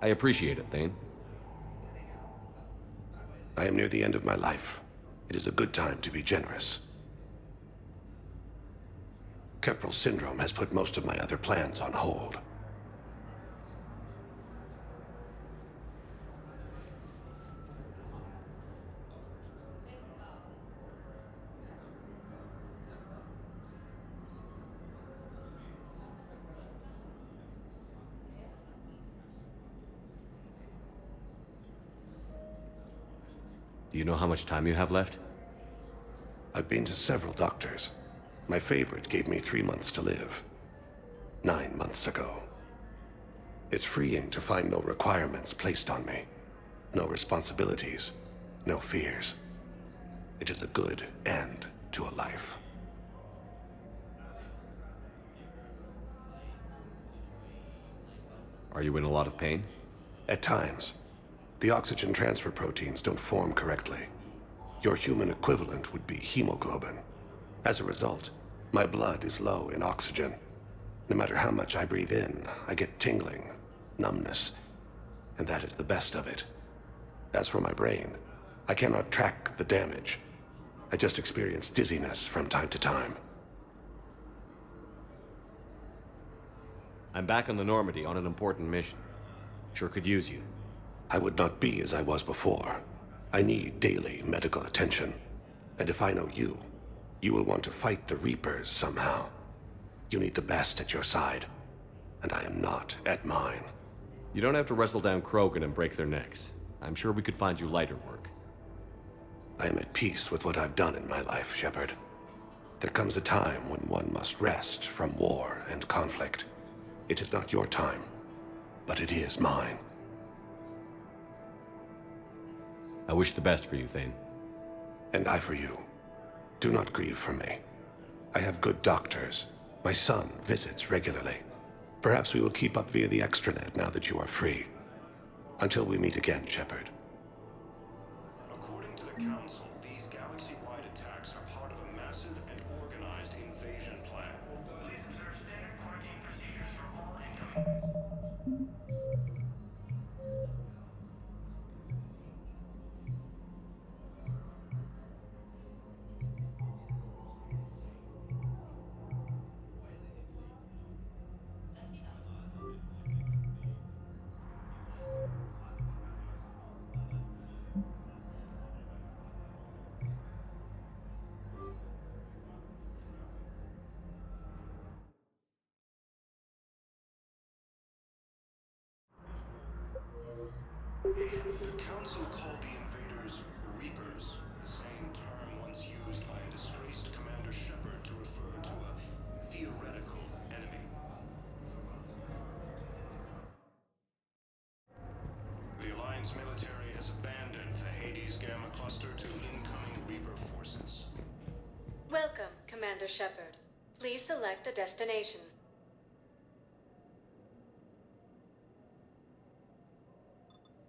I appreciate it, Thane. I am near the end of my life. It is a good time to be generous. Keppel syndrome has put most of my other plans on hold. Do you know how much time you have left? I've been to several doctors. My favorite gave me 3 months to live. 9 months ago. It's freeing to find no requirements placed on me. No responsibilities. No fears. It is a good end to a life. Are you in a lot of pain? At times. The oxygen transfer proteins don't form correctly. Your human equivalent would be hemoglobin. As a result, my blood is low in oxygen. No matter how much I breathe in, I get tingling, numbness, and that is the best of it. As for my brain, I cannot track the damage. I just experience dizziness from time to time. I'm back on the Normandy on an important mission. Sure could use you. I would not be as I was before. I need daily medical attention. And if I know you, you will want to fight the Reapers somehow. You need the best at your side, and I am not at mine. You don't have to wrestle down Krogan and break their necks. I'm sure we could find you lighter work. I am at peace with what I've done in my life, Shepard. There comes a time when one must rest from war and conflict. It is not your time, but it is mine. I wish the best for you, Thane. And I for you. Do not grieve for me. I have good doctors. My son visits regularly. Perhaps we will keep up via the extranet now that you are free. Until we meet again, Shepard. According to the Council, these galaxy-wide attacks are part of a massive and organized invasion plan. Please observe standard quarantine procedures for all incoming. The Council called the invaders Reapers, the same term once used by a disgraced Commander Welcome, Commander Shepard. Please select a destination.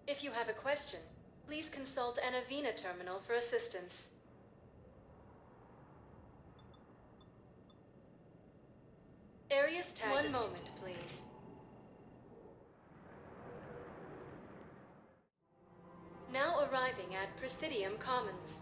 If you have a question, please consult an Avena terminal for assistance. Areas tagged. One moment, please. Now arriving at Presidium Commons.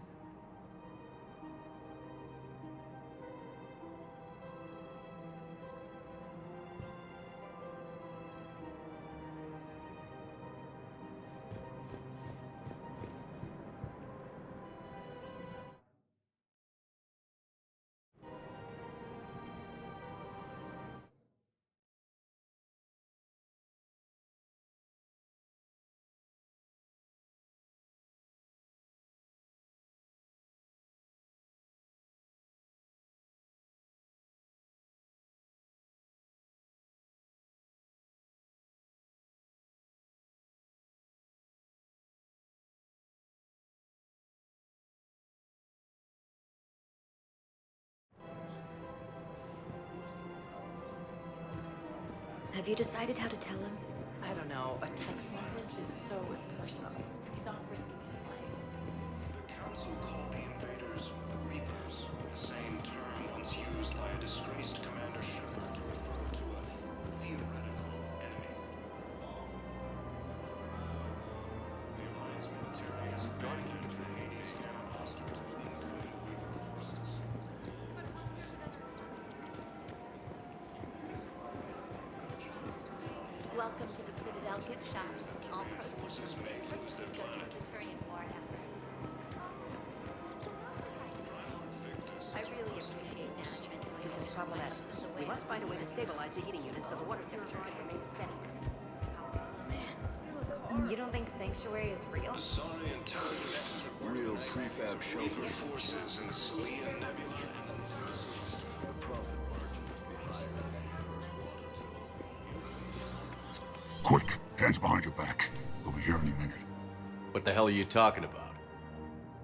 Have you decided how to tell him? I don't know. A text message is so impersonal. He's off risking his life. The Council called the invaders Reapers, the same term once used by a disgraced Commander Shepard to refer to a theoretical enemy. The Alliance military has abandoned Hades' imposters, including Reaper forces. Welcome to the Citadel gift shop. All proceeds from this purchase go to humanitarian war effort. I really appreciate management. This is problematic. We must find a way to stabilize the heating unit so the water temperature can remain steady. You don't think Sanctuary is real? Asari intelligence is real prefab shelter forces in the Selenium Nebula and the profit margin is the higher than Quick, hands behind your back. We'll be here any minute. What the hell are you talking about?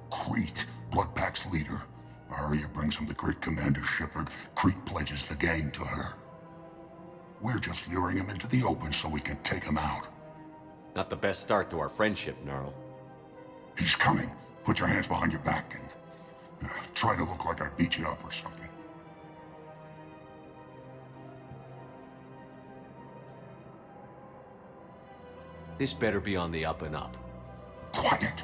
Crete, Bloodpack's leader. Arya brings him the great Commander Shepard. Crete pledges the gang to her. We're just luring him into the open so we can take him out. Not the best start to our friendship, Gnarl. He's coming. Put your hands behind your back and try to look like I beat you up or something. This better be on the up and up. Quiet!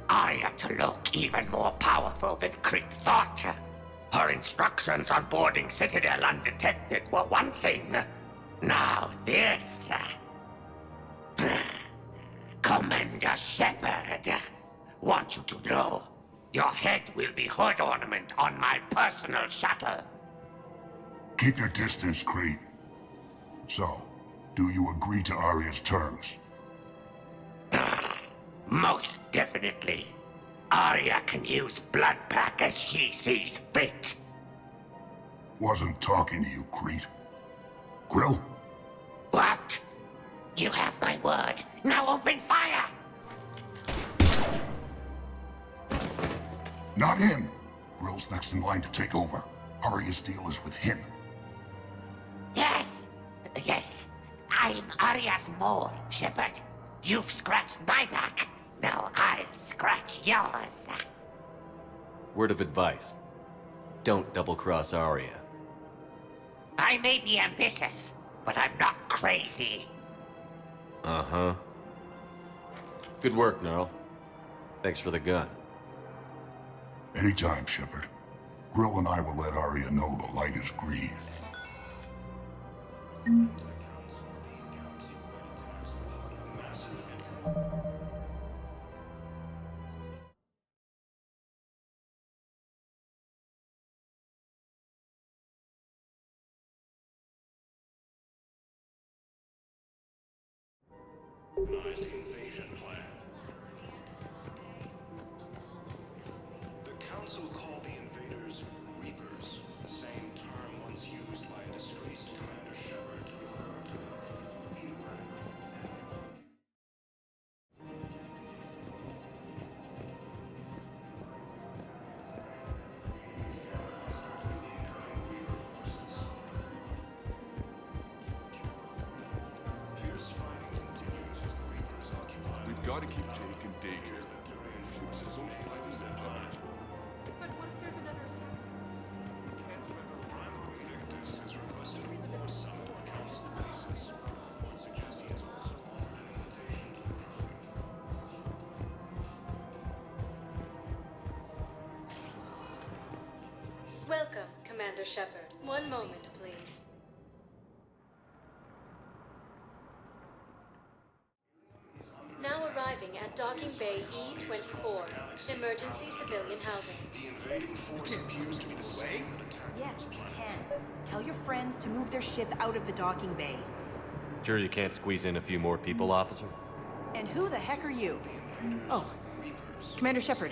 Arya to look even more powerful than Crete thought. Her instructions on boarding Citadel undetected were one thing. Now this. Commander Shepard, want you to know, your head will be hood ornament on my personal shuttle. Keep your distance, Crete. So, do you agree to Arya's terms? Most definitely. Arya can use Bloodpack as she sees fit. Wasn't talking to you, Crete. Grill? What? You have my word. Now open fire! Not him. Grill's next in line to take over. Arya's deal is with him. Yes. I'm Arya's mole, Shepard. You've scratched my back. Now I'll scratch yours. Word of advice. Don't double-cross Arya. I may be ambitious, but I'm not crazy. Uh-huh. Good work, Gnarl. Thanks for the gun. Anytime, Shepard. Grill and I will let Arya know the light is green. Organized invasion plan. The Council called the invaders Reapers, the same term once used by a disgraced Commander Shepard to refer to the theoretical enemy. gotta keep Jake in daycare. Should be socializing with others. But what if there's another attack? Victus has requested more sample council bases. One suggests he has also offered an invitation. Welcome, Commander Shepard. One moment, please. Now arriving at Docking Bay E-24, emergency civilian housing. The invading force appears to be the same that attacked Yes, those we planets. can. Tell your friends to move their ship out of the docking bay. Sure you can't squeeze in a few more people, officer? And who the heck are you? Oh, Commander Shepard.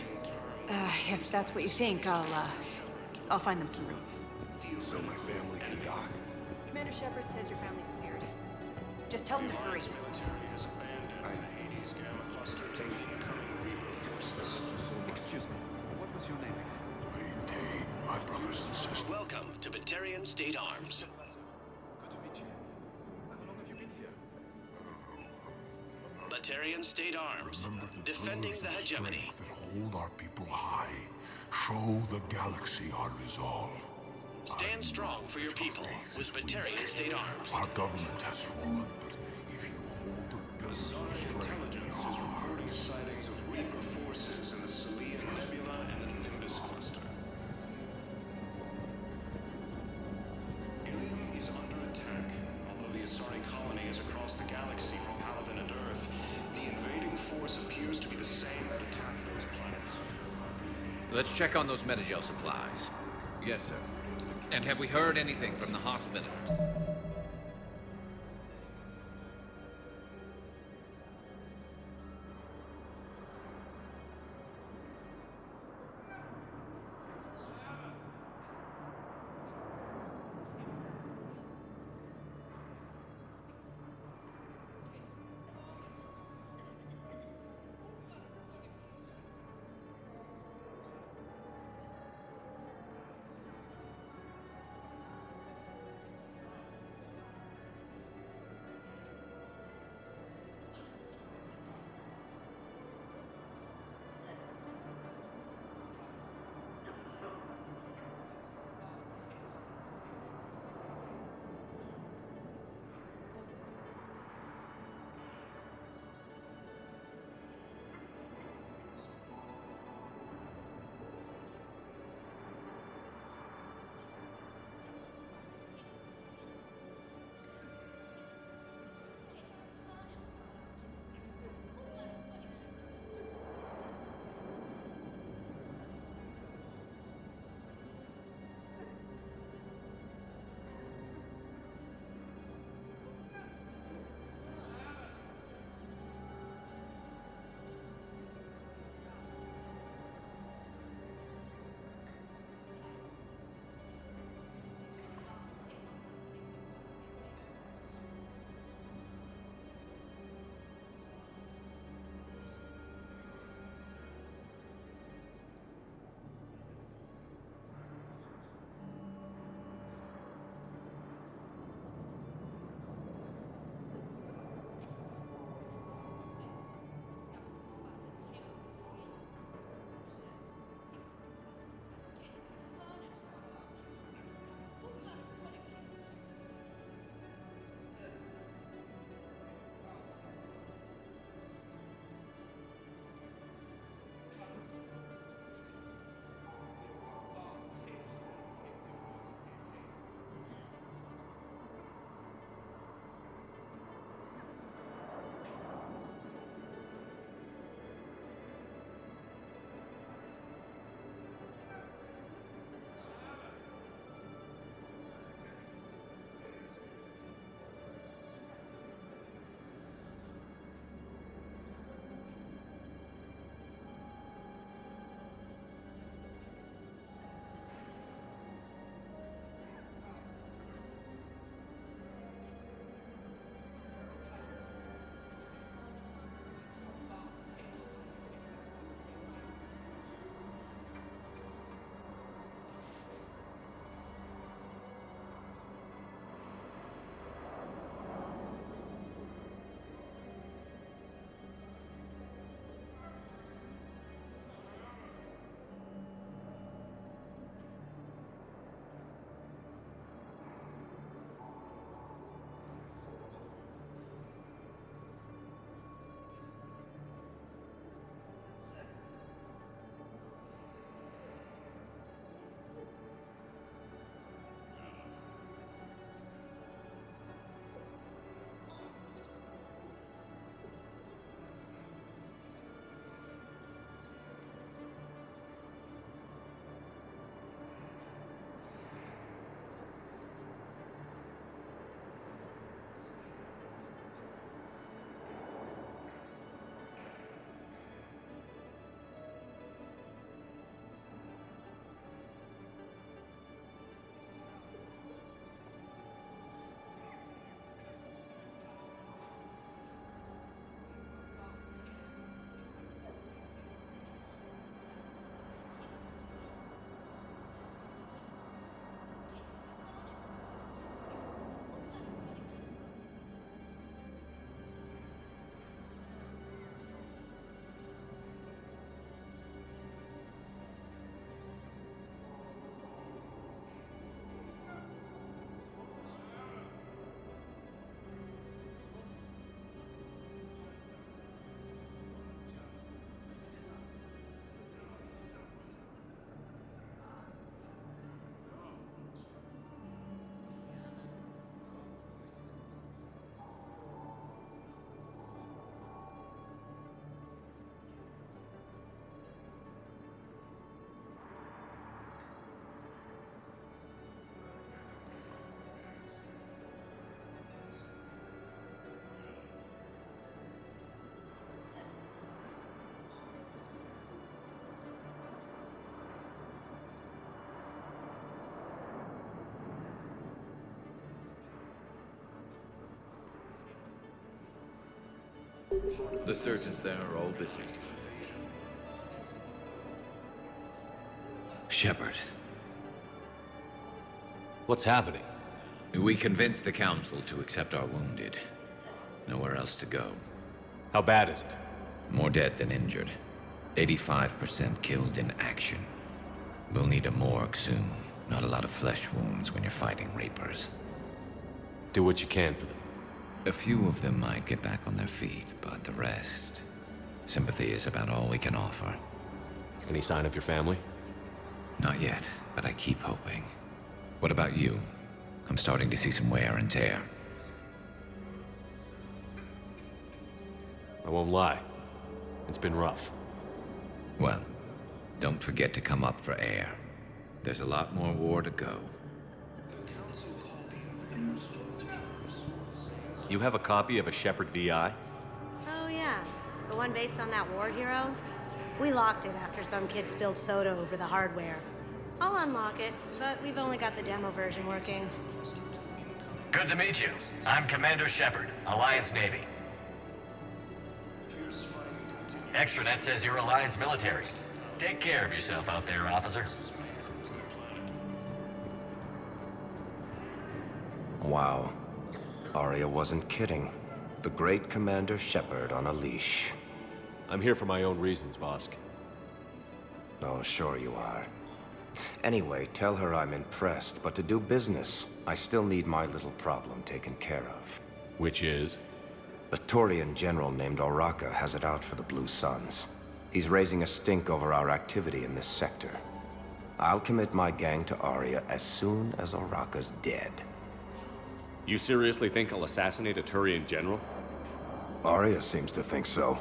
If that's what you think, I'll find them some room. So my family can dock. Commander Shepard says your family's cleared. Just tell them to hurry. Military has abandoned the Hades Gamma cluster to the incoming Reaper forces. Excuse me, what was your name again? Maintain, my brothers and sisters. Welcome to Batarian State Arms. Good to meet you. How long have you been here? Batarian State Arms. Defending the hegemony. That hold our people high. Show the galaxy our resolve. Stand strong for your people with Batarian State Arms. Our government has fallen, but if you hold the pillars of strength, Intelligence is reporting sightings of Reaper forces in the Selene Nebula and the Nimbus cluster. Ilium is under attack. Although the Asari colony is across the galaxy from Paladin and Earth, the invading force appears to be the same that attacked those planets. Let's check on those Metagel supplies. Yes, sir. And have we heard anything from the hospital? The surgeons there are all busy. Shepard. What's happening? We convinced the Council to accept our wounded. Nowhere else to go. How bad is it? More dead than injured. 85% killed in action. We'll need a morgue soon. Not a lot of flesh wounds when you're fighting Reapers. Do what you can for them. A few of them might get back on their feet, but the rest... Sympathy is about all we can offer. Any sign of your family? Not yet, but I keep hoping. What about you? I'm starting to see some wear and tear. I won't lie. It's been rough. Well, don't forget to come up for air. There's a lot more war to go. You have a copy of a Shepard VI? Oh yeah, the one based on that war hero? We locked it after some kid spilled soda over the hardware. I'll unlock it, but we've only got the demo version working. Good to meet you. I'm Commander Shepard, Alliance Navy. Extranet says you're Alliance military. Take care of yourself out there, officer. Wow. Arya wasn't kidding. The great Commander Shepard on a leash. I'm here for my own reasons, Vosk. Oh, sure you are. Anyway, tell her I'm impressed, but to do business, I still need my little problem taken care of. Which is? A Turian general named Oraka has it out for the Blue Suns. He's raising a stink over our activity in this sector. I'll commit my gang to Arya as soon as Oraka's dead. You seriously think I'll assassinate a Turian general? Arya seems to think so.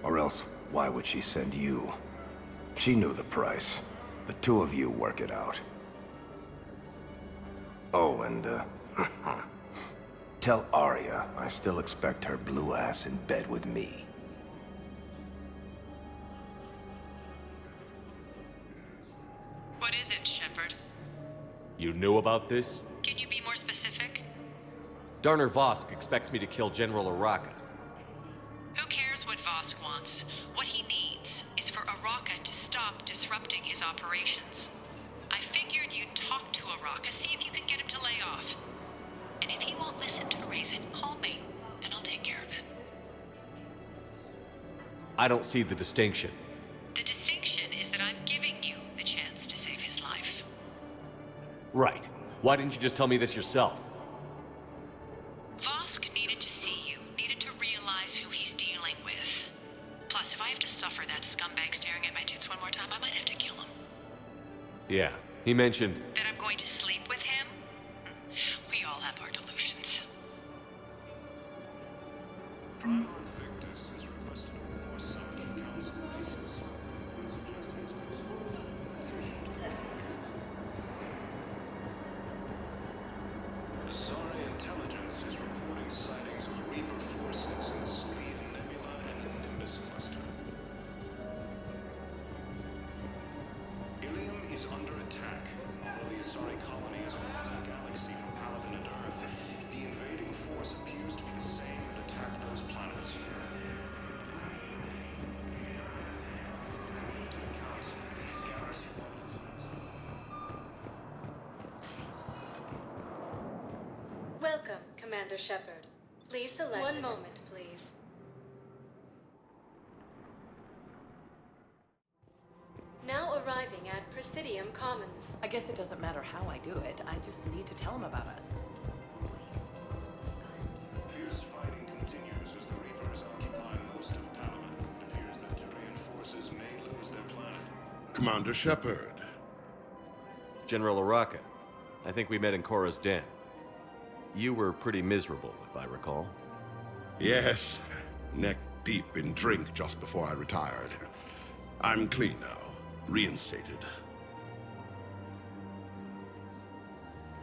Or else, why would she send you? She knew the price. The two of you work it out. Oh, and, tell Arya I still expect her blue ass in bed with me. What is it, Shepard? You knew about this? Can you be more specific? Darner Vosk expects me to kill General Oraka. Who cares what Vosk wants? What he needs is for Oraka to stop disrupting his operations. I figured you'd talk to Oraka, see if you can get him to lay off. And if he won't listen to reason, call me, and I'll take care of it. I don't see the distinction. The distinction is that I'm giving you the chance to save his life. Right. Why didn't you just tell me this yourself? Vosk needed to see you, needed to realize who he's dealing with. Plus, if I have to suffer that scumbag staring at my tits one more time, I might have to kill him. Yeah, he mentioned... That I'm going to sleep with him? We all have our delusions. Prime Victus has requested a war summit of council bases. Asari intelligence is reporting sightings of Reaper forces in Sleeve Nebula and Nimbus Cluster. Ilium is under attack. Although the Asari colony is across the galaxy from Paladin and Earth, the invading force appears to be the same and attacked those planets here. According to the Council, these galaxy... Welcome, Commander Shepard. Please select... One moment, please. Now arriving at Presidium Commons. I guess it doesn't matter how I do it. I just need to tell him about us. Fierce fighting continues as the Reapers occupy most of Paladin. It appears that Turian forces may lose their planet. Commander Shepard. General Oraka. I think we met in Korra's den. You were pretty miserable, if I recall. Yes. Neck deep in drink just before I retired. I'm clean now. Reinstated.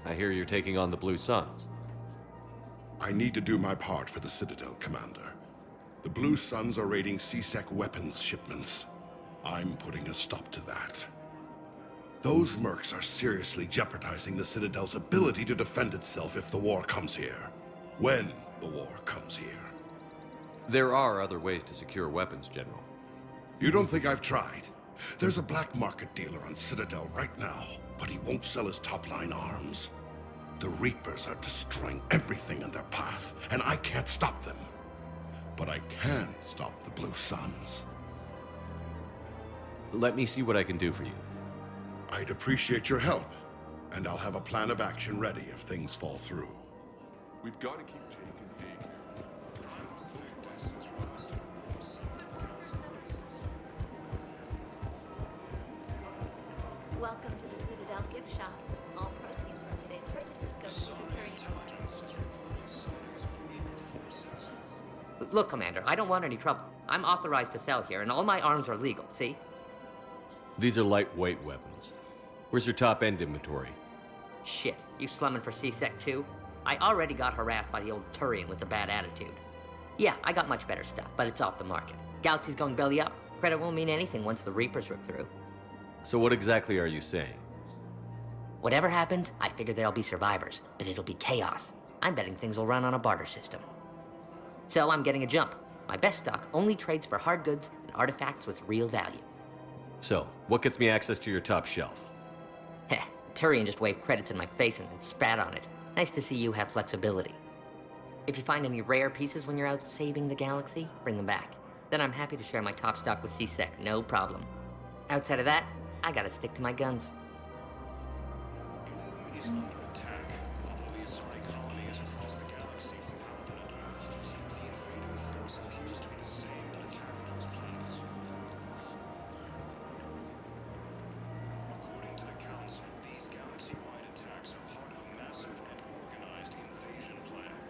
I hear you're taking on the Blue Suns. I need to do my part for the Citadel, Commander. The Blue Suns are raiding C-Sec weapons shipments. I'm putting a stop to that. Those mercs are seriously jeopardizing the Citadel's ability to defend itself if the war comes here. When the war comes here. There are other ways to secure weapons, General. You don't think I've tried? There's a black market dealer on Citadel right now, but he won't sell his top-line arms. The Reapers are destroying everything in their path, and I can't stop them. But I can stop the Blue Suns. Let me see what I can do for you. I'd appreciate your help, and I'll have a plan of action ready if things fall through. We've got to keep Jake and Dave. Welcome to the Citadel gift shop. All proceeds from today's purchases go to military. Look, Commander, I don't want any trouble. I'm authorized to sell here, and all my arms are legal, see? These are lightweight weapons. Where's your top-end inventory? Shit, you slumming for C-Sec too? I already got harassed by the old Turian with a bad attitude. Yeah, I got much better stuff, but it's off the market. Galaxy's going belly up. Credit won't mean anything once the Reapers rip through. So what exactly are you saying? Whatever happens, I figure there'll be survivors, but it'll be chaos. I'm betting things will run on a barter system. So I'm getting a jump. My best stock only trades for hard goods and artifacts with real value. So, what gets me access to your top shelf? Heh, Turian just waved credits in my face and then spat on it. Nice to see you have flexibility. If you find any rare pieces when you're out saving the galaxy, bring them back. Then I'm happy to share my top stock with C-Sec, no problem. Outside of that, I gotta stick to my guns. Is under attack. Although the Asari colony is across the galaxy from Alpha and Earth, the invading force appears to be the same that attacked those planets. According to the Council, these galaxy-wide attacks are part of a massive and organized invasion plan.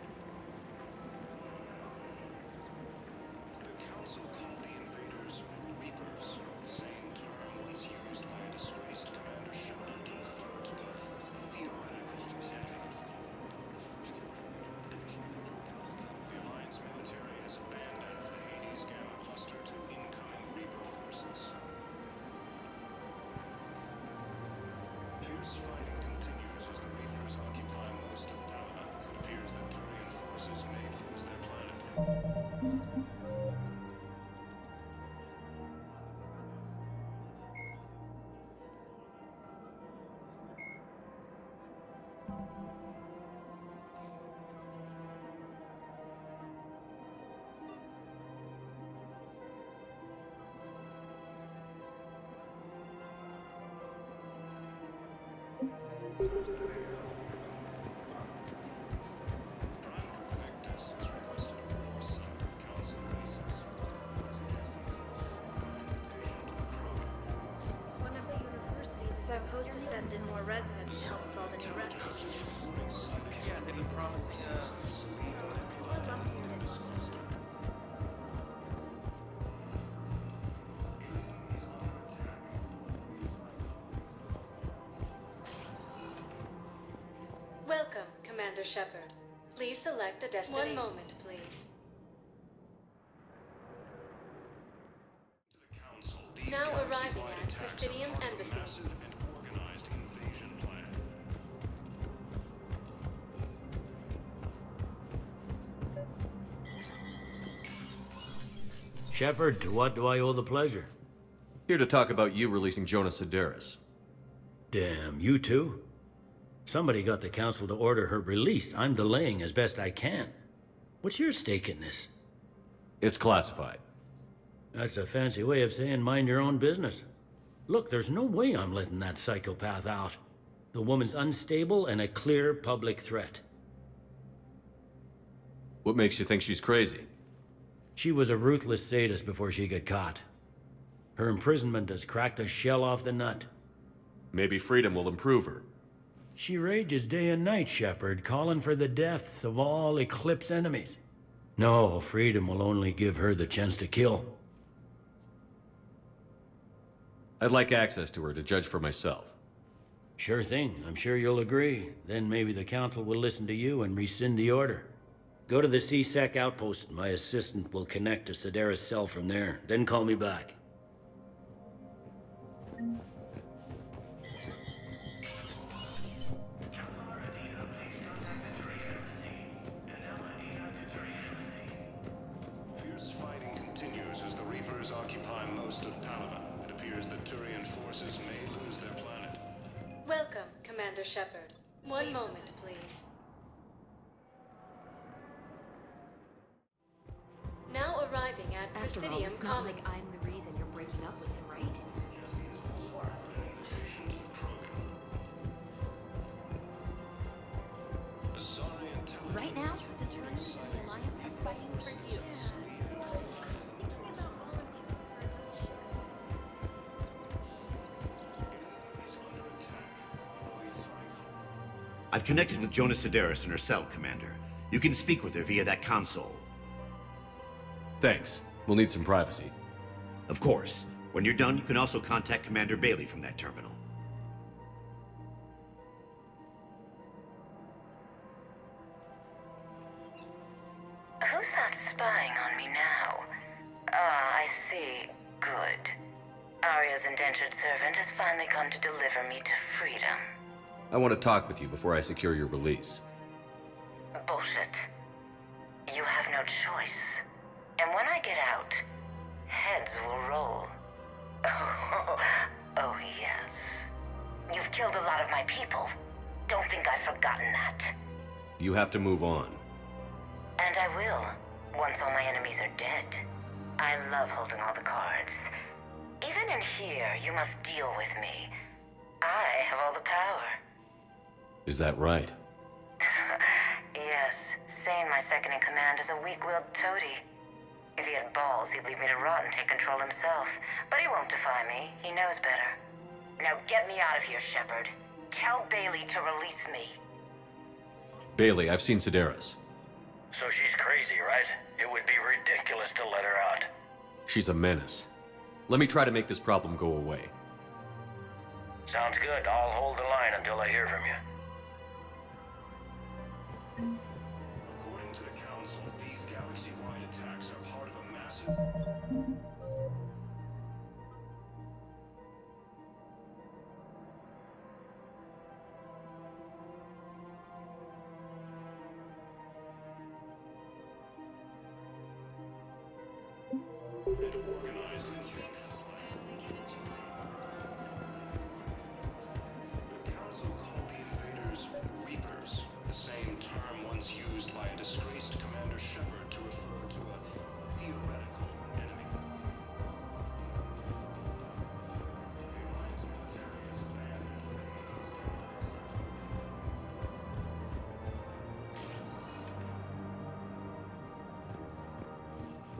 The Council called the invaders Reapers, the same term once used by a disgraced Commander Shepard to refer to the theoretical enemies. The Alliance military has abandoned the Hades Gamma cluster to incoming Reaper forces. Fierce fighting continues as the Reapers occupy most of Thalva. It appears that Turian forces may lose their planet. One of the universities is supposed to send in more residents to help with all the new refugees. Yeah, they've been promising, Welcome, Commander Shepard. Please select a destination. 1 moment, please. Now arriving at Presidium Embassy. Massive and organized invasion plan. Shepard, to what do I owe the pleasure? Here to talk about you releasing Jonas Sedaris. Damn, you too? Somebody got the Council to order her release. I'm delaying as best I can. What's your stake in this? It's classified. That's a fancy way of saying mind your own business. Look, there's no way I'm letting that psychopath out. The woman's unstable and a clear public threat. What makes you think she's crazy? She was a ruthless sadist before she got caught. Her imprisonment has cracked the shell off the nut. Maybe freedom will improve her. She rages day and night, Shepard, calling for the deaths of all Eclipse enemies. No, freedom will only give her the chance to kill. I'd like access to her to judge for myself. Sure thing. I'm sure you'll agree. Then maybe the Council will listen to you and rescind the order. Go to the C-Sec outpost. My assistant will connect to Sedaris' cell from there. Then call me back. Fierce Commander Shepard. One moment, please. Now arriving at After all, Presidium it's not Commons. like I'm the reason you're breaking up with him, right? Right now, the Terminus and the Alliance are fighting for you. I've connected with Jonah Sedaris in her cell, Commander. You can speak with her via that console. Thanks. We'll need some privacy. Of course. When you're done, you can also contact Commander Bailey from that terminal. Who's that spying on me now? Ah, I see. Good. Arya's indentured servant has finally come to deliver me to freedom. I want to talk with you before I secure your release. Bullshit. You have no choice. And when I get out, heads will roll. Oh, yes. You've killed a lot of my people. Don't think I've forgotten that. You have to move on. And I will, once all my enemies are dead. I love holding all the cards. Even in here, you must deal with me. I have all the power. Is that right? Yes, Sane, my second in command, is a weak-willed toady. If he had balls, he'd leave me to rot and take control himself. But he won't defy me. He knows better. Now get me out of here, Shepard. Tell Bailey to release me. Bailey, I've seen Sedaris. So she's crazy, right? It would be ridiculous to let her out. She's a menace. Let me try to make this problem go away. Sounds good. I'll hold the line until I hear from you. According to the Council, these galaxy-wide attacks are part of a massive... organized instructional plan. The Council called the invaders Reapers, the same term once used by a disgraced Commander Shepard to refer to a theoretical enemy.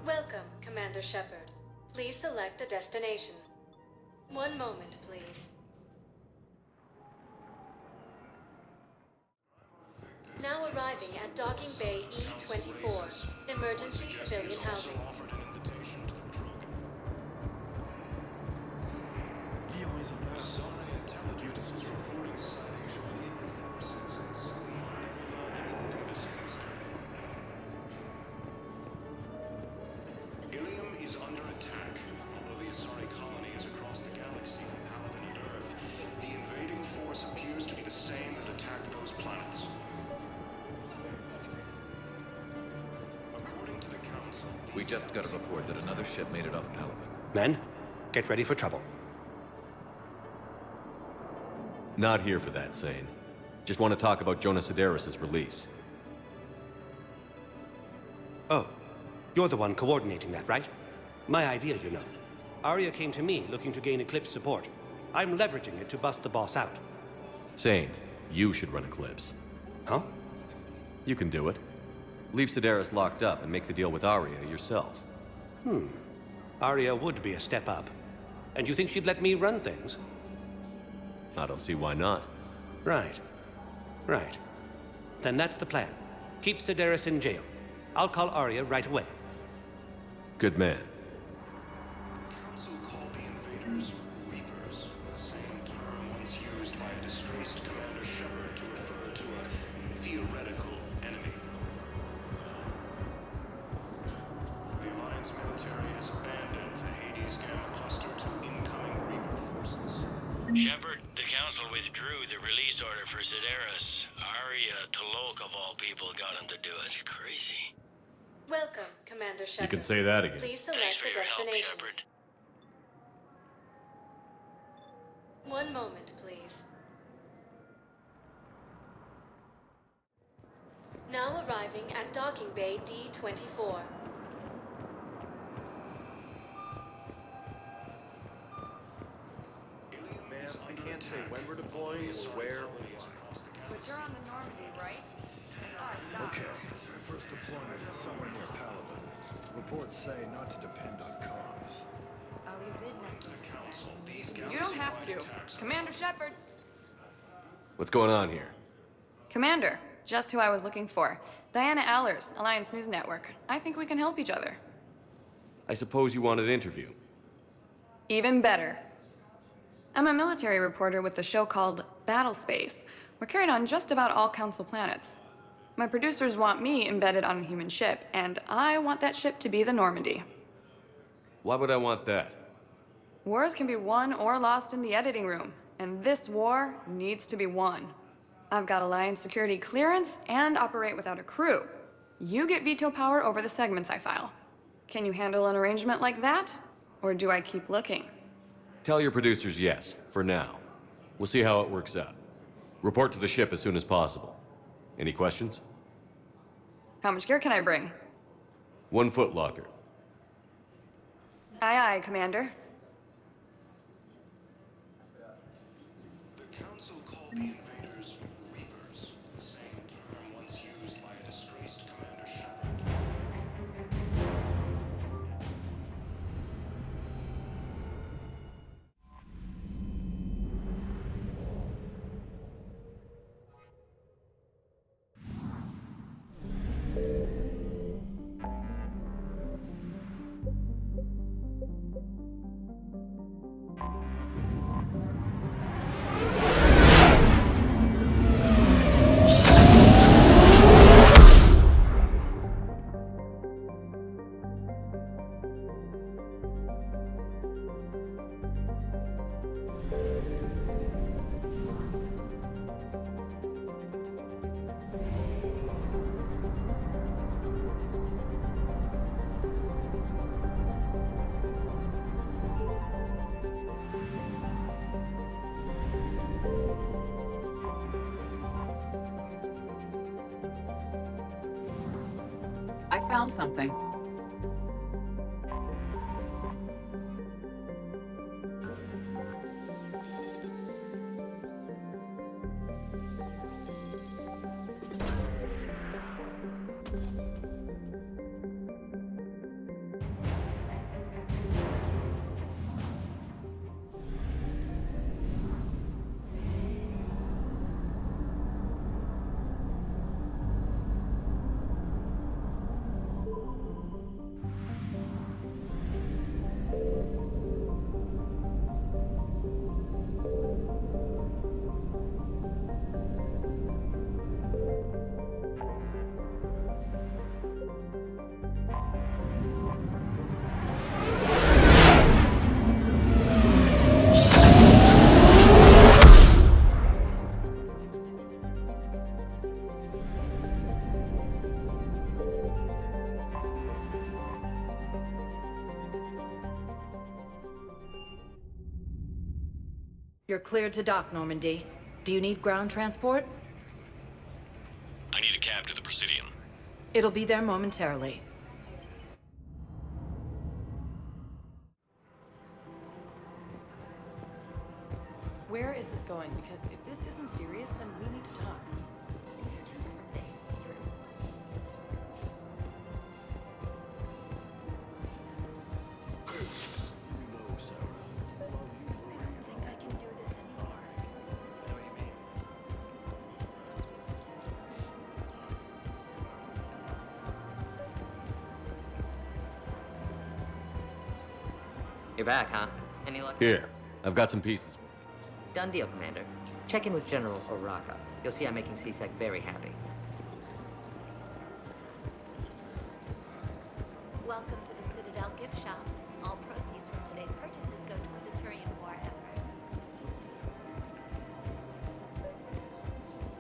Welcome, Commander Shepard. Please select a destination. One moment, please. Now arriving at Docking Bay E-24, emergency civilian housing. Ilium is under attack. Although the Asari colony is across the galaxy from Paladin and Earth, the invading force appears to be the same that attacked those planets. According to the Council... We just got a report that another ship made it off Paladin. Men, get ready for trouble. Not here for that, Sane. Just want to talk about Jonah Sedaris' release. Oh, you're the one coordinating that, right? My idea, you know. Arya came to me looking to gain Eclipse support. I'm leveraging it to bust the boss out. Sane, you should run Eclipse. Huh? You can do it. Leave Sedaris locked up and make the deal with Arya yourself. Arya would be a step up. And you think she'd let me run things? I don't see why not. Right. Then that's the plan. Keep Sedaris in jail. I'll call Arya right away. Good man. The Council called the invaders Reapers, the same term once used by a disgraced Commander Shepard to refer to a theoretical enemy. The Alliance military has abandoned the Hades Gamma cluster to incoming Reaper forces. Shepard, the Council withdrew the release order for Sedaris. Arya T'Loak, of all people, got him to do it. Crazy. Welcome, Commander Shepard. You can say that again. Please select Thanks for a your help, destination. Shepard. One moment, please. Now arriving at docking bay D-24. Ma'am, I can't say when we're deploying, where. But you're on the Normandy, right? Okay. Our first deployment is somewhere near Palaven. Reports say not to depend on comms. Oh, you've been there. You don't have to. Commander Shepard. What's going on here? Commander, just who I was looking for. Diana Allers, Alliance News Network. I think we can help each other. I suppose you want an interview. Even better. I'm a military reporter with the show called Battle Space. We're carried on just about all Council planets. My producers want me embedded on a human ship, and I want that ship to be the Normandy. Why would I want that? Wars can be won or lost in the editing room, and this war needs to be won. I've got Alliance security clearance and operate without a crew. You get veto power over the segments I file. Can you handle an arrangement like that? Or do I keep looking? Tell your producers yes, for now. We'll see how it works out. Report to the ship as soon as possible. Any questions? How much gear can I bring? 1 foot locker. Aye, aye, Commander. The Council called the invaders Reapers, the same term once used by a disgraced Commander Shepard. I found something. You're cleared to dock, Normandy. Do you need ground transport? I need a cab to the Presidium. It'll be there momentarily. Where is this going? Because if this isn't serious, then we need to talk. You're back, huh? Any luck? Here, I've got some pieces. Done deal, Commander. Check in with General Oraka. You'll see I'm making C-Sec very happy. Welcome to the Citadel gift shop. All proceeds from today's purchases go toward the Turian War effort.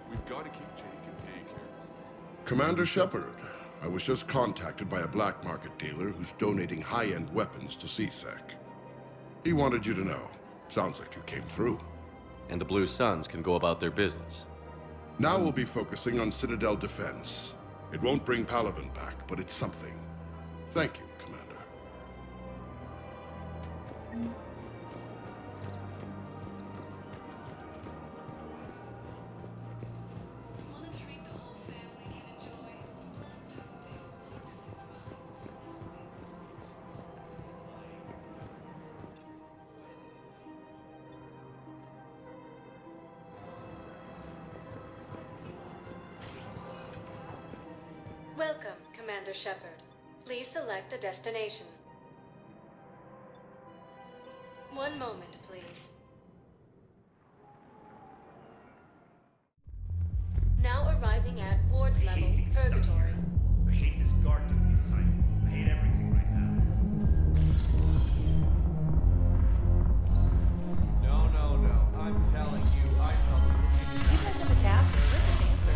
We've got to keep Jake in daycare. Commander Shepard, I was just contacted by a black market dealer who's donating high-end weapons to C-Sec. He wanted you to know. Sounds like you came through. And the Blue Suns can go about their business. Now we'll be focusing on Citadel defense. It won't bring Palaven back, but it's something. Thank you, Commander. Welcome, Commander Shepard. Please select a destination. One moment, please. Now arriving at ward level, Purgatory. I hate this guard duty assignment. I hate everything right now. No. I'm telling you, I know. Do you guys have a tap? We're the dancer.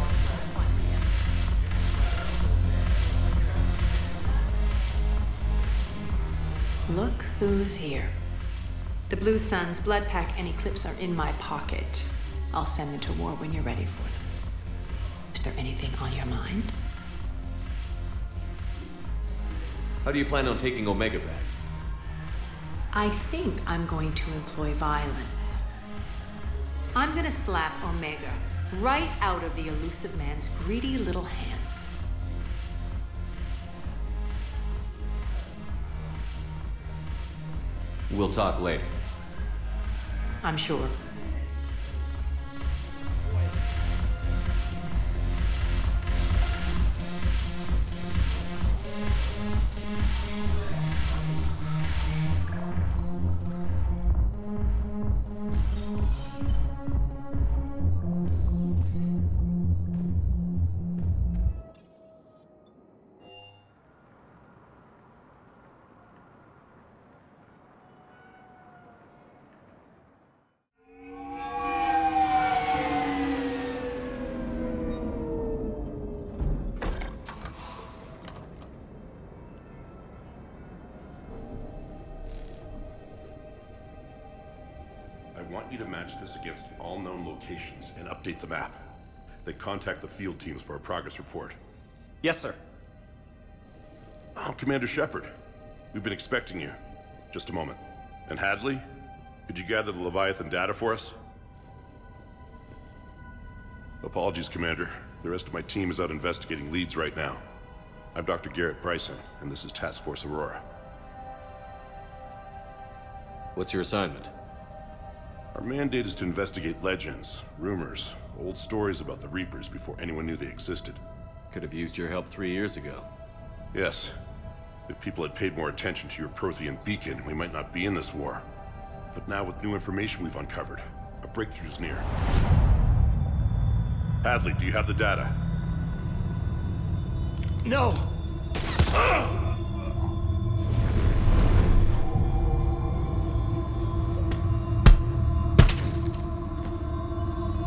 Look who's here. The Blue Suns, Blood Pack, and Eclipse are in my pocket. I'll send them to war when you're ready for them. Is there anything on your mind? How do you plan on taking Omega back? I think I'm going to employ violence. I'm gonna slap Omega right out of the elusive man's greedy little hands. We'll talk later. I'm sure. I want you to match this against all known locations and update the map. Then contact the field teams for a progress report. Yes, sir. Oh, Commander Shepard. We've been expecting you. Just a moment. And Hadley? Could you gather the Leviathan data for us? Apologies, Commander. The rest of my team is out investigating leads right now. I'm Dr. Garrett Bryson, and this is Task Force Aurora. What's your assignment? Our mandate is to investigate legends, rumors, old stories about the Reapers before anyone knew they existed. Could have used your help 3 years ago. Yes. If people had paid more attention to your Prothean beacon, we might not be in this war. But now with new information we've uncovered, a breakthrough's near. Hadley, do you have the data? No!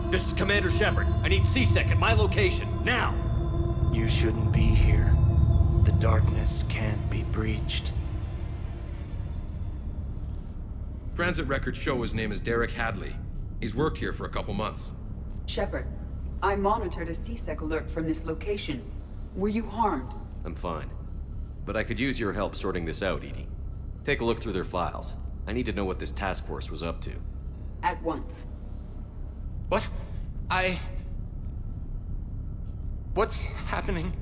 This is Commander Shepard. I need C-Sec at my location, now! You shouldn't be here. The darkness can't be breached. Transit records show his name is Derek Hadley. He's worked here for a couple months. Shepard, I monitored a C-Sec alert from this location. Were you harmed? I'm fine. But I could use your help sorting this out, Edie. Take a look through their files. I need to know what this task force was up to. At once. What? What's happening?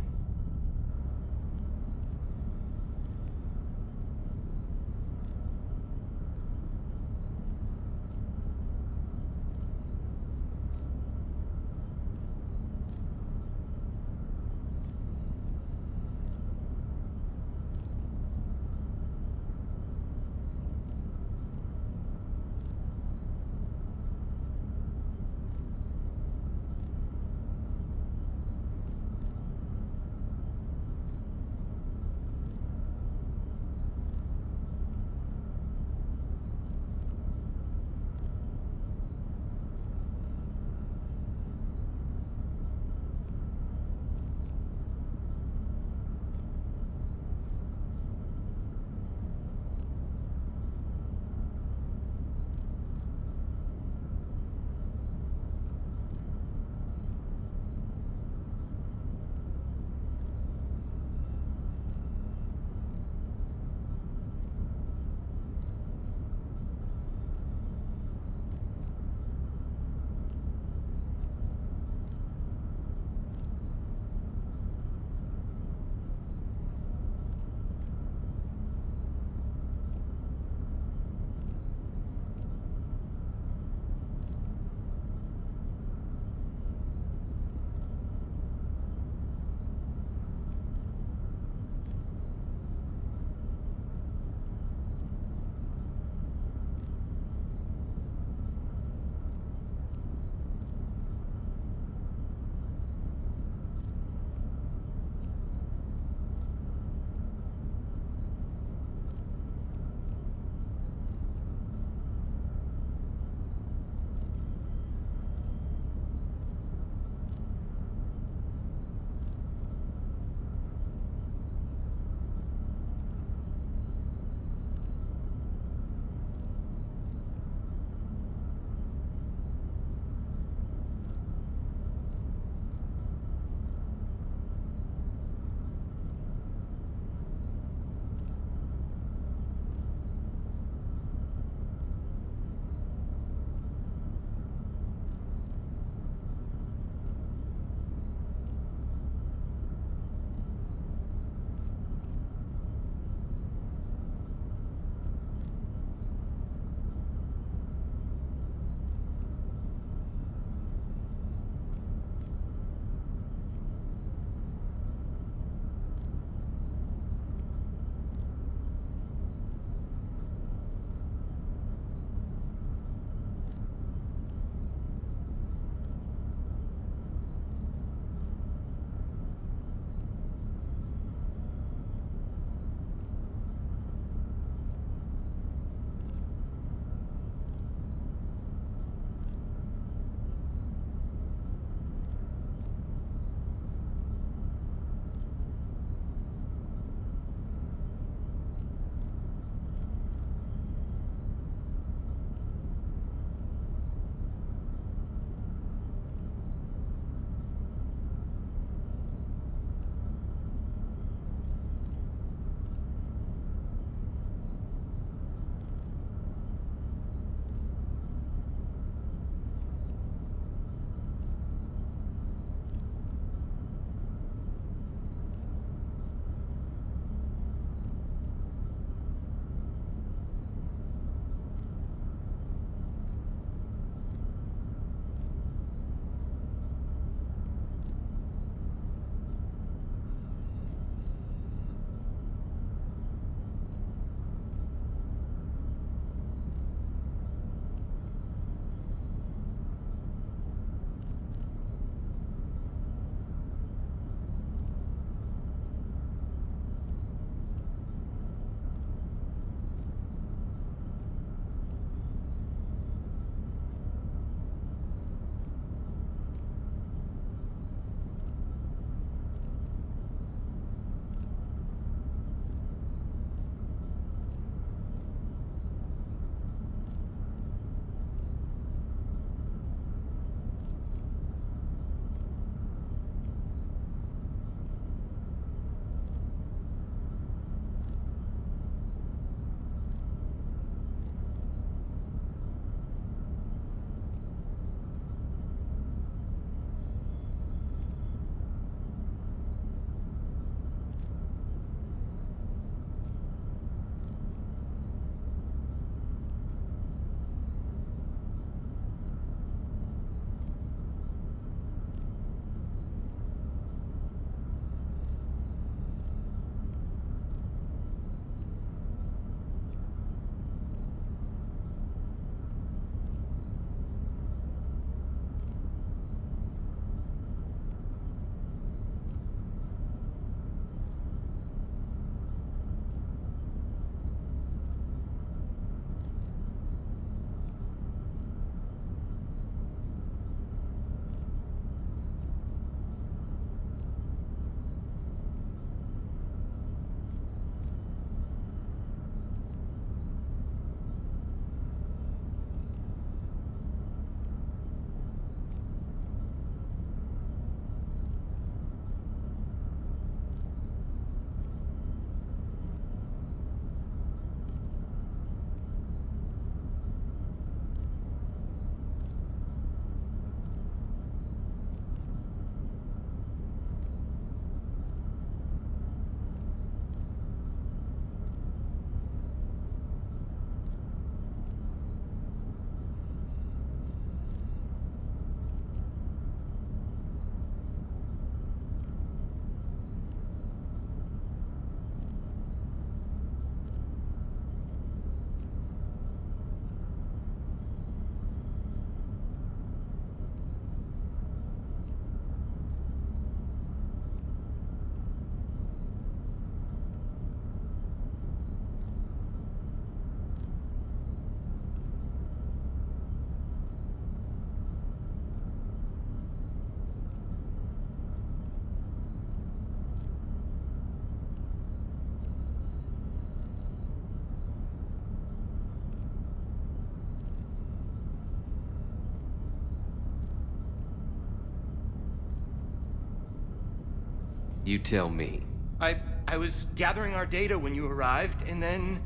You tell me. I was gathering our data when you arrived, and then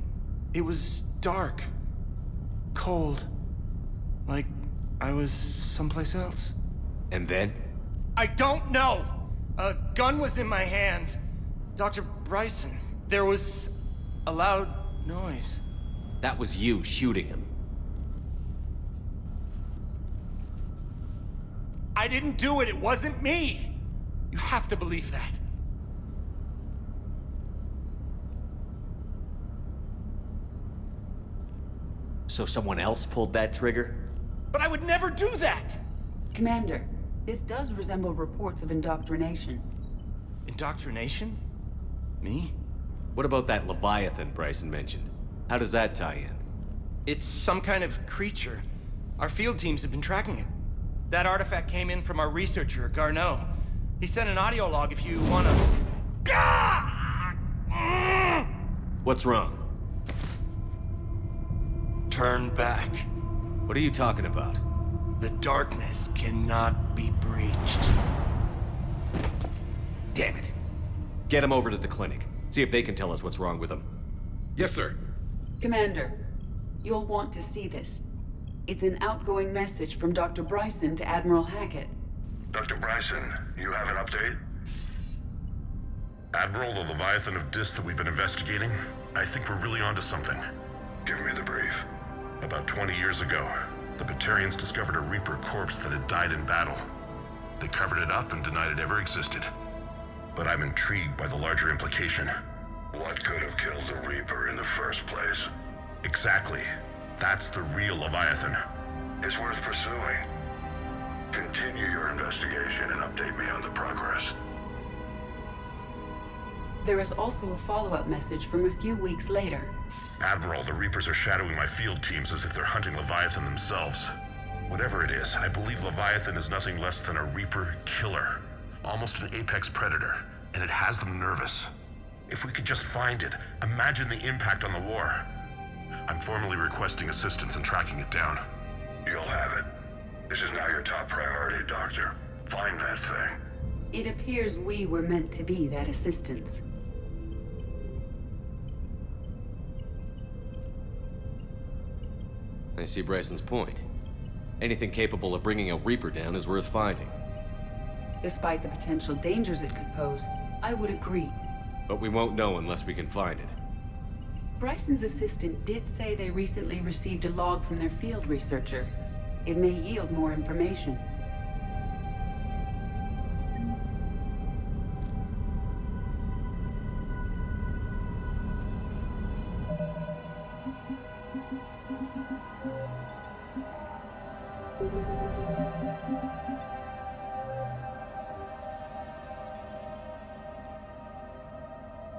it was dark. Cold. Like I was someplace else. And then? I don't know! A gun was in my hand. Dr. Bryson, there was a loud noise. That was you shooting him. I didn't do it, it wasn't me! You have to believe that. So someone else pulled that trigger? But I would never do that! Commander, this does resemble reports of indoctrination. Indoctrination? Me? What about that Leviathan Bryson mentioned? How does that tie in? It's some kind of creature. Our field teams have been tracking it. That artifact came in from our researcher, Garneau. He sent an audio log if you wanna... What's wrong? Turn back. What are you talking about? The darkness cannot be breached. Damn it. Get him over to the clinic. See if they can tell us what's wrong with him. Yes, sir. Commander, you'll want to see this. It's an outgoing message from Dr. Bryson to Admiral Hackett. Dr. Bryson, you have an update? Admiral, the Leviathan of Dis that we've been investigating, I think we're really onto something. Give me the brief. About 20 years ago, the Batarians discovered a Reaper corpse that had died in battle. They covered it up and denied it ever existed. But I'm intrigued by the larger implication. What could have killed the Reaper in the first place? Exactly. That's the real Leviathan. It's worth pursuing. Continue your investigation and update me on the progress. There is also a follow-up message from a few weeks later. Admiral, the Reapers are shadowing my field teams as if they're hunting Leviathan themselves. Whatever it is, I believe Leviathan is nothing less than a Reaper killer. Almost an apex predator, and it has them nervous. If we could just find it, imagine the impact on the war. I'm formally requesting assistance in tracking it down. You'll have it. This is now your top priority, Doctor. Find that thing. It appears we were meant to be that assistance. I see Bryson's point. Anything capable of bringing a Reaper down is worth finding. Despite the potential dangers it could pose, I would agree. But we won't know unless we can find it. Bryson's assistant did say they recently received a log from their field researcher. It may yield more information.